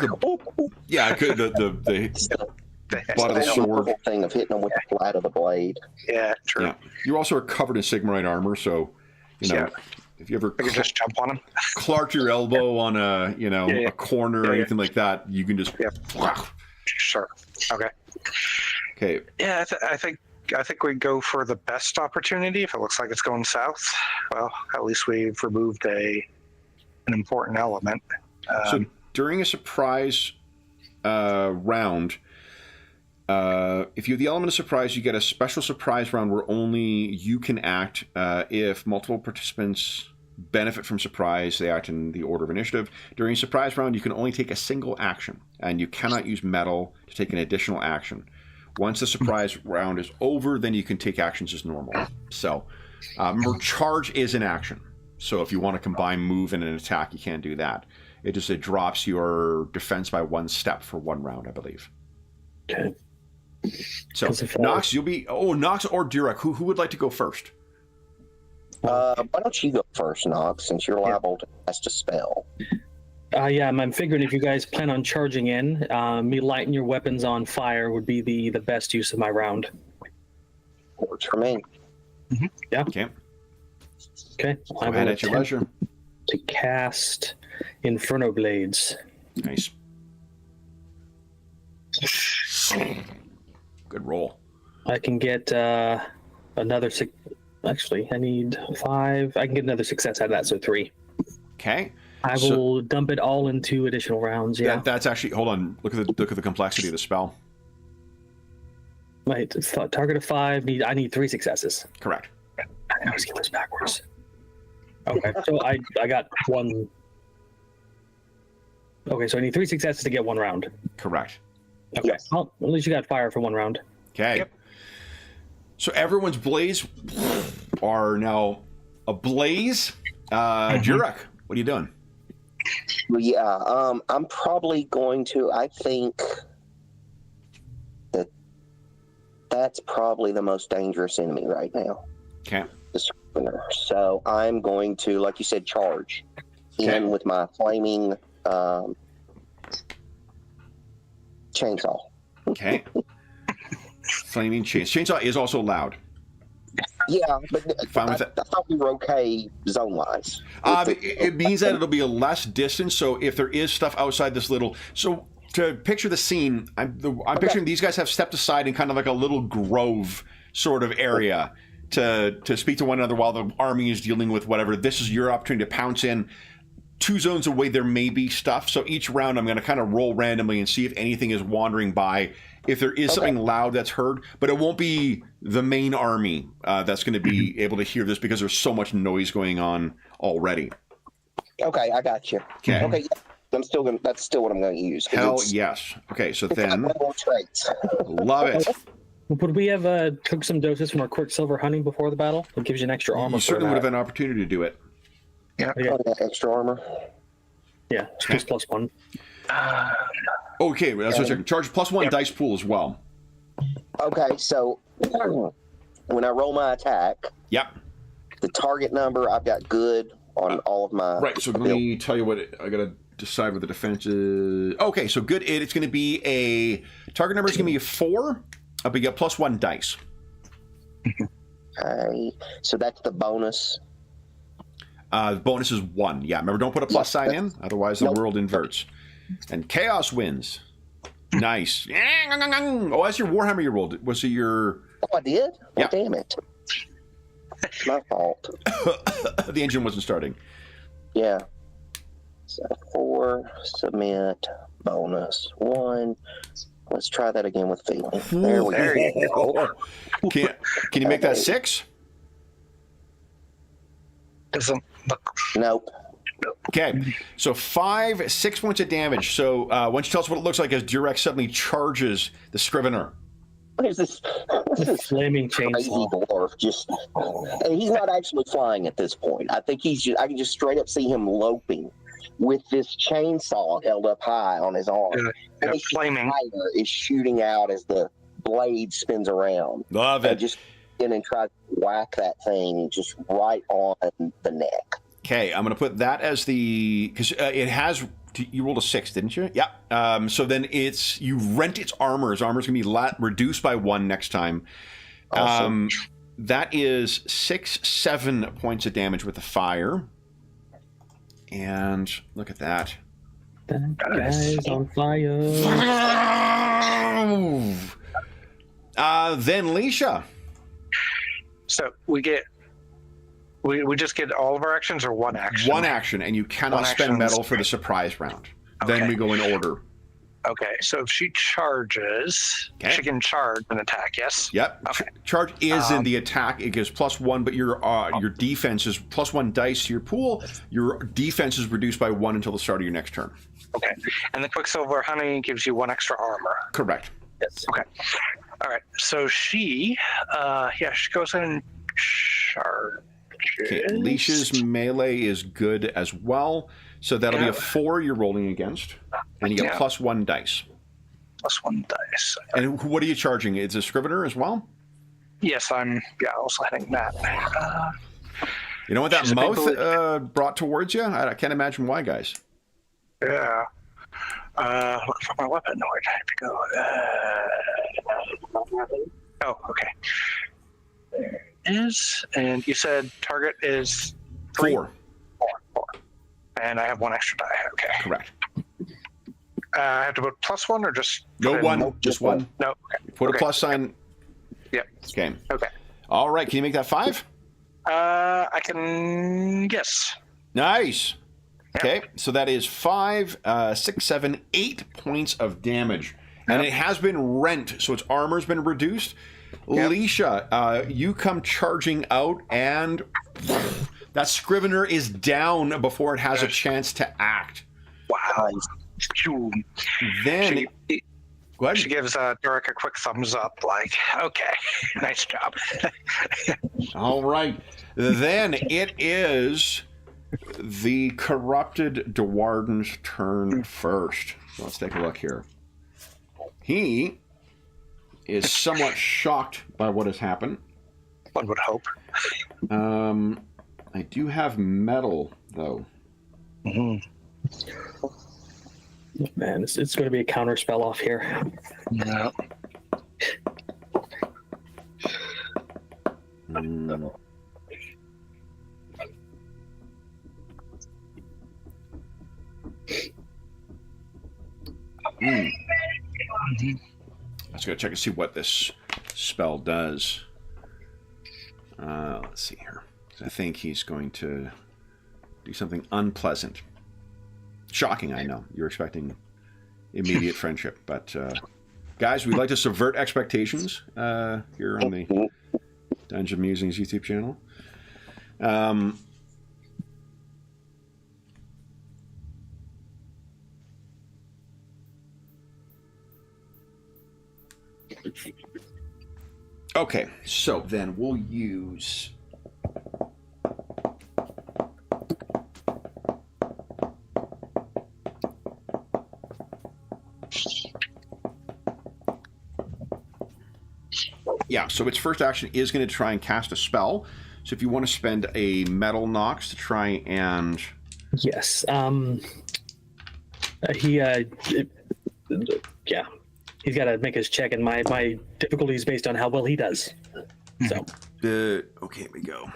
[SPEAKER 1] Yeah, I could. The butt of the sword
[SPEAKER 4] thing of hitting them with the flat of the blade.
[SPEAKER 2] Yeah, true.
[SPEAKER 1] Yeah, you also are covered in Sigmarite armor, so if you ever
[SPEAKER 2] I could just jump on him,
[SPEAKER 1] clark your elbow on a a corner or anything like that, you can just.
[SPEAKER 2] Sure. Okay.
[SPEAKER 1] Okay.
[SPEAKER 2] Yeah, I think we go for the best opportunity. If it looks like it's going south, well, at least we've removed an important element.
[SPEAKER 1] So during a surprise round, if you have the element of surprise, you get a special surprise round where only you can act. If multiple participants benefit from surprise, they act in the order of initiative. During a surprise round, you can only take a single action, and you cannot use metal to take an additional action. Once the surprise round is over, then you can take actions as normal. So remember, charge is an action. So if you want to combine move and an attack, you can't do that. It drops your defense by 1 step for 1 round, I believe.
[SPEAKER 3] Okay.
[SPEAKER 1] So Nox, you'll be Nox or Durek. Who would like to go first?
[SPEAKER 4] Why don't you go first, Nox, since you're liable to cast a spell?
[SPEAKER 3] Yeah, I'm figuring if you guys plan on charging in, me lighting your weapons on fire would be the best use of my round.
[SPEAKER 4] Works for me.
[SPEAKER 3] Mm-hmm. Yeah.
[SPEAKER 1] Okay.
[SPEAKER 3] Go
[SPEAKER 1] ahead at your leisure.
[SPEAKER 3] To cast Inferno Blades.
[SPEAKER 1] Nice. Good roll.
[SPEAKER 3] I can get another six. Actually, I need 5. I can get another success out of that, so 3.
[SPEAKER 1] Okay.
[SPEAKER 3] I will dump it all into additional rounds. Yeah.
[SPEAKER 1] That's actually. Hold on. Look at the complexity of the spell.
[SPEAKER 3] Wait, target of 5. I need 3 successes.
[SPEAKER 1] Correct.
[SPEAKER 3] I always get this backwards. Okay, so I got 1. Okay, so I need 3 successes to get 1 round.
[SPEAKER 1] Correct.
[SPEAKER 3] Okay. Yes. Well, at least you got fire for 1 round.
[SPEAKER 1] Okay. Yep. So everyone's blaze are now ablaze. Jurek, what are you doing?
[SPEAKER 4] Well, yeah, I'm probably going to. I think that's probably the most dangerous enemy right now.
[SPEAKER 1] Okay.
[SPEAKER 4] The Scrivener. So I'm going to, like you said, charge in with my flaming chainsaw.
[SPEAKER 1] Okay. Flaming chainsaw is also loud.
[SPEAKER 4] Yeah, but
[SPEAKER 1] Fine with
[SPEAKER 4] I thought we were okay zone-wise.
[SPEAKER 1] It means that it'll be a less distance, so if there is stuff outside this little... So to picture the scene, I'm picturing these guys have stepped aside in kind of like a little grove sort of area to speak to one another while the army is dealing with whatever. This is your opportunity to pounce in. 2 zones away, there may be stuff, so each round I'm going to kind of roll randomly and see if anything is wandering by. If there is something loud that's heard, but it won't be the main army that's going to be able to hear this because there's so much noise going on already.
[SPEAKER 4] Okay, I got you.
[SPEAKER 1] Okay.
[SPEAKER 4] Okay, I'm still going. That's still what I'm going to use.
[SPEAKER 1] Hell yes. Okay, so then.
[SPEAKER 4] Traits.
[SPEAKER 1] Love it.
[SPEAKER 3] Would we have took some doses from our Quicksilver honey before the battle? It gives you an extra armor.
[SPEAKER 1] You certainly would have had an opportunity to do it.
[SPEAKER 2] Yeah.
[SPEAKER 4] Extra armor.
[SPEAKER 3] Yeah, it's plus 1.
[SPEAKER 1] Okay, that's what I'm checking. Charge plus 1 dice pool as well.
[SPEAKER 4] Okay, so when I roll my attack, the target number I've got good on all of my.
[SPEAKER 1] Right. So let me tell you what I gotta decide what the defense is. Okay, so good. It's going to be a target number is going to be a 4. But you get plus 1 dice.
[SPEAKER 4] Okay, so that's the bonus.
[SPEAKER 1] The bonus is 1. Yeah, remember, don't put a plus sign in, otherwise the world inverts. And chaos wins. Nice. Oh, that's your Warhammer you rolled. Was it your...
[SPEAKER 4] Oh, I did?
[SPEAKER 1] Yeah.
[SPEAKER 4] Oh, damn it. It's my fault.
[SPEAKER 1] The engine wasn't starting.
[SPEAKER 4] Yeah. So 4, submit, bonus 1. Let's try that again with feeling. There we go.
[SPEAKER 1] Can you make that 6?
[SPEAKER 2] Doesn't look.
[SPEAKER 4] Nope.
[SPEAKER 1] Okay, so 6 points of damage. So why don't you tell us what it looks like as Durek suddenly charges the Scrivener?
[SPEAKER 4] What is this?
[SPEAKER 3] Flaming
[SPEAKER 4] crazy
[SPEAKER 3] chainsaw.
[SPEAKER 4] Dwarf and he's not actually flying at this point. I think I can just straight up see him loping with this chainsaw held up high on his arm.
[SPEAKER 2] And
[SPEAKER 4] and
[SPEAKER 2] flaming
[SPEAKER 4] fire is shooting out as the blade spins around.
[SPEAKER 1] Love
[SPEAKER 4] And
[SPEAKER 1] it.
[SPEAKER 4] just in and try to whack that thing just right on the neck.
[SPEAKER 1] Okay, I'm going to put that as the... Because it has... You rolled a 6, didn't you? Yeah. So then it's... You rent its armor. His armor's going to be reduced by 1 next time.
[SPEAKER 4] Awesome.
[SPEAKER 1] That is 7 points of damage with the fire. And look at that.
[SPEAKER 3] That guy's on fire.
[SPEAKER 1] Then Leisha.
[SPEAKER 2] So we just get all of our actions or one action?
[SPEAKER 1] One action, and you cannot
[SPEAKER 2] One
[SPEAKER 1] spend
[SPEAKER 2] action.
[SPEAKER 1] metal for the surprise round.
[SPEAKER 2] Okay.
[SPEAKER 1] Then we go in order.
[SPEAKER 2] Okay, so if she charges,
[SPEAKER 1] Okay.
[SPEAKER 2] she can charge an attack, yes?
[SPEAKER 1] Yep.
[SPEAKER 2] Okay.
[SPEAKER 1] Charge is in the attack. It gives +1, but your defense is +1 dice to your pool. Your defense is reduced by 1 until the start of your next turn.
[SPEAKER 2] Okay. And the Quicksilver Honey gives you 1 extra armor.
[SPEAKER 1] Correct.
[SPEAKER 3] Yes.
[SPEAKER 2] Okay. All right. So she goes in and charges.
[SPEAKER 1] Okay. Leash's melee is good as well. So that'll be a 4 you're rolling against. And you get +1 dice.
[SPEAKER 2] +1 dice.
[SPEAKER 1] And what are you charging? It's a Scrivener as well?
[SPEAKER 2] Yes, I'm also hitting that.
[SPEAKER 1] You know what that
[SPEAKER 2] She's a big
[SPEAKER 1] mouth brought towards you? I can't imagine why, guys.
[SPEAKER 2] Yeah. Looking for my weapon. No, where'd I have to go? Oh, okay. There it is. And you said target is 3?
[SPEAKER 1] 4.
[SPEAKER 2] 4. And I have 1 extra die. Okay.
[SPEAKER 1] Correct.
[SPEAKER 2] I have to put +1 or just...
[SPEAKER 1] No
[SPEAKER 2] put in-
[SPEAKER 1] 1, just 1.
[SPEAKER 2] No. Okay.
[SPEAKER 1] Put
[SPEAKER 2] Okay.
[SPEAKER 1] a plus sign.
[SPEAKER 2] Yep.
[SPEAKER 1] Okay.
[SPEAKER 2] Okay.
[SPEAKER 1] All right. Can you make that 5?
[SPEAKER 2] I can... Yes.
[SPEAKER 1] Nice.
[SPEAKER 2] Yep.
[SPEAKER 1] Okay. So that is 5, 6, 7, 8 points of damage. And it has been rent, so its armor's been reduced.
[SPEAKER 2] Yep.
[SPEAKER 1] Leisha, you come charging out, and that Scrivener is down before it has a chance to act.
[SPEAKER 2] Wow.
[SPEAKER 1] Then... Go ahead.
[SPEAKER 2] She gives Derek a quick thumbs up, like, okay, nice job.
[SPEAKER 1] All right. Then it is the corrupted Dwarden's turn first. So let's take a look here. He is somewhat shocked by what has happened.
[SPEAKER 2] One would hope.
[SPEAKER 1] I do have metal, though.
[SPEAKER 2] Mm-hmm.
[SPEAKER 3] Man, it's going to be a counter spell off here.
[SPEAKER 2] Yeah.
[SPEAKER 1] Let's go check and see what this spell does. Let's see here. I think he's going to do something unpleasant. Shocking, I know. You're expecting immediate friendship. But, guys, we'd like to subvert expectations here on the Dungeon Musings YouTube channel. Okay, so then we'll use... Yeah, so its first action is going to try and cast a spell. So if you want to spend a metal nox to try and...
[SPEAKER 3] Yes. He's got to make his check, and my difficulty is based on how well he does. So.
[SPEAKER 1] Okay, here we go.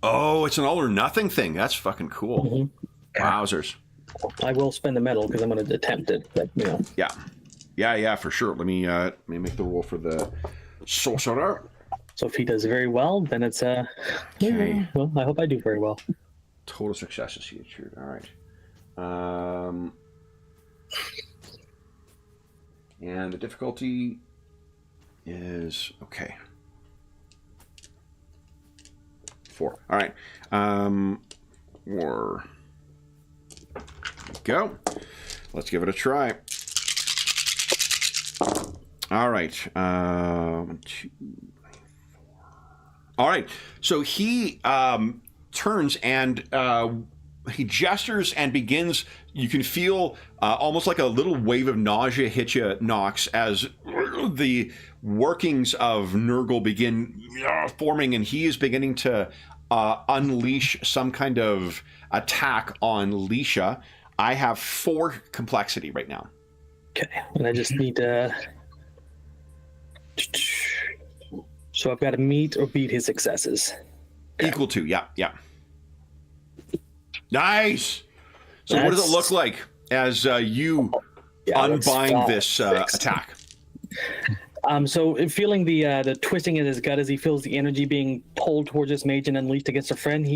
[SPEAKER 1] Oh, it's an all or nothing thing. That's fucking cool.
[SPEAKER 3] Mm-hmm.
[SPEAKER 1] Wowzers.
[SPEAKER 3] I will spend the metal because I'm going to attempt it, but you know.
[SPEAKER 1] Yeah, for sure. Let me make the roll for the sorcerer.
[SPEAKER 3] So if he does very well, then it's
[SPEAKER 1] Okay.
[SPEAKER 3] well, I hope I do very well.
[SPEAKER 1] Total successes here. All right. And the difficulty is okay. 4. All right. Go. Let's give it a try. All right. 1, 2, 3, 4. All right. So he turns and he gestures and begins. You can feel almost like a little wave of nausea hit you, Nox, as the workings of Nurgle begin forming, and he is beginning to unleash some kind of attack on Leisha. I have 4 complexity right now.
[SPEAKER 3] Okay, and I just need to. So I've got to meet or beat his successes.
[SPEAKER 1] Equal to, yeah. Nice. So what does it look like as you unbind this attack?
[SPEAKER 3] So feeling the twisting in his gut as he feels the energy being pulled towards this mage and unleashed against a friend,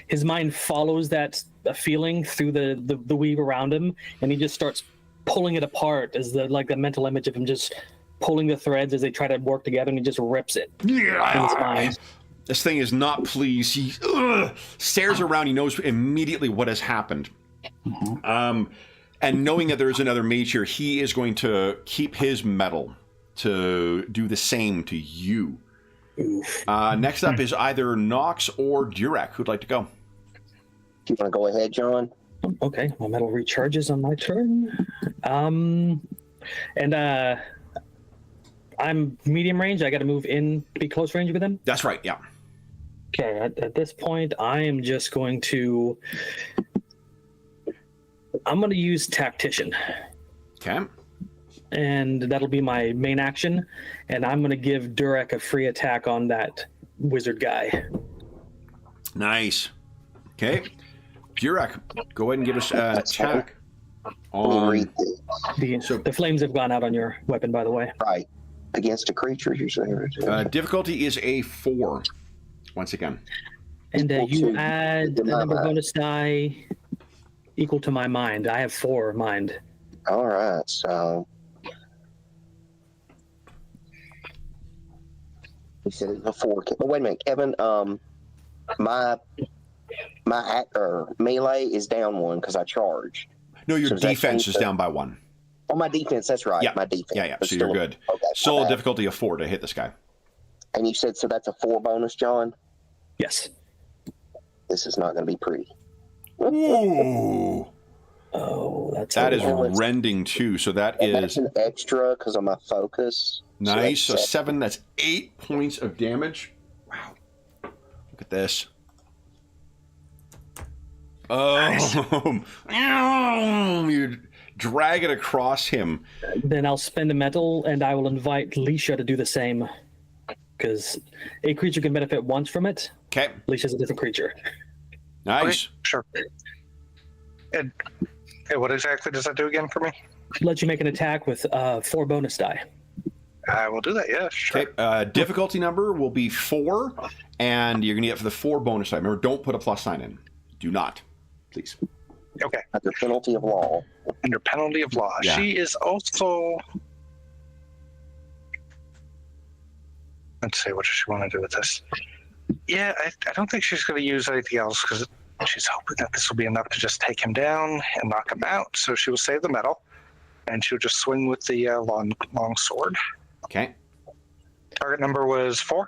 [SPEAKER 3] his mind follows that feeling through the weave around him, and he just starts pulling it apart as the mental image of him just pulling the threads as they try to work together, and he just rips it in his mind.
[SPEAKER 1] This thing is not pleased. He stares around. He knows immediately what has happened. And knowing that there is another mage here, he is going to keep his mettle to do the same to you. Next up is either Nox or Durek. Who'd like to go?
[SPEAKER 4] You want to go ahead, John?
[SPEAKER 3] Okay, my metal recharges on my turn. And I'm medium range. I got to move in to be close range with him.
[SPEAKER 1] That's right, yeah.
[SPEAKER 3] Okay, at this point, I am just going to... I'm going to use Tactician.
[SPEAKER 1] Okay.
[SPEAKER 3] And that'll be my main action. And I'm going to give Durek a free attack on that wizard guy.
[SPEAKER 1] Nice. Okay. Durek, go ahead and give us an attack. On...
[SPEAKER 3] The flames have gone out on your weapon, by the way.
[SPEAKER 4] Right. Against a creature, you say.
[SPEAKER 1] Difficulty is a 4. Once again.
[SPEAKER 3] And you add the number bonus die equal to my mind. I have 4 mind.
[SPEAKER 4] All right, so we said it's a 4. Oh, wait a minute, Kevin. My melee is down 1 because I charged.
[SPEAKER 1] No, your defense is down by 1.
[SPEAKER 4] Oh, my defense. That's right.
[SPEAKER 1] Yeah.
[SPEAKER 4] My defense.
[SPEAKER 1] Yeah. So you're good.
[SPEAKER 4] Okay,
[SPEAKER 1] still a difficulty of 4 to hit this guy.
[SPEAKER 4] And you said so that's a 4 bonus, John?
[SPEAKER 3] Yes.
[SPEAKER 4] This is not going to be pretty.
[SPEAKER 1] Ooh.
[SPEAKER 3] Oh,
[SPEAKER 1] that is rending too. So that's
[SPEAKER 4] an extra because of my focus.
[SPEAKER 1] Nice. So 7. That's 8 points of damage. Wow. Look at this. Oh, you drag it across him.
[SPEAKER 3] Then I'll spend a metal, and I will invite Leisha to do the same. Because a creature can benefit once from it.
[SPEAKER 1] Okay.
[SPEAKER 3] Leisha's a different creature.
[SPEAKER 1] Nice.
[SPEAKER 2] Okay, sure. And what exactly does that do again for me?
[SPEAKER 3] Let you make an attack with 4 bonus die.
[SPEAKER 2] I will do that, yeah, sure.
[SPEAKER 1] Okay. Difficulty number will be 4, and you're going to get for the 4 bonus die. Remember, don't put a plus sign in. Do not, please.
[SPEAKER 2] Okay.
[SPEAKER 4] Under penalty of law.
[SPEAKER 2] Under penalty of law.
[SPEAKER 1] Yeah.
[SPEAKER 2] She is also... Let's see, what does she want to do with this? Yeah, I don't think she's going to use anything else because she's hoping that this will be enough to just take him down and knock him out. So she will save the metal, and she'll just swing with the long sword.
[SPEAKER 1] Okay.
[SPEAKER 2] Target number was 4.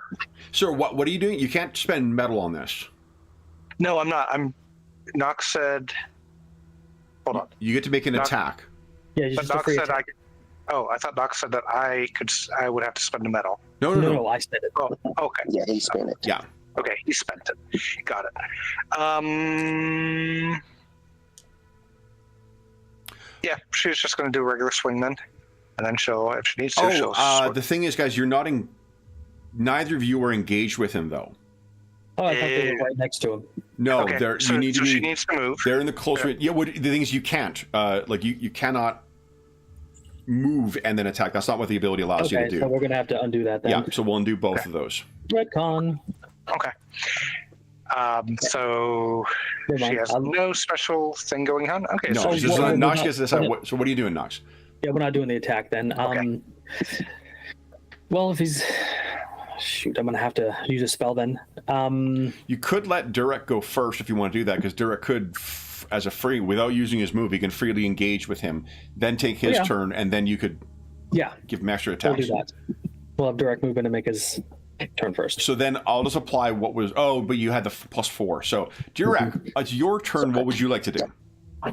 [SPEAKER 1] So what are you doing? You can't spend metal on this.
[SPEAKER 2] No, I'm not. Nox said... Hold on.
[SPEAKER 1] You get to make an attack.
[SPEAKER 3] Yeah,
[SPEAKER 2] But Nox said I could... Oh, I thought Nox said that I would have to spend a metal.
[SPEAKER 1] No.
[SPEAKER 3] I spent it.
[SPEAKER 2] Oh, okay.
[SPEAKER 4] Yeah, he spent it.
[SPEAKER 1] Yeah.
[SPEAKER 2] Okay, he spent it. Got it. Yeah, she's just going to do a regular swing then. And then she'll, if she needs to, she'll...
[SPEAKER 1] The thing is, guys, you're not neither of you are engaged with him, though.
[SPEAKER 3] Oh, I thought they were right next to him.
[SPEAKER 1] No,
[SPEAKER 2] Okay,
[SPEAKER 1] you need to be...
[SPEAKER 2] she needs to move.
[SPEAKER 1] They're in the closer... Yeah, the thing is, you can't. You cannot move and then attack. That's not what the ability allows you to do.
[SPEAKER 3] So we're going to have to undo that then.
[SPEAKER 1] Yeah, so we'll undo both of those.
[SPEAKER 3] Retcon.
[SPEAKER 2] Okay. So
[SPEAKER 3] Never
[SPEAKER 2] she
[SPEAKER 3] mind.
[SPEAKER 2] has no special thing going on? Okay,
[SPEAKER 1] No,
[SPEAKER 2] so
[SPEAKER 1] it's just, Nox gets to decide. So what are you doing, Nox?
[SPEAKER 3] Yeah, we're not doing the attack then.
[SPEAKER 2] Okay.
[SPEAKER 3] Well, if he's... Shoot, I'm going to have to use a spell then.
[SPEAKER 1] You could let Durek go first if you want to do that, because Durek could, as a free, without using his move, he can freely engage with him, then take his turn, and then you could give him extra attacks.
[SPEAKER 3] We'll do that. We'll have Durek move in to make his turn first.
[SPEAKER 1] So then I'll just apply what was... Oh, but you had the +4. So, Durek, it's your turn. What would you like to do?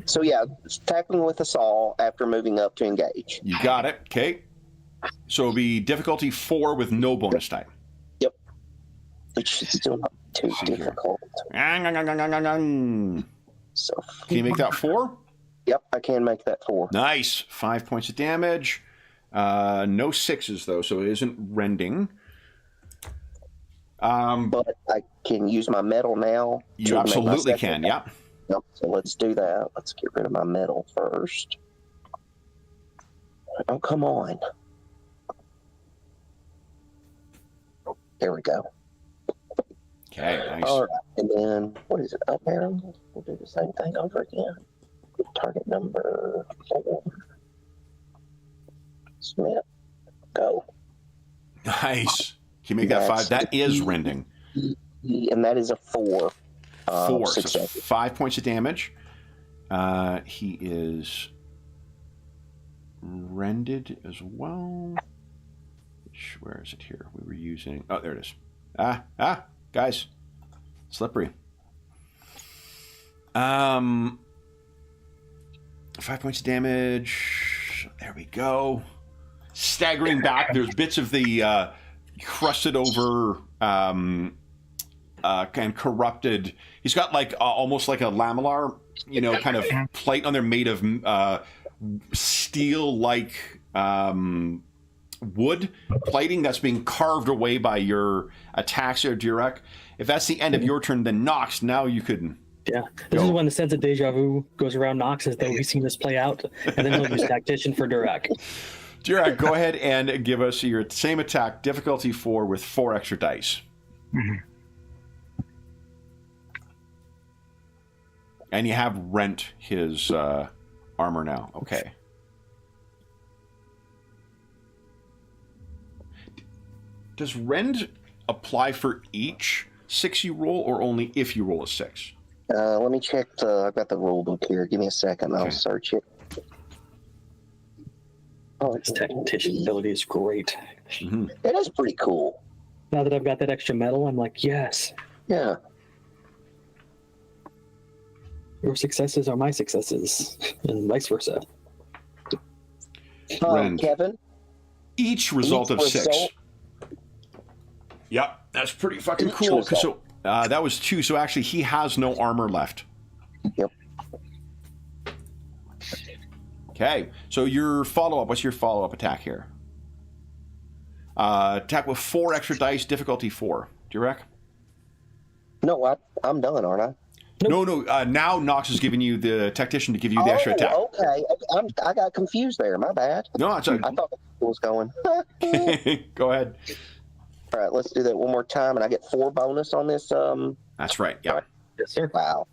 [SPEAKER 4] So yeah, tackling with the saw after moving up to engage.
[SPEAKER 1] You got it. Okay. So it'll be difficulty 4 with no bonus die.
[SPEAKER 4] Yep. Which is still not too difficult. So
[SPEAKER 1] Can you make that 4?
[SPEAKER 4] Yep, I can make that 4.
[SPEAKER 1] Nice. 5 points of damage. No 6s, though, so it isn't rending.
[SPEAKER 4] But I can use my metal now.
[SPEAKER 1] You absolutely can, yeah.
[SPEAKER 4] Yep, so let's do that. Let's get rid of my metal first. Oh, come on. There we go.
[SPEAKER 1] Okay, nice.
[SPEAKER 4] All right, and then, what is it, up arrow? We'll do the same thing over again. Target number 4. Smith, go.
[SPEAKER 1] Nice. Can you make that 5? That is rending.
[SPEAKER 4] And that is a 4.
[SPEAKER 1] 4, so
[SPEAKER 4] success.
[SPEAKER 1] 5 points of damage. He is rended as well. Where is it here? We were using... Oh, there it is. Guys. Slippery. 5 points of damage. There we go. Staggering back, there's bits of the crusted over and corrupted. He's got like almost like a lamellar, kind of plate on there made of steel-like wood plating that's being carved away by your attacks there, Durek. If that's the end of your turn, then Nox, now you could...
[SPEAKER 3] Yeah, this is when the sense of deja vu goes around Nox, as though we've seen this play out, and then he'll use Tactician for Durek.
[SPEAKER 1] Durek, go ahead and give us your same attack, difficulty 4 with 4 extra dice.
[SPEAKER 2] Mm-hmm.
[SPEAKER 1] And you have rent his armor now. Okay. Does rend apply for each 6 you roll, or only if you roll a 6?
[SPEAKER 4] Let me check. I've got the rule book here. Give me a second. I'll search it.
[SPEAKER 3] Oh, its Tactician ability is great.
[SPEAKER 1] Mm-hmm.
[SPEAKER 4] It is pretty cool.
[SPEAKER 3] Now that I've got that extra metal, I'm like, yes.
[SPEAKER 4] Yeah.
[SPEAKER 3] Your successes are my successes, and vice versa.
[SPEAKER 1] Rend.
[SPEAKER 4] Kevin?
[SPEAKER 1] Each result of 6. Yep, that's pretty fucking cool. So that was 2, so actually he has no armor left.
[SPEAKER 4] Yep.
[SPEAKER 1] Okay, so your follow-up, what's your follow-up attack here? Attack with 4 extra dice, difficulty 4. Durek?
[SPEAKER 4] No, I'm done, aren't I?
[SPEAKER 1] Nope. No. Now Nox is giving you the Tactician to give you the extra attack.
[SPEAKER 4] Okay. I got confused there. My bad.
[SPEAKER 1] No, it's a...
[SPEAKER 4] I thought it was going.
[SPEAKER 1] Go ahead.
[SPEAKER 4] All right, let's do that one more time, and I get 4 bonus on this.
[SPEAKER 1] That's right. Yeah.
[SPEAKER 3] Yes, sir.
[SPEAKER 4] Wow,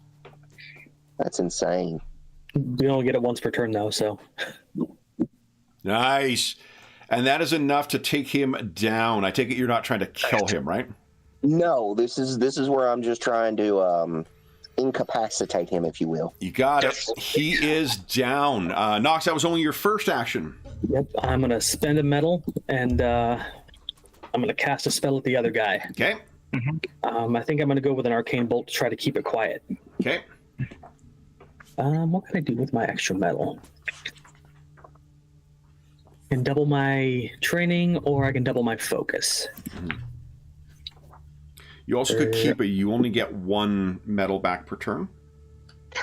[SPEAKER 4] that's insane.
[SPEAKER 3] We only get it once per turn, though, so.
[SPEAKER 1] Nice. And that is enough to take him down. I take it you're not trying to kill him, right?
[SPEAKER 4] No, this is where I'm just trying to incapacitate him, if you will.
[SPEAKER 1] You got it. He is down. Nox, that was only your first action.
[SPEAKER 3] Yep, I'm going to spend a metal, and I'm going to cast a spell at the other guy.
[SPEAKER 1] Okay.
[SPEAKER 3] I think I'm going to go with an arcane bolt to try to keep it quiet.
[SPEAKER 1] Okay.
[SPEAKER 3] What can I do with my extra metal? I can double my training, or I can double my focus.
[SPEAKER 1] You also could keep it. You only get 1 metal back per turn.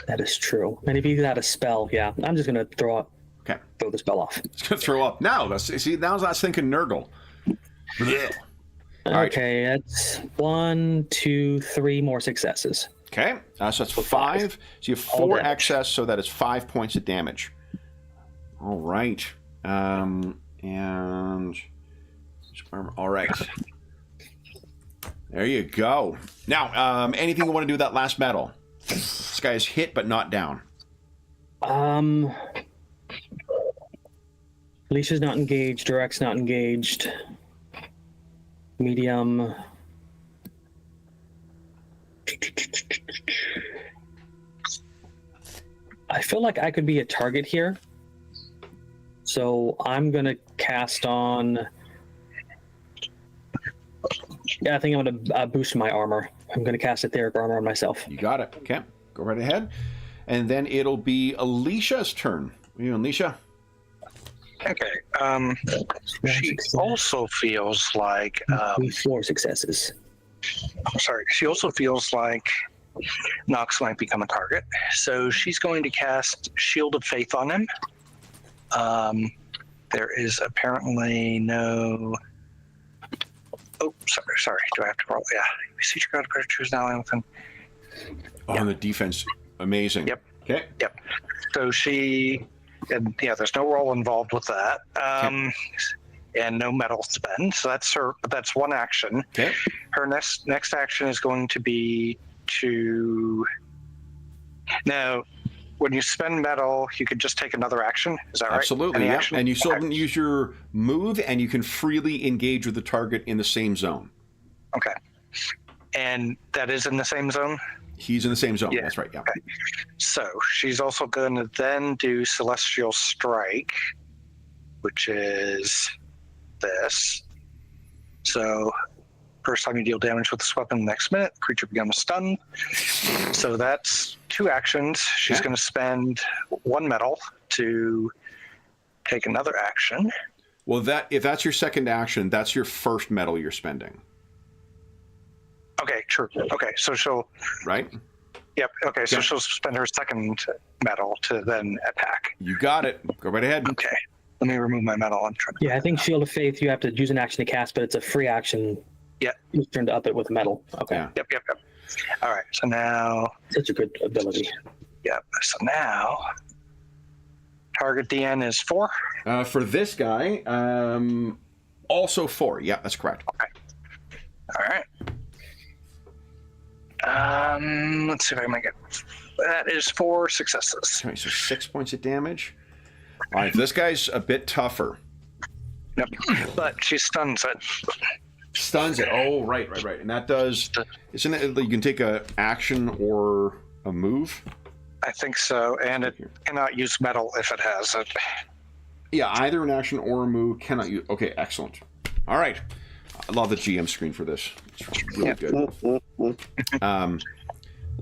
[SPEAKER 3] That is true. And if you got a spell, yeah, I'm just going to throw the spell off.
[SPEAKER 1] It's going to throw up. Now, now I was thinking Nurgle.
[SPEAKER 3] Okay, that's 1, 2, 3 more successes.
[SPEAKER 1] Okay, so that's 5. So you have 4 excess, so that is 5 points of damage. All right. And all right. There you go. Now, anything you want to do with that last metal? This guy is hit but not down.
[SPEAKER 3] Alicia's not engaged. Durek's not engaged. Medium. I feel like I could be a target here. So I'm going to cast on Yeah, I think I'm going to boost my armor. I'm going to cast etheric armor on myself.
[SPEAKER 1] You got it. Okay, go right ahead. And then it'll be Alicia's turn. You, Alicia?
[SPEAKER 2] Okay. She also feels like
[SPEAKER 3] 4 successes.
[SPEAKER 2] She also feels like Nox might become a target, so she's going to cast Shield of Faith on him. There is apparently no. Oh, sorry. Do I have to roll? Yeah. You see, your God, choose now within.
[SPEAKER 1] On the defense, amazing.
[SPEAKER 2] Yep.
[SPEAKER 1] Okay.
[SPEAKER 2] Yep. So there's no roll involved with that. And no metal spend. So that's one action.
[SPEAKER 1] Okay.
[SPEAKER 2] Her next action is going to be to. Now, when you spend metal, you could just take another action. Is that right?
[SPEAKER 1] Absolutely. Yeah. And you still didn't use your move, and you can freely engage with the target in the same zone.
[SPEAKER 2] Okay. And that is in the same zone?
[SPEAKER 1] He's in the same zone.
[SPEAKER 2] Yeah.
[SPEAKER 1] That's right. Yeah.
[SPEAKER 2] Okay. So she's also going to then do Celestial Strike, which is this. So first time you deal damage with this weapon, next minute, creature becomes stunned. So that's 2 actions. She's going to spend 1 metal to take another action.
[SPEAKER 1] Well, if that's your second action, that's your first metal you're spending.
[SPEAKER 2] Okay, true. Okay, so she'll...
[SPEAKER 1] Right?
[SPEAKER 2] Yep, okay, so she'll spend her second metal to then attack.
[SPEAKER 1] You got it. Go right ahead.
[SPEAKER 2] Okay, let me remove my metal. I'm trying to...
[SPEAKER 3] Yeah, I think Shield of Faith, you have to use an action to cast, but it's a free action.
[SPEAKER 2] Yeah.
[SPEAKER 3] You turn to up it with metal. Okay.
[SPEAKER 1] Yeah.
[SPEAKER 2] Yep. All right, so now...
[SPEAKER 3] Such a good ability.
[SPEAKER 2] Yep, so now... Target DN is 4.
[SPEAKER 1] For this guy, also 4. Yeah, that's correct.
[SPEAKER 2] Okay. All right. Let's see if I can make it. That is 4 successes.
[SPEAKER 1] Okay, so 6 points of damage. All right, this guy's a bit tougher.
[SPEAKER 2] Yep. But she stuns it.
[SPEAKER 1] Stuns it. Oh, right. And that does... Isn't it you can take a action or a move?
[SPEAKER 2] I think so, and it cannot use metal if it has it.
[SPEAKER 1] Yeah, either an action or a move cannot use... Okay, excellent. All right. I love the GM screen for this. It's really good.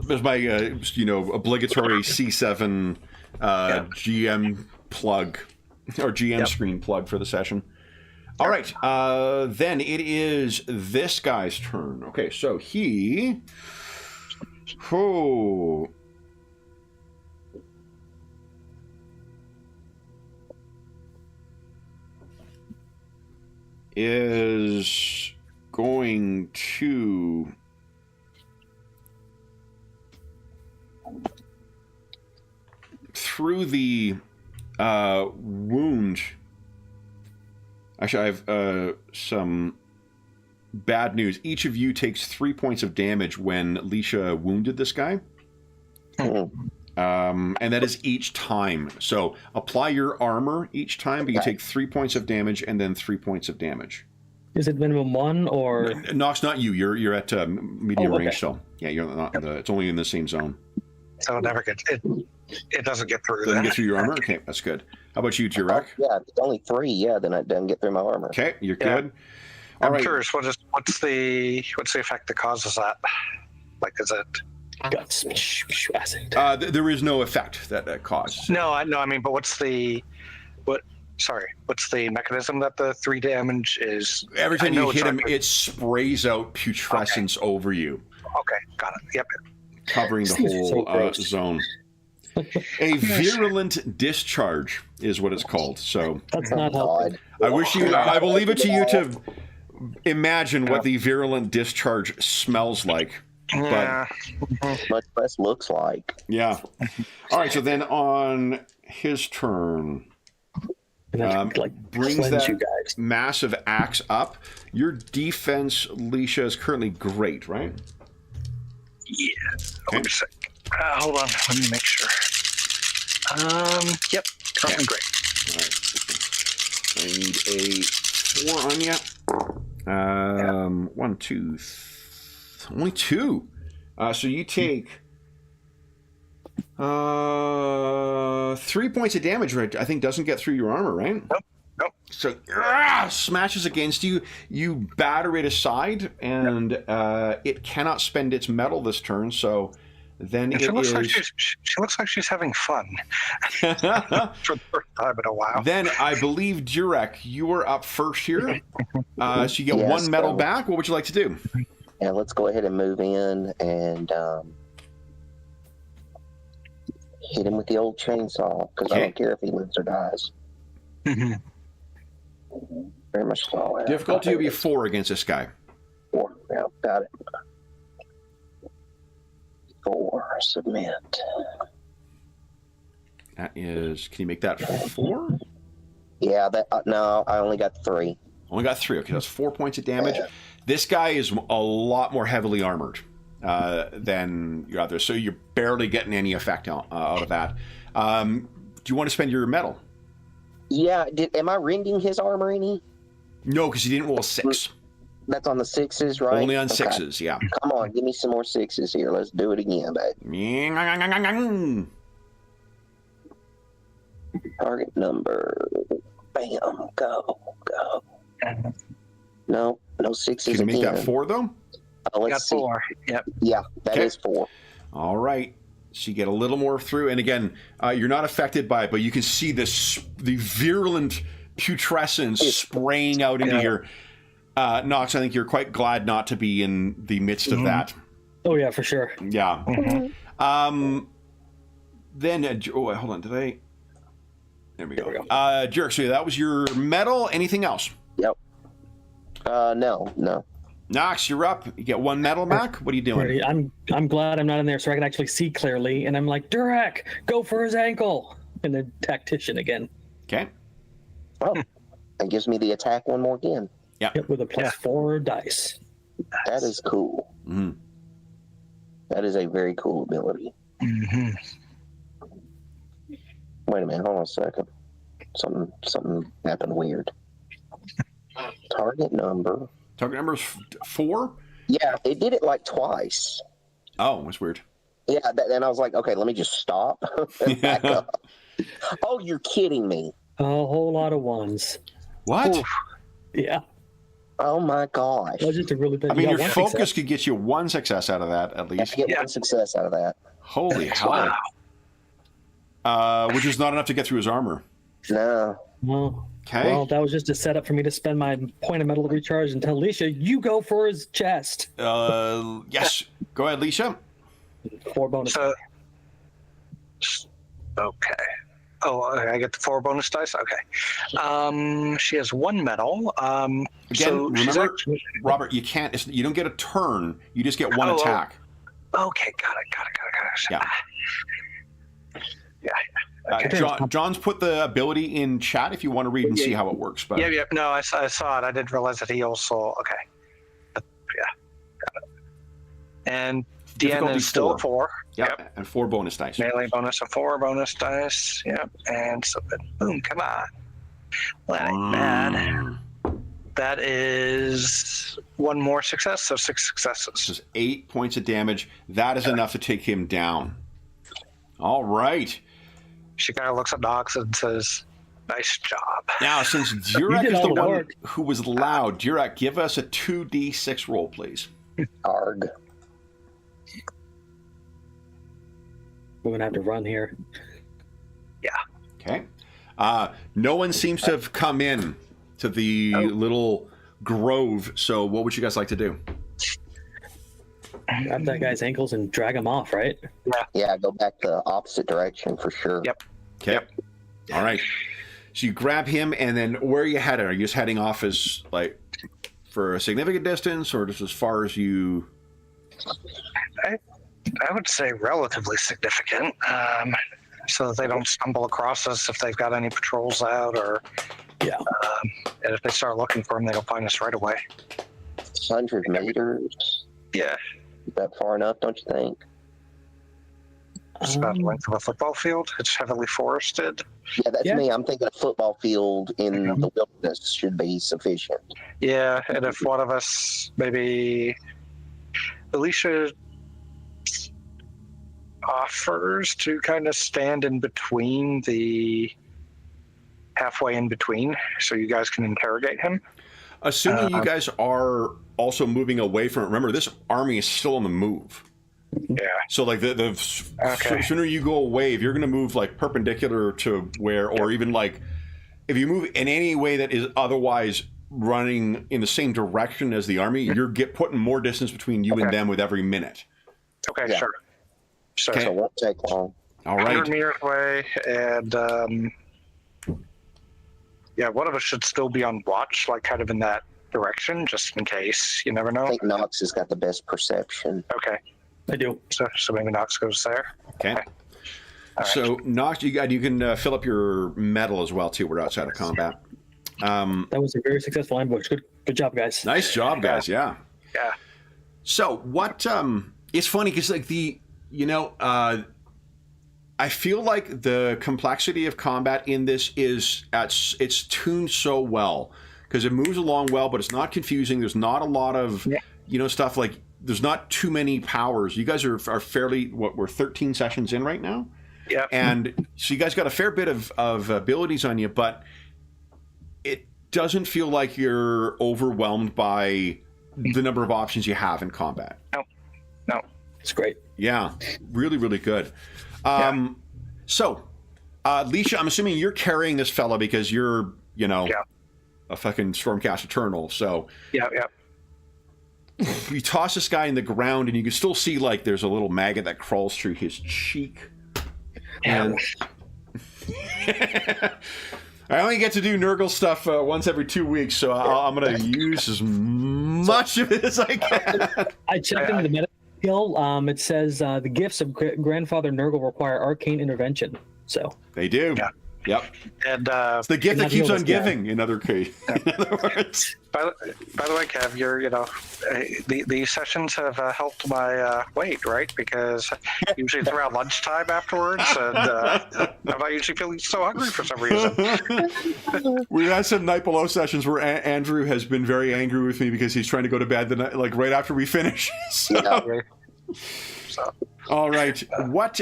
[SPEAKER 1] There's my, obligatory C7 GM plug, or GM screen plug for the session. All right. Then it is this guy's turn. Okay, so he... Oh... is going to through the wound. Actually, I have some bad news. Each of you takes 3 points of damage when Alicia wounded this guy. And that is each time. So apply your armor each time, but you take 3 points of damage and then 3 points of damage.
[SPEAKER 3] Is it minimum 1 or?
[SPEAKER 1] Nox, not you. You're at medium range still. Yeah, you're not. It's only in the same zone.
[SPEAKER 2] So it never gets it. It doesn't get through.
[SPEAKER 1] Doesn't get through your armor. Okay, that's good. How about you, Jirek?
[SPEAKER 4] Yeah, it's only 3. Yeah, then it doesn't get through my armor.
[SPEAKER 1] Okay, you're good. All right.
[SPEAKER 2] I'm curious. What's the effect that causes that? Like, is it?
[SPEAKER 3] Guts.
[SPEAKER 1] There is no effect that causes.
[SPEAKER 2] No, I mean, but what's the mechanism that the 3 damage is?
[SPEAKER 1] Every time you hit him, it sprays out putrescence over you.
[SPEAKER 2] Okay, got it. Yep.
[SPEAKER 1] Covering the whole zone. A virulent discharge is what it's called. So
[SPEAKER 3] that's not helpful.
[SPEAKER 1] I will leave it to you to imagine what the virulent discharge smells like.
[SPEAKER 2] Yeah.
[SPEAKER 4] Much less looks like.
[SPEAKER 1] Yeah. All right. So then on his turn, brings that massive axe up. Your defense, Alicia, is currently great, right?
[SPEAKER 2] Yeah. Okay. Wait a sec. Hold on. Let me make sure. Yep. Currently great.
[SPEAKER 1] All right. I need a 4 on you. 1, 2, only 2. So you take 3 points of damage, right? I think doesn't get through your armor, right?
[SPEAKER 2] Nope.
[SPEAKER 1] so smashes against you. You batter it aside, and it cannot spend its metal this turn. So then
[SPEAKER 2] And
[SPEAKER 1] it
[SPEAKER 2] she looks
[SPEAKER 1] is.
[SPEAKER 2] like she looks like she's having fun for the first time in a while.
[SPEAKER 1] Then I believe Durek, you are up first here. So you get
[SPEAKER 4] Yes,
[SPEAKER 1] one metal
[SPEAKER 4] so-
[SPEAKER 1] back. What would you like to do?
[SPEAKER 4] Yeah, let's go ahead and move in and hit him with the old chainsaw because I
[SPEAKER 1] Okay.
[SPEAKER 4] don't care if he lives or dies.
[SPEAKER 2] Mhm.
[SPEAKER 4] Very much so.
[SPEAKER 1] Difficulty will be 4 against this guy.
[SPEAKER 4] 4. Yeah, got it. 4. Submit.
[SPEAKER 1] That is. Can you make that 4?
[SPEAKER 4] Yeah, that no, I only got 3.
[SPEAKER 1] Only got 3. Okay, that's 4 points of damage.
[SPEAKER 4] Yeah.
[SPEAKER 1] This guy is a lot more heavily armored than your other, so you're barely getting any effect out of that. Do you want to spend your metal?
[SPEAKER 4] Yeah, am I rending his armor any?
[SPEAKER 1] No, because you didn't roll a 6.
[SPEAKER 4] That's on the 6s, right?
[SPEAKER 1] Only on
[SPEAKER 4] Okay.
[SPEAKER 1] 6s, yeah.
[SPEAKER 4] Come on, give me some more 6s here. Let's do it again, babe. Target number. Bam. Go. No 6s
[SPEAKER 1] Can you make
[SPEAKER 4] again.
[SPEAKER 1] that 4 though?
[SPEAKER 4] Let's
[SPEAKER 2] Got
[SPEAKER 4] see.
[SPEAKER 2] 4. Yep.
[SPEAKER 4] Yeah, that is 4.
[SPEAKER 1] All right. So you get a little more through, and again, you're not affected by it, but you can see the virulent putrescence spraying out into here. Nox, I think you're quite glad not to be in the midst of that.
[SPEAKER 3] Oh yeah, for sure.
[SPEAKER 1] Yeah.
[SPEAKER 2] Mhm.
[SPEAKER 1] Then, hold on. Did I? There we go.
[SPEAKER 3] There we go.
[SPEAKER 1] Jerk, so that was your medal. Anything else?
[SPEAKER 4] Yep. No.
[SPEAKER 1] Nox, you're up. You get 1 medal back. What are you doing?
[SPEAKER 3] I'm glad I'm not in there so I can actually see clearly. And I'm like, Durek, go for his ankle. And the tactician again.
[SPEAKER 1] Okay.
[SPEAKER 4] Oh, that gives me the attack one more again.
[SPEAKER 3] Yep, with a +4 dice.
[SPEAKER 4] That is cool.
[SPEAKER 1] Mhm.
[SPEAKER 4] That is a very cool ability.
[SPEAKER 2] Mhm.
[SPEAKER 4] Wait a minute, hold on a second. Something happened weird. Target number.
[SPEAKER 1] Target number is 4.
[SPEAKER 4] Yeah, it did it like twice.
[SPEAKER 1] Oh, that's weird.
[SPEAKER 4] Yeah, and I was like, okay, let me just stop and back up. Oh, you're kidding me.
[SPEAKER 3] A whole lot of 1s.
[SPEAKER 1] What?
[SPEAKER 2] Oof.
[SPEAKER 3] Yeah.
[SPEAKER 4] Oh my gosh.
[SPEAKER 3] That was just a really bad.
[SPEAKER 1] I mean,
[SPEAKER 3] you
[SPEAKER 1] your
[SPEAKER 3] got one
[SPEAKER 1] focus
[SPEAKER 3] success.
[SPEAKER 1] could get you 1 success out of that at
[SPEAKER 4] I
[SPEAKER 1] least.
[SPEAKER 4] get
[SPEAKER 2] Yeah.
[SPEAKER 4] 1 success out of that.
[SPEAKER 1] Holy hell!
[SPEAKER 2] Wow.
[SPEAKER 1] Which is not enough to get through his armor.
[SPEAKER 4] No.
[SPEAKER 3] Oh,
[SPEAKER 1] Okay.
[SPEAKER 3] well, that was just a setup for me to spend my point of metal recharge and tell Alicia, you go for his chest.
[SPEAKER 1] Yes. Go ahead, Alicia.
[SPEAKER 3] 4 bonus.
[SPEAKER 2] So, okay. Oh, I get the 4 bonus dice. Okay. She has 1 medal.
[SPEAKER 1] Again,
[SPEAKER 2] so she's
[SPEAKER 1] remember,
[SPEAKER 2] actually,
[SPEAKER 1] Robert, you can't. You don't get a turn. You just get 1
[SPEAKER 2] Oh,
[SPEAKER 1] attack.
[SPEAKER 2] okay, got it.
[SPEAKER 1] Yeah.
[SPEAKER 2] Yeah. Okay.
[SPEAKER 1] John's put the ability in chat if you want to read and see how it works. But
[SPEAKER 2] Yeah. No, I saw it. I didn't realize that he also. Okay. Yeah. Got it. And DN
[SPEAKER 1] Difficulty
[SPEAKER 2] is still 4.
[SPEAKER 1] Yep. And 4 bonus dice.
[SPEAKER 2] Melee bonus of 4 bonus dice. Yep. And so, boom, come on. Well, that ain't bad. That is 1 more success, so 6 successes.
[SPEAKER 1] This is 8 points of damage. That is enough to take him down. All right.
[SPEAKER 2] She kind of looks at Nox and says, "Nice job."
[SPEAKER 1] Now, since Durek
[SPEAKER 3] did
[SPEAKER 1] is the
[SPEAKER 3] all the
[SPEAKER 1] one
[SPEAKER 3] work.
[SPEAKER 1] who was loud, Durek, give us a 2d6 roll, please.
[SPEAKER 4] Arg.
[SPEAKER 3] We're going to have to run here.
[SPEAKER 1] Okay. No one seems to have come in to the little grove. So, what would you guys like to do?
[SPEAKER 3] Grab that guy's ankles and drag him off, right?
[SPEAKER 4] Yeah, go back the opposite direction for sure.
[SPEAKER 2] Yep.
[SPEAKER 1] Okay. All right. So you grab him, and then where are you headed? Are you just heading off as like for a significant distance, or just as far as you?
[SPEAKER 2] I would say relatively significant, so that they don't stumble across us if they've got any patrols out, or
[SPEAKER 3] Yeah.
[SPEAKER 2] and if they start looking for them, they'll find us right away.
[SPEAKER 4] 100 meters.
[SPEAKER 2] Yeah,
[SPEAKER 4] Is that far enough, don't you think?
[SPEAKER 2] it's about the length of a football field. It's heavily forested.
[SPEAKER 4] Yeah, that's
[SPEAKER 3] Yeah.
[SPEAKER 4] me. I'm thinking a football field in the wilderness should be sufficient.
[SPEAKER 2] Yeah, and if one of us, maybe Alicia, offers to kind of stand in between the halfway in between, so you guys can interrogate him.
[SPEAKER 1] Assuming you guys are also moving away from it. Remember, this army is still on the move.
[SPEAKER 2] Yeah.
[SPEAKER 1] So like the sooner you go away, if you're going to move like perpendicular to where, or even like if you move in any way that is otherwise running in the same direction as the army, you're putting more distance between you and them with every minute.
[SPEAKER 2] Okay,
[SPEAKER 4] Yeah.
[SPEAKER 2] sure. So
[SPEAKER 4] So it won't take long.
[SPEAKER 1] All
[SPEAKER 2] 100
[SPEAKER 1] right.
[SPEAKER 2] meters away, and one of us should still be on watch, like kind of in that direction, just in case. You never
[SPEAKER 4] I
[SPEAKER 2] know.
[SPEAKER 4] think Knox has got the best perception.
[SPEAKER 2] Okay,
[SPEAKER 3] I do.
[SPEAKER 2] so maybe Knox goes there.
[SPEAKER 1] Okay.
[SPEAKER 2] All right.
[SPEAKER 1] So Nox, you can fill up your medal as well too. We're outside of combat.
[SPEAKER 3] That was a very successful ambush. Good job, guys.
[SPEAKER 1] Nice job, guys. Yeah.
[SPEAKER 2] Yeah.
[SPEAKER 1] So what? It's funny because like I feel like the complexity of combat in this it's tuned so well because it moves along well, but it's not confusing. There's not a lot of stuff like there's not too many powers. You guys are fairly we're 13 sessions in right now.
[SPEAKER 2] Yeah.
[SPEAKER 1] And so you guys got a fair bit of abilities on you, but it doesn't feel like you're overwhelmed by the number of options you have in combat.
[SPEAKER 2] No.
[SPEAKER 3] It's great.
[SPEAKER 1] Yeah, really, really good. So, Leisha, I'm assuming you're carrying this fella because you're, a fucking Stormcast Eternal. So,
[SPEAKER 2] Yeah.
[SPEAKER 1] you toss this guy in the ground, and you can still see like there's a little maggot that crawls through his cheek. And I only get to do Nurgle stuff once every 2 weeks, so I'm going to use as much of it as I can.
[SPEAKER 3] I checked into the meta skill. It says the gifts of Grandfather Nurgle require arcane intervention. So
[SPEAKER 1] They do.
[SPEAKER 2] Yeah.
[SPEAKER 1] Yep.
[SPEAKER 2] And
[SPEAKER 1] It's the gift that
[SPEAKER 3] not
[SPEAKER 1] keeps
[SPEAKER 3] heal
[SPEAKER 1] on
[SPEAKER 3] this guy.
[SPEAKER 1] giving, in other words.
[SPEAKER 2] by the way, Kev, these sessions have helped my weight, right? Because usually it's around lunchtime afterwards, and I'm not usually feeling so hungry for some reason.
[SPEAKER 1] We've had some Night Below sessions where Andrew has been very angry with me because he's trying to go to bed the night, like right after we finish. So,
[SPEAKER 2] So
[SPEAKER 1] all right, what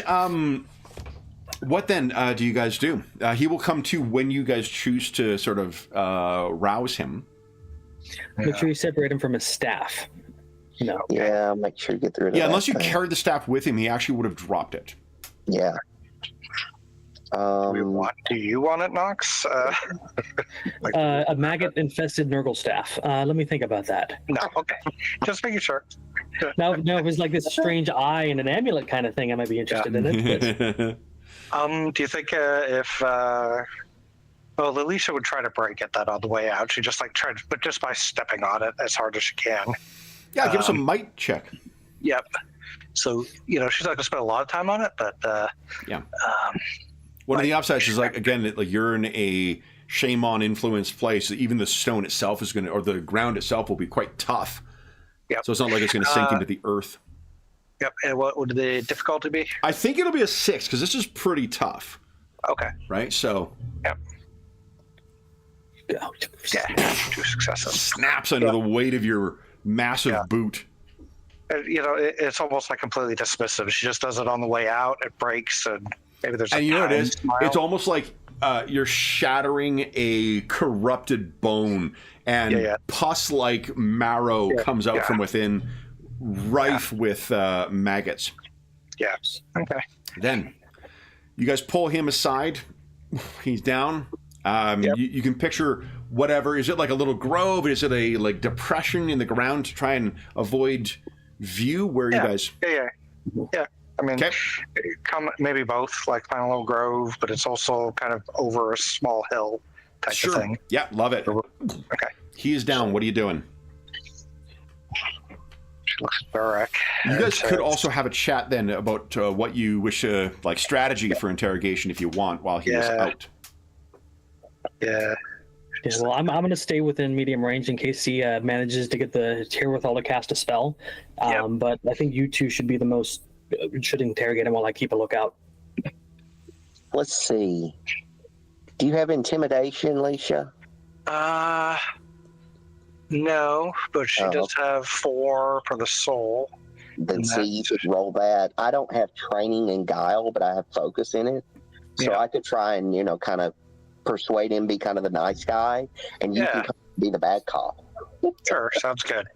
[SPEAKER 1] then do you guys do? He will come to when you guys choose to sort of rouse him.
[SPEAKER 3] make sure you separate him from his staff. No.
[SPEAKER 4] Yeah, make sure you get rid of
[SPEAKER 1] Yeah,
[SPEAKER 4] that
[SPEAKER 1] unless you
[SPEAKER 4] thing.
[SPEAKER 1] carried the staff with him, he actually would have dropped it.
[SPEAKER 4] Yeah.
[SPEAKER 2] do you want it, Knox?
[SPEAKER 3] A maggot-infested Nurgle staff. Let me think about that.
[SPEAKER 2] No. Okay. Just making sure.
[SPEAKER 3] Now, if it's like this strange eye and an amulet kind of thing, I might be interested in it. But
[SPEAKER 2] Do you think Lilisha would try to break it that on the way out. She just but just by stepping on it as hard as she can.
[SPEAKER 1] Yeah, give us a might check.
[SPEAKER 2] Yep. So, she's not going to spend a lot of time on it, but
[SPEAKER 1] Yeah. One of the upsides is like you're in a Shaman influenced place. Even the stone itself is going to, or the ground itself will be quite tough.
[SPEAKER 2] Yep.
[SPEAKER 1] So it's not like it's going to sink into the earth.
[SPEAKER 2] Yep. And what would the difficulty be?
[SPEAKER 1] I think it'll be a 6 because this is pretty tough,
[SPEAKER 2] Okay.
[SPEAKER 1] right? So
[SPEAKER 2] Yep.
[SPEAKER 3] yeah.
[SPEAKER 2] Yeah. 2 successes.
[SPEAKER 1] snaps under the weight of your massive boot.
[SPEAKER 2] It's almost like completely dismissive. She just does it on the way out. It breaks, and maybe there's.
[SPEAKER 1] And you know what it is?
[SPEAKER 2] smile.
[SPEAKER 1] It's almost like you're shattering a corrupted bone, and pus-like marrow comes out from within, rife with maggots.
[SPEAKER 2] Yeah. Okay.
[SPEAKER 1] Then you guys pull him aside. He's down. You can picture whatever. Is it like a little grove? Is it a depression in the ground to try and avoid view? Where you guys?
[SPEAKER 2] Yeah. I mean,
[SPEAKER 1] Okay.
[SPEAKER 2] maybe both, like find a little grove, but it's also kind of over a small hill type of thing.
[SPEAKER 1] Yeah, love it.
[SPEAKER 2] Okay.
[SPEAKER 1] He is down. What are you doing?
[SPEAKER 2] She looks at Barak.
[SPEAKER 1] You guys could also have a chat then about what you wish, like strategy for interrogation if you want, while he is out.
[SPEAKER 2] Yeah.
[SPEAKER 3] Yeah, well, I'm going to stay within medium range in case he manages to get the Herewithal to cast a spell. But I think you two should be the most should interrogate him while I keep a lookout.
[SPEAKER 4] Let's see. Do you have intimidation, Leisha?
[SPEAKER 2] No, but she does have 4 for the soul.
[SPEAKER 4] Then see, you could roll that. I don't have training in guile, but I have focus in it. So I could try and, kind of persuade him be kind of the nice guy, and you can be the bad cop.
[SPEAKER 2] Sure, sounds good.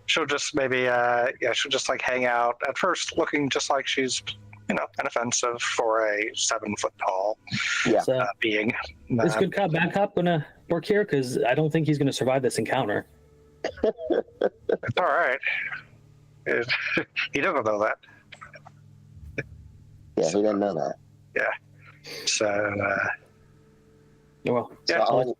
[SPEAKER 2] She'll just maybe, she'll just like hang out at first, looking just like she's, inoffensive for a 7 foot tall being.
[SPEAKER 3] Is good cop, bad cop gonna work here? Because I don't think he's gonna survive this encounter.
[SPEAKER 2] It's all right. He doesn't know that.
[SPEAKER 4] Yeah, he doesn't know that.
[SPEAKER 2] Yeah. So.
[SPEAKER 3] Well.
[SPEAKER 2] Yeah.
[SPEAKER 4] So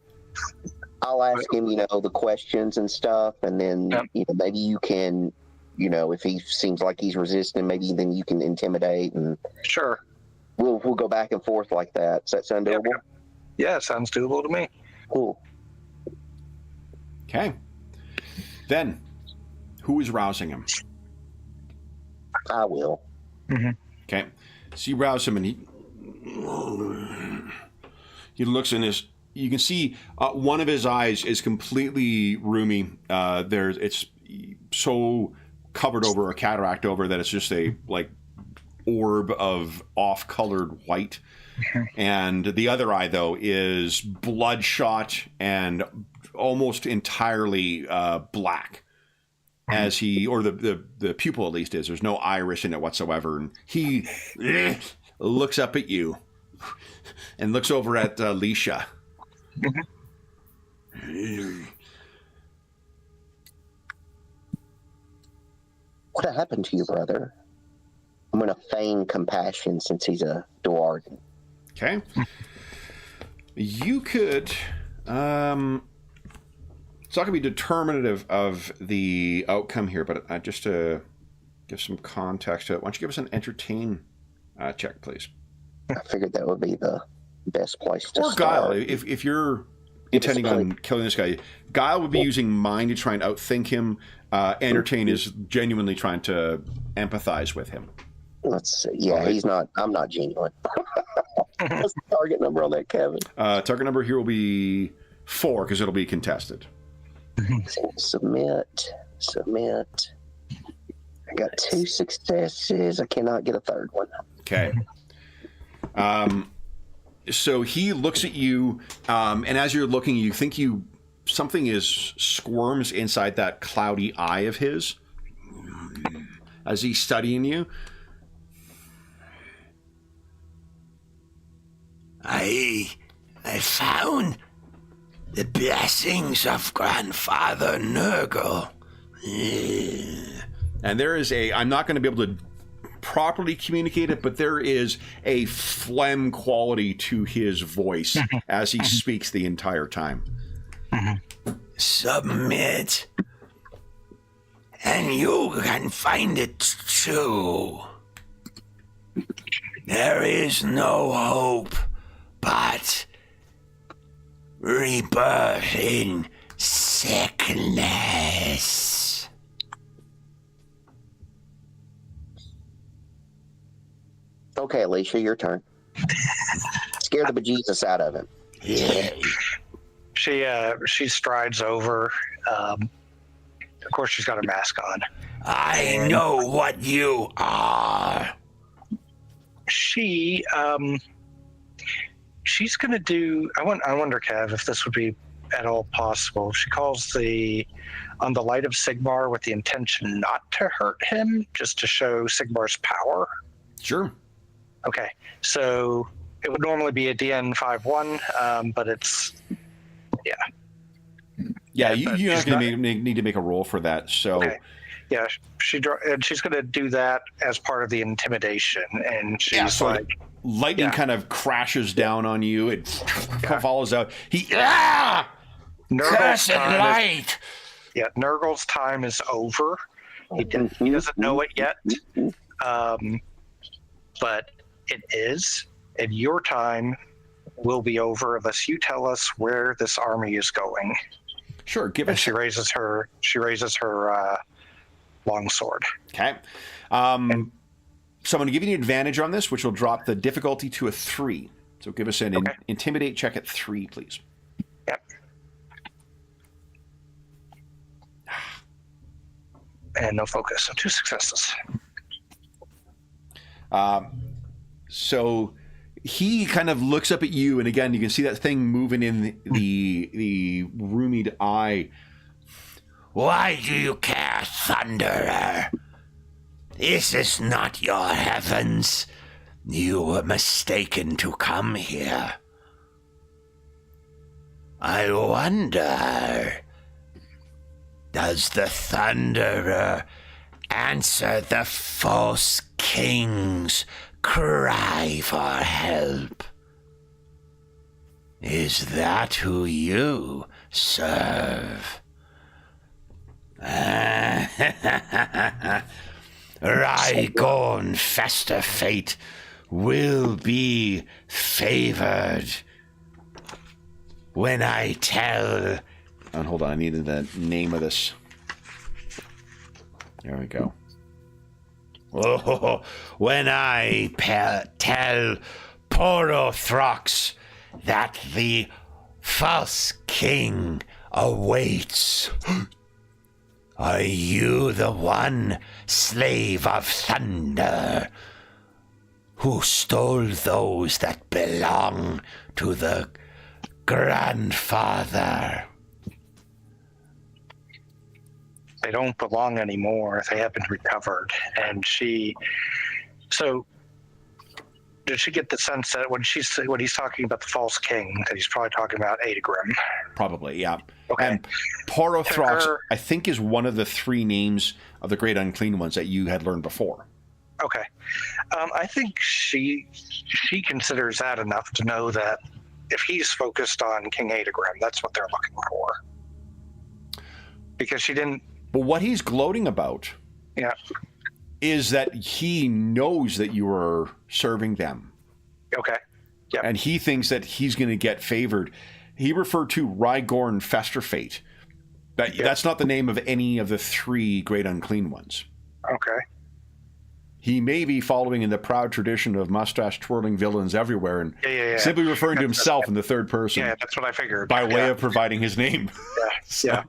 [SPEAKER 4] I'll ask him, the questions and stuff, and then maybe you can, if he seems like he's resisting, maybe then you can intimidate, and
[SPEAKER 2] sure,
[SPEAKER 4] we'll go back and forth like that. Does that sound doable?
[SPEAKER 2] Yeah, sounds doable to me.
[SPEAKER 4] Cool.
[SPEAKER 1] Okay. Then, who is rousing him?
[SPEAKER 4] I will.
[SPEAKER 2] Mm-hmm.
[SPEAKER 1] Okay. So you rouse him, and he looks in his. You can see one of his eyes is completely roomy. It's so covered over a cataract over that it's just a orb of off-colored white. And the other eye, though, is bloodshot and almost entirely black. As he, or the pupil at least is. There's no iris in it whatsoever. And he looks up at you and looks over at Leisha.
[SPEAKER 4] What happened to your brother? I'm going to feign compassion since he's a Dwarven.
[SPEAKER 1] Okay. You could. It's not going to be determinative of the outcome here, but just to give some context to it, why don't you give us an entertain check, please?
[SPEAKER 4] I figured that would be the best place to
[SPEAKER 1] start. Or Guile, if you're intending on killing this guy. Guile would be using mind to try and outthink him. Entertain is genuinely trying to empathize with him.
[SPEAKER 4] Let's see. Yeah, he's not. I'm not genuine. What's the target number on that, Kevin?
[SPEAKER 1] Target number here will be 4 because it'll be contested.
[SPEAKER 4] Submit. I got 2 successes. I cannot get a third one.
[SPEAKER 1] Okay. So he looks at you, and as you're looking, you think something squirms inside that cloudy eye of his as he's studying you.
[SPEAKER 5] I found the blessings of Grandfather Nurgle.
[SPEAKER 1] And there is I'm not going to be able to properly communicate it, but there is a phlegm quality to his voice as he speaks the entire time.
[SPEAKER 5] Submit, and you can find it too. There is no hope but rebirth in sickness.
[SPEAKER 4] Okay, Alicia, your turn. Scare the bejesus out of him.
[SPEAKER 5] Yeah.
[SPEAKER 2] She strides over. Of course, she's got her mask on.
[SPEAKER 5] I know what you are.
[SPEAKER 2] She's gonna do. I wonder, Kev, if this would be at all possible. She calls on the light of Sigmar with the intention not to hurt him, just to show Sigmar's power.
[SPEAKER 1] Sure.
[SPEAKER 2] Okay, so it would normally be a DN 5-1, but it's
[SPEAKER 1] Yeah, you're not going to need to make a roll for that. So,
[SPEAKER 2] okay. Yeah, she's going to do that as part of the intimidation, and she's
[SPEAKER 1] lightning kind of crashes down on you. It follows out. Nurgle's
[SPEAKER 5] light.
[SPEAKER 2] Nurgle's time is over. He doesn't know it yet, but it is, and your time will be over unless you tell us where this army is going.
[SPEAKER 1] Sure, give us.
[SPEAKER 2] She raises her longsword.
[SPEAKER 1] Okay. So I'm going to give you an advantage on this, which will drop the difficulty to a 3. So give us an intimidate check at 3, please.
[SPEAKER 2] Yep. And no focus, so 2 successes.
[SPEAKER 1] So he kind of looks up at you, and again, you can see that thing moving in the rumied eye.
[SPEAKER 5] Why do you care, Thunderer? This is not your heavens. You were mistaken to come here. I wonder, does the Thunderer answer the false king's cry for help? Is that who you serve? Rygorn Fester Fate will be favored when I tell...
[SPEAKER 1] And hold on, I needed the name of this. There we go.
[SPEAKER 5] Oh, when I tell Porothrox that the false king awaits. Are you the one slave of thunder who stole those that belong to the grandfather?
[SPEAKER 2] They don't belong anymore. They have been recovered. And so did she get the sense that when he's talking about the false king, that he's probably talking about Adagrim?
[SPEAKER 1] Probably, yeah.
[SPEAKER 2] Okay.
[SPEAKER 1] And Porothrox, I think, is one of the 3 names of the Great Unclean Ones that you had learned before.
[SPEAKER 2] Okay. I think she considers that enough to know that if he's focused on King Adagrim, that's what they're looking for. Because she didn't...
[SPEAKER 1] But what he's gloating about is that he knows that you are serving them.
[SPEAKER 2] Okay. Yeah.
[SPEAKER 1] And he thinks that he's going to get favored. He referred to Rygorn Festerfate. That's not the name of any of the 3 Great Unclean Ones.
[SPEAKER 2] Okay.
[SPEAKER 1] He may be following in the proud tradition of mustache-twirling villains everywhere and simply referring to himself in the third person.
[SPEAKER 2] Yeah, that's what I figured.
[SPEAKER 1] By way of providing his name.
[SPEAKER 2] Yeah.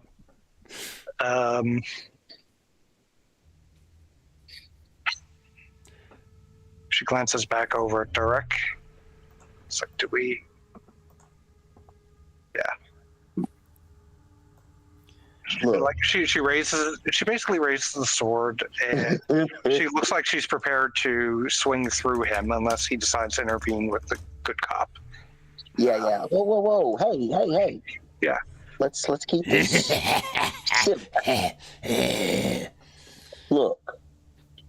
[SPEAKER 2] She glances back over at Durek. It's like, do we... Yeah. Like she basically raises the sword, and she looks like she's prepared to swing through him unless he decides to intervene with the good cop.
[SPEAKER 4] Yeah. Whoa. Hey.
[SPEAKER 2] Yeah.
[SPEAKER 4] Let's keep this simple. Look,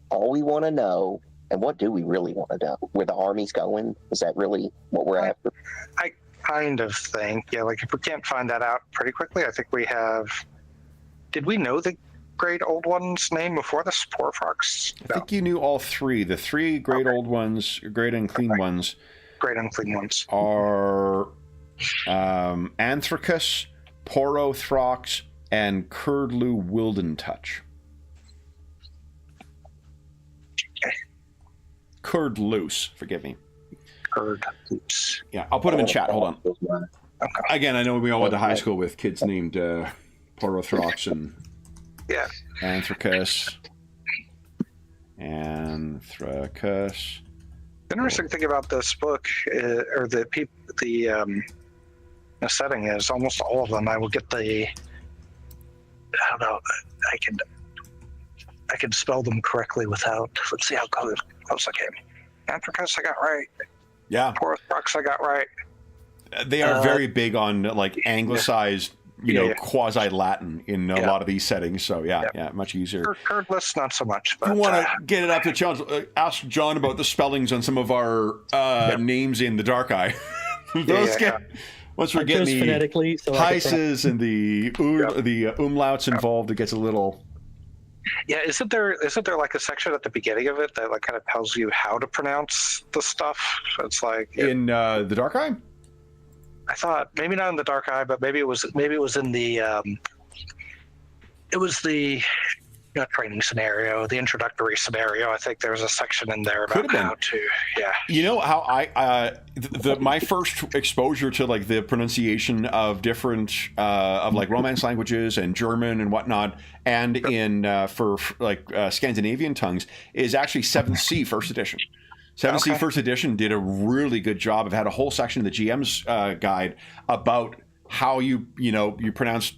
[SPEAKER 4] all we want to know, and what do we really want to know? Where the army's going? Is that really what we're after?
[SPEAKER 2] I kind of think, like if we can't find that out pretty quickly, I think we have... Did we know the Great Old One's name before this? Porothrox?
[SPEAKER 1] I think you knew all 3. The 3 Great Old Ones, Great Unclean Ones...
[SPEAKER 2] Great Unclean Ones.
[SPEAKER 1] ...are Anthracus, Porothrox, and Curdlu Wildentouch.
[SPEAKER 2] Okay.
[SPEAKER 1] Curdloose, forgive me.
[SPEAKER 2] Curdloose.
[SPEAKER 1] Yeah, I'll put them in chat. Hold on.
[SPEAKER 2] Okay.
[SPEAKER 1] Again, I know we all went to high school with kids named Porothrox and Anthracus. Anthracus.
[SPEAKER 2] The interesting thing about this book, or the setting, is almost all of them. I will get I don't know. I can spell them correctly without. Let's see how close I came. Anthracus, I got right.
[SPEAKER 1] Yeah.
[SPEAKER 2] Porothrox, I got right.
[SPEAKER 1] They are very big on like anglicized, quasi-Latin in a lot of these settings. So much easier.
[SPEAKER 2] Curdless, not so much. But,
[SPEAKER 1] if you want to get it up to challenge, ask John about the spellings on some of our names in the Dark Eye. Once we're getting the
[SPEAKER 3] phonetically,
[SPEAKER 1] Heises and the umlauts involved, it gets a little...
[SPEAKER 2] Yeah, isn't there like a section at the beginning of it that like kind of tells you how to pronounce the stuff? It's like
[SPEAKER 1] in the Dark Eye.
[SPEAKER 2] I thought maybe not in the Dark Eye, but maybe it was in the training scenario, the introductory scenario. I think there's a section in there about how to. Yeah.
[SPEAKER 1] You know how my first exposure to like the pronunciation of different of like Romance languages and German and whatnot, and in for Scandinavian tongues is actually 7th C first edition. 7th Sea First Edition did a really good job. It had a whole section in the GM's guide about how you pronounce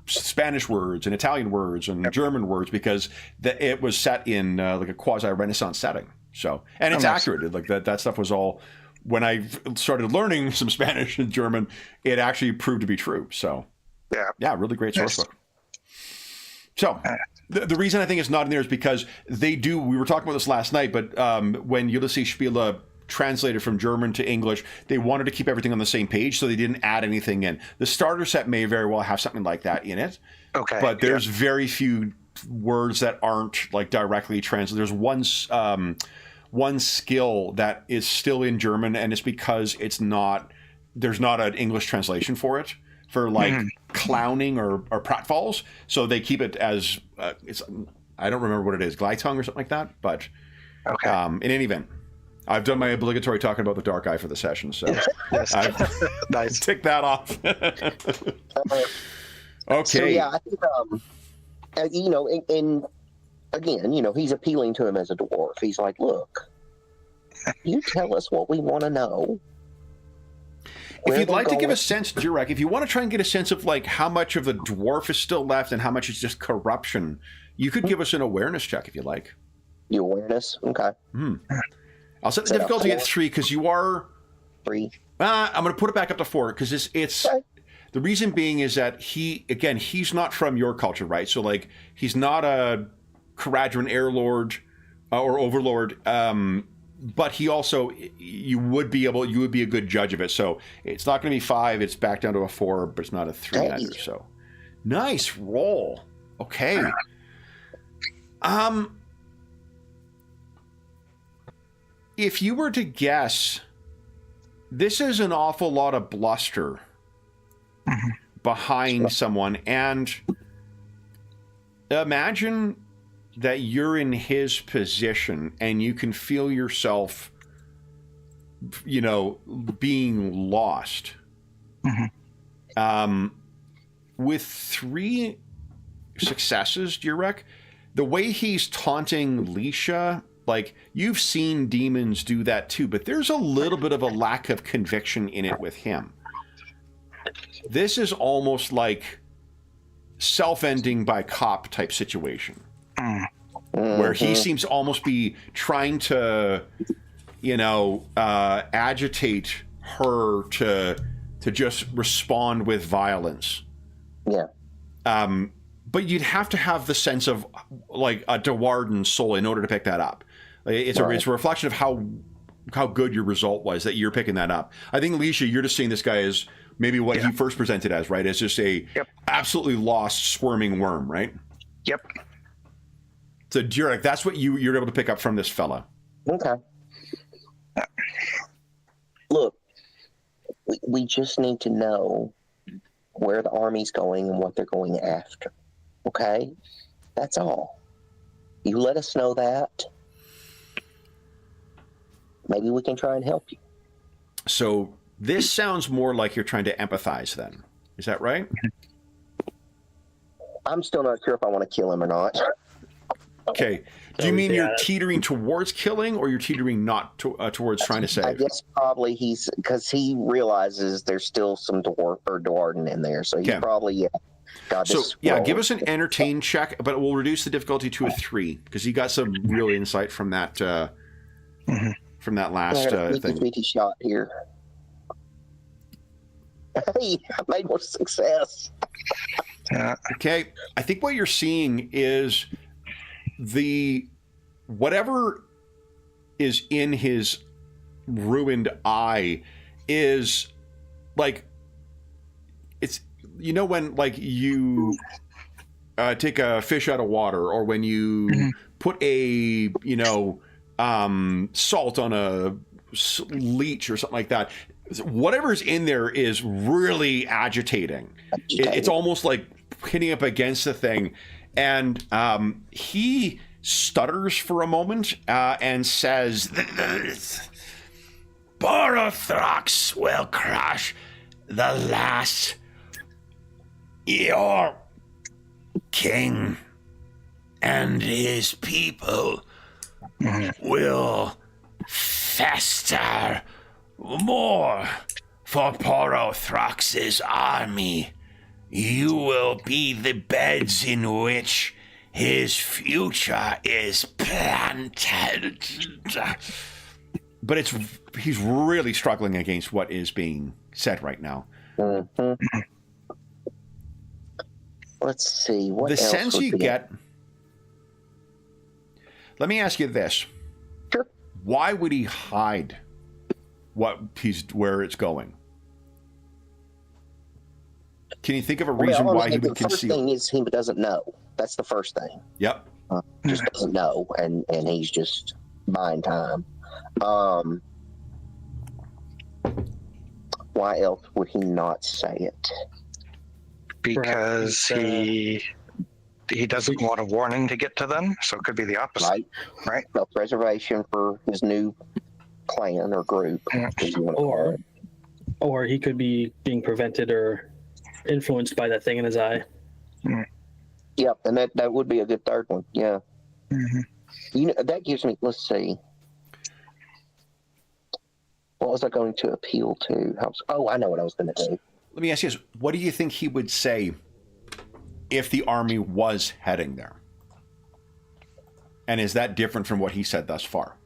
[SPEAKER 1] Spanish words and Italian words and German words, because it was set in like a quasi-Renaissance setting. So, and it's accurate. Like that stuff was all, when I started learning some Spanish and German, it actually proved to be true. So yeah, really great source book. So the reason I think it's not in there is because we were talking about this last night, but when Ulysses Spiele translated from German to English, they wanted to keep everything on the same page, so they didn't add anything in. The starter set may very well have something like that in it. Okay. But there's very few words that aren't like directly translated. There's one skill that is still in German, and it's because there's not an English translation for it, for like clowning or pratfalls. So they keep it as I don't remember what it is, Gleitung or something like that. But in any event, I've done my obligatory talking about the Dark Eye for the session, so I've
[SPEAKER 2] Nice.
[SPEAKER 1] ticked that off. Okay.
[SPEAKER 4] So yeah, I think and again, he's appealing to him as a dwarf. He's like, look, you tell us what we want to know.
[SPEAKER 1] If you'd like to give a sense, Jurek, if you want to try and get a sense of like how much of the dwarf is still left and how much is just corruption, you could give us an awareness check if you like.
[SPEAKER 4] The awareness? Okay.
[SPEAKER 1] I'll set the difficulty at 3 because you are
[SPEAKER 4] 3.
[SPEAKER 1] I'm going to put it back up to 4 because it's
[SPEAKER 4] Okay.
[SPEAKER 1] The reason being is that he's not from your culture, right? So like he's not a Caradron Air Lord or Overlord, but he also you would be a good judge of it. So it's not going to be 5. It's back down to a 4, but it's not a 3 either. So nice roll. Okay. If you were to guess, this is an awful lot of bluster behind someone, and imagine that you're in his position and you can feel yourself, being lost. With 3 successes, Jurek, the way he's taunting Leisha, like, you've seen demons do that too, but there's a little bit of a lack of conviction in it with him. This is almost like self-ending by cop type situation, where he seems to almost be trying to, agitate her to just respond with violence.
[SPEAKER 4] Yeah.
[SPEAKER 1] But you'd have to have the sense of like a Dewarden soul in order to pick that up. It's a reflection of how good your result was that you're picking that up. I think, Alicia, you're just seeing this guy as maybe what he first presented as, right? As just a absolutely lost, squirming worm, right?
[SPEAKER 2] Yep.
[SPEAKER 1] So, Jurek, that's what you're able to pick up from this fella.
[SPEAKER 4] Okay. Look, we just need to know where the army's going and what they're going after. Okay? That's all. You let us know that. Maybe we can try and help you.
[SPEAKER 1] So this sounds more like you're trying to empathize then. Is that right?
[SPEAKER 4] I'm still not sure if I want to kill him or not.
[SPEAKER 1] Okay. Do you mean you're teetering towards killing, or you're teetering not towards trying to save?
[SPEAKER 4] I guess probably because he realizes there's still some Dewarden in there. So he's probably,
[SPEAKER 1] give us an entertain check, but we'll reduce the difficulty to a 3 because he got some real insight from that from that last thing.
[SPEAKER 4] Sneaky shot here. Hey, I made more success.
[SPEAKER 1] Okay, I think what you're seeing is whatever is in his ruined eye is like, it's, when like you take a fish out of water, or when you put a salt on a leech or something like that, whatever's in there is really agitating. It's almost like hitting up against the thing. And he stutters for a moment and says,
[SPEAKER 5] Borothrax will crush the last. Your king and his people will fester more for Porothrox's army. You will be the beds in which his future is planted.
[SPEAKER 1] But he's really struggling against what is being said right now.
[SPEAKER 4] Mm-hmm. Let's see. What
[SPEAKER 1] The
[SPEAKER 4] else
[SPEAKER 1] sense
[SPEAKER 4] would
[SPEAKER 1] you
[SPEAKER 4] be-
[SPEAKER 1] get... Let me ask you this.
[SPEAKER 4] Sure.
[SPEAKER 1] Why would he hide where it's going? Can you think of a reason why he would
[SPEAKER 4] the first
[SPEAKER 1] conceal?
[SPEAKER 4] thing is he doesn't know. That's the first thing.
[SPEAKER 1] Yep.
[SPEAKER 4] Just doesn't know, and he's just buying time. Why else would he not say it?
[SPEAKER 2] Because he doesn't want a warning to get to them, so it could be the opposite. Right.
[SPEAKER 4] Self-preservation for his new clan or group.
[SPEAKER 2] Yeah.
[SPEAKER 4] If you want to call it.
[SPEAKER 3] Or he could be being prevented or influenced by that thing in his eye.
[SPEAKER 4] Yep, and that would be a good third one. Yeah.
[SPEAKER 2] Mm-hmm.
[SPEAKER 4] You know, that gives me. Let's see. What was I going to appeal to? I know what I was going to do.
[SPEAKER 1] Let me ask you this. What do you think he would say if the army was heading there? And is that different from what he said thus far?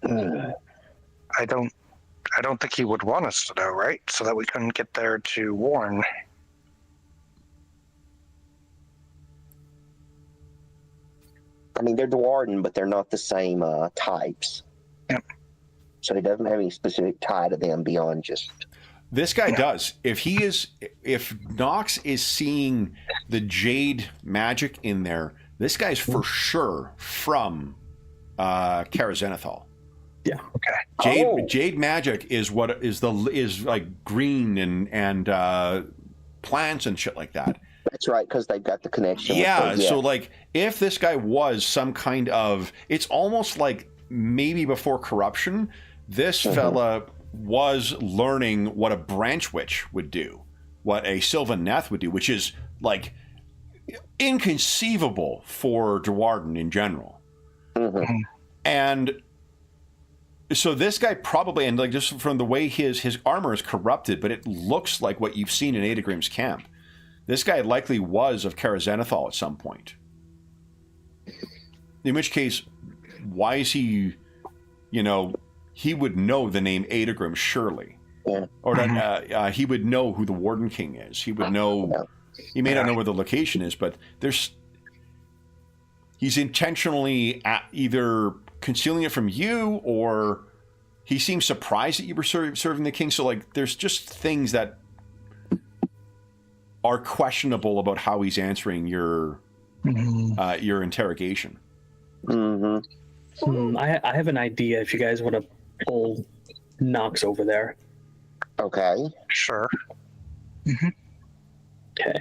[SPEAKER 2] I don't think he would want us to know, right? So that we couldn't get there to warn.
[SPEAKER 4] I mean, they're Dwarden, but they're not the same types.
[SPEAKER 2] Yep.
[SPEAKER 4] So he doesn't have any specific tie to them beyond just.
[SPEAKER 1] This guy does. If Nox is seeing the jade magic in there, this guy's for sure from Karaznethil.
[SPEAKER 3] Yeah.
[SPEAKER 2] Okay.
[SPEAKER 1] Jade magic is like green and plants and shit like that.
[SPEAKER 4] That's right, because they've got the connection.
[SPEAKER 1] Yeah, so like if this guy was some kind of, it's almost like maybe before corruption, this fella was learning what a branch witch would do, what a Sylvan Neth would do, which is like inconceivable for Dwarden in general.
[SPEAKER 4] Mm-hmm.
[SPEAKER 1] And so this guy probably, and like just from the way his armor is corrupted, but it looks like what you've seen in Adagrim's camp. This guy likely was of Karaznethil at some point. In which case, why is he, he would know the name Adagrim, surely.
[SPEAKER 4] Yeah.
[SPEAKER 1] Or that he would know who the Warden King is. He would know, he may not know where the location is, but he's intentionally either concealing it from you, or he seems surprised that you were serving the king. So like, there's just things that are questionable about how he's answering your interrogation.
[SPEAKER 4] Mm-hmm.
[SPEAKER 3] I have an idea if you guys want to pull Nox over there.
[SPEAKER 4] Okay.
[SPEAKER 2] Sure.
[SPEAKER 3] Okay.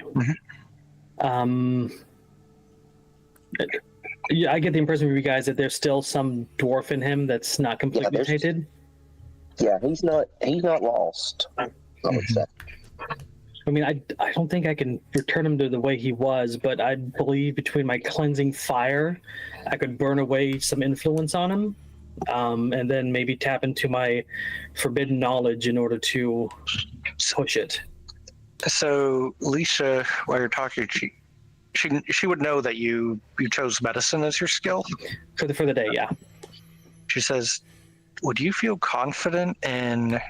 [SPEAKER 3] Yeah, I get the impression from you guys that there's still some dwarf in him that's not completely tainted.
[SPEAKER 4] Yeah, he's not lost, I would say.
[SPEAKER 3] I mean, I don't think I can return him to the way he was, but I believe between my cleansing fire, I could burn away some influence on him, and then maybe tap into my forbidden knowledge in order to push it.
[SPEAKER 2] So, Leisha, while you're talking, she would know that you chose medicine as your skill?
[SPEAKER 3] For the day, yeah.
[SPEAKER 2] She says, would you feel confident in...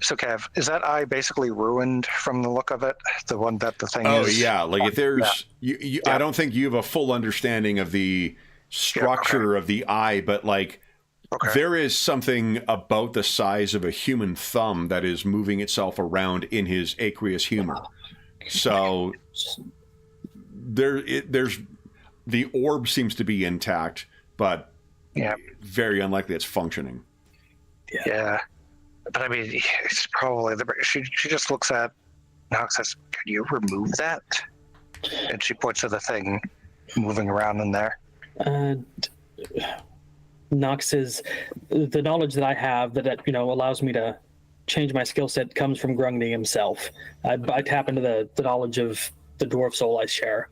[SPEAKER 2] So, Kev, is that eye basically ruined from the look of it? The one that the thing is...
[SPEAKER 1] Oh, yeah. Like, if there's... I don't think you have a full understanding of the structure of the eye, but, like, there is something about the size of a human thumb that is moving itself around in his aqueous humor. So, there's... The orb seems to be intact, but very unlikely it's functioning.
[SPEAKER 2] Yeah. But I mean, it's probably she just looks at Nox, says, "Can you remove that?" And she points to the thing moving around in there.
[SPEAKER 3] Nox is the knowledge that I have that allows me to change my skill set comes from Grungni himself. I tap into the knowledge of the dwarf soul I share.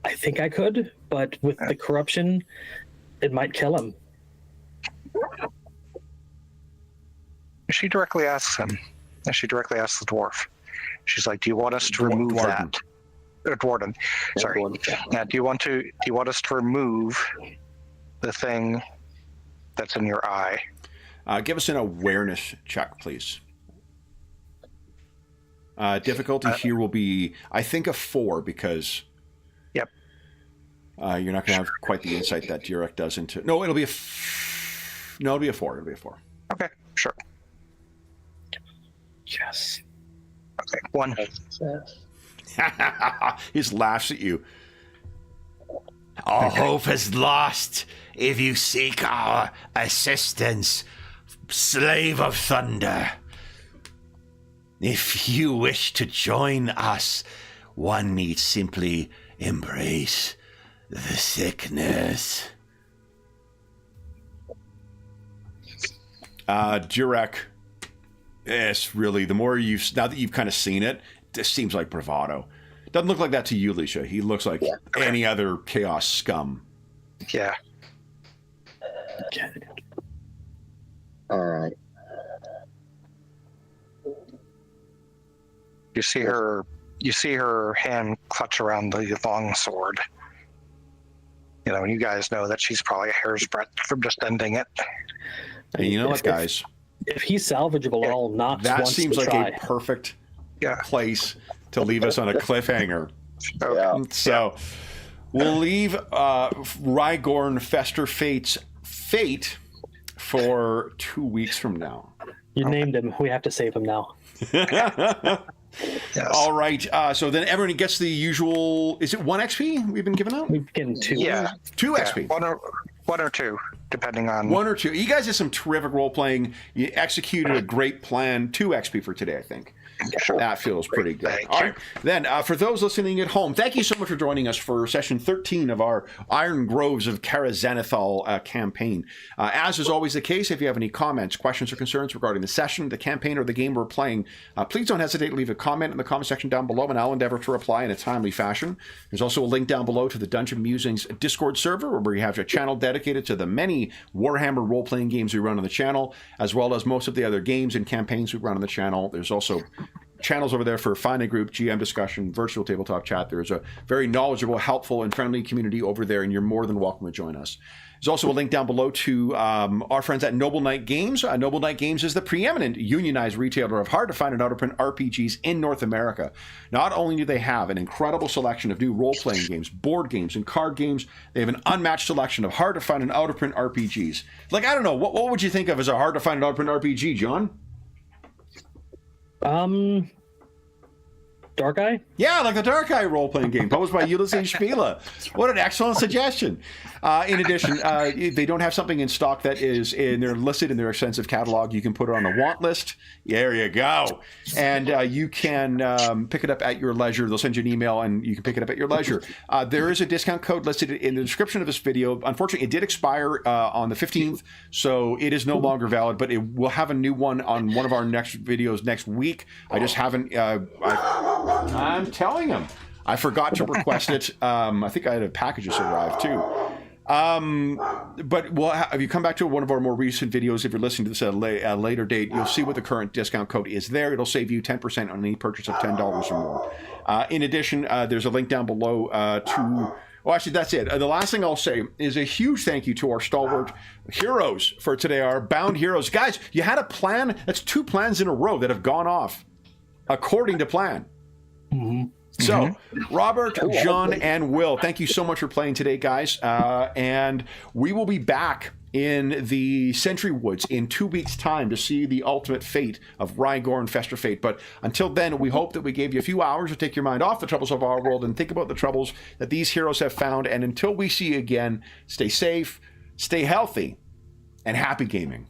[SPEAKER 3] I think I could, but with the corruption, it might kill him.
[SPEAKER 2] She directly asks him. She directly asks the dwarf. She's like, "Do you want us to remove
[SPEAKER 1] Dwarden.
[SPEAKER 2] that?" Dwarden. Sorry. Now, do you want us to remove the thing that's in your eye?
[SPEAKER 1] Give us an awareness check, please. Difficulty here will be, I think, a 4 because.
[SPEAKER 2] Yep.
[SPEAKER 1] You're not going to have quite the insight that Durek does into. No, it'll be a 4. It'll be a 4.
[SPEAKER 2] Okay, sure.
[SPEAKER 3] Yes.
[SPEAKER 2] Okay, 1.
[SPEAKER 1] He just laughs at you.
[SPEAKER 5] All hope is lost if you seek our assistance, slave of thunder. If you wish to join us, one needs simply embrace the sickness.
[SPEAKER 1] Durek, it's really, the more now that you've kind of seen it, this seems like bravado. Doesn't look like that to you, Alicia. He looks like any other chaos scum.
[SPEAKER 2] Yeah.
[SPEAKER 3] Okay.
[SPEAKER 4] All right.
[SPEAKER 2] You see her hand clutch around the long sword. You know, you guys know that she's probably a hair's breadth from just ending it.
[SPEAKER 1] And you know what, guys?
[SPEAKER 3] If he's salvageable at all, Knox
[SPEAKER 1] That
[SPEAKER 3] wants
[SPEAKER 1] seems
[SPEAKER 3] to
[SPEAKER 1] like
[SPEAKER 3] try.
[SPEAKER 1] a perfect
[SPEAKER 2] Yeah.
[SPEAKER 1] place to leave us on a cliffhanger.
[SPEAKER 2] Okay.
[SPEAKER 1] So we'll leave Rygorn Festerfate's fate for 2 weeks from now.
[SPEAKER 3] You named him. We have to save him now.
[SPEAKER 2] Yes.
[SPEAKER 1] All right. So then everyone gets the usual. Is it 1 XP we've been giving out?
[SPEAKER 3] We've given 2.
[SPEAKER 2] Yeah.
[SPEAKER 1] 2
[SPEAKER 2] Yeah,
[SPEAKER 1] XP.
[SPEAKER 2] one or two, depending on
[SPEAKER 1] 1 or 2. You guys did some terrific role playing. You executed a great plan. 2 XP for today, I think. That feels pretty good.
[SPEAKER 2] Thank
[SPEAKER 1] All
[SPEAKER 2] you.
[SPEAKER 1] right. Then, for those listening at home, thank you so much for joining us for session 13 of our Iron Groves of Karaznethil campaign. As is always the case, if you have any comments, questions, or concerns regarding the session, the campaign, or the game we're playing, please don't hesitate to leave a comment in the comment section down below, and I'll endeavor to reply in a timely fashion. There's also a link down below to the Dungeon Musings Discord server, where we have a channel dedicated to the many Warhammer role-playing games we run on the channel, as well as most of the other games and campaigns we run on the channel. There's also channels over there for Find a Group, GM discussion, virtual tabletop chat. There's a very knowledgeable, helpful, and friendly community over there, and you're more than welcome to join us. There's also a link down below to our friends at Noble Knight Games. Noble Knight Games is the preeminent unionized retailer of hard-to-find and out-of-print RPGs in North America. Not only do they have an incredible selection of new role-playing games, board games, and card games, they have an unmatched selection of hard-to-find and out-of-print RPGs. Like, I don't know, what would you think of as a hard-to-find and out-of-print RPG, John?
[SPEAKER 3] Dark Eye?
[SPEAKER 1] Yeah, like the Dark Eye role-playing game published by Ulysses Spila. What an excellent suggestion. In addition, if they don't have something in stock that is they're listed in their extensive catalog, you can put it on the want list. There you go. And you can pick it up at your leisure. They'll send you an email and you can pick it up at your leisure. There is a discount code listed in the description of this video. Unfortunately, it did expire on the 15th, so it is no longer valid, but we'll have a new one on one of our next videos next week. I just haven't... I'm telling him. I forgot to request it. I think I had a package just arrived too. But if you come back to one of our more recent videos, if you're listening to this at a later date, you'll see what the current discount code is there. It'll save you 10% on any purchase of $10 or more. In addition, there's a link down below to... Well, actually, that's it. The last thing I'll say is a huge thank you to our stalwart heroes for today, our bound heroes. Guys, you had a plan. That's 2 plans in a row that have gone off according to plan. So, Robert, John, and Will, thank you so much for playing today, guys. And we will be back in the Sentry Woods in 2 weeks' time to see the ultimate fate of Rygorn Festerfate. But until then, we hope that we gave you a few hours to take your mind off the troubles of our world and think about the troubles that these heroes have found. And until we see you again, stay safe, stay healthy, and happy gaming.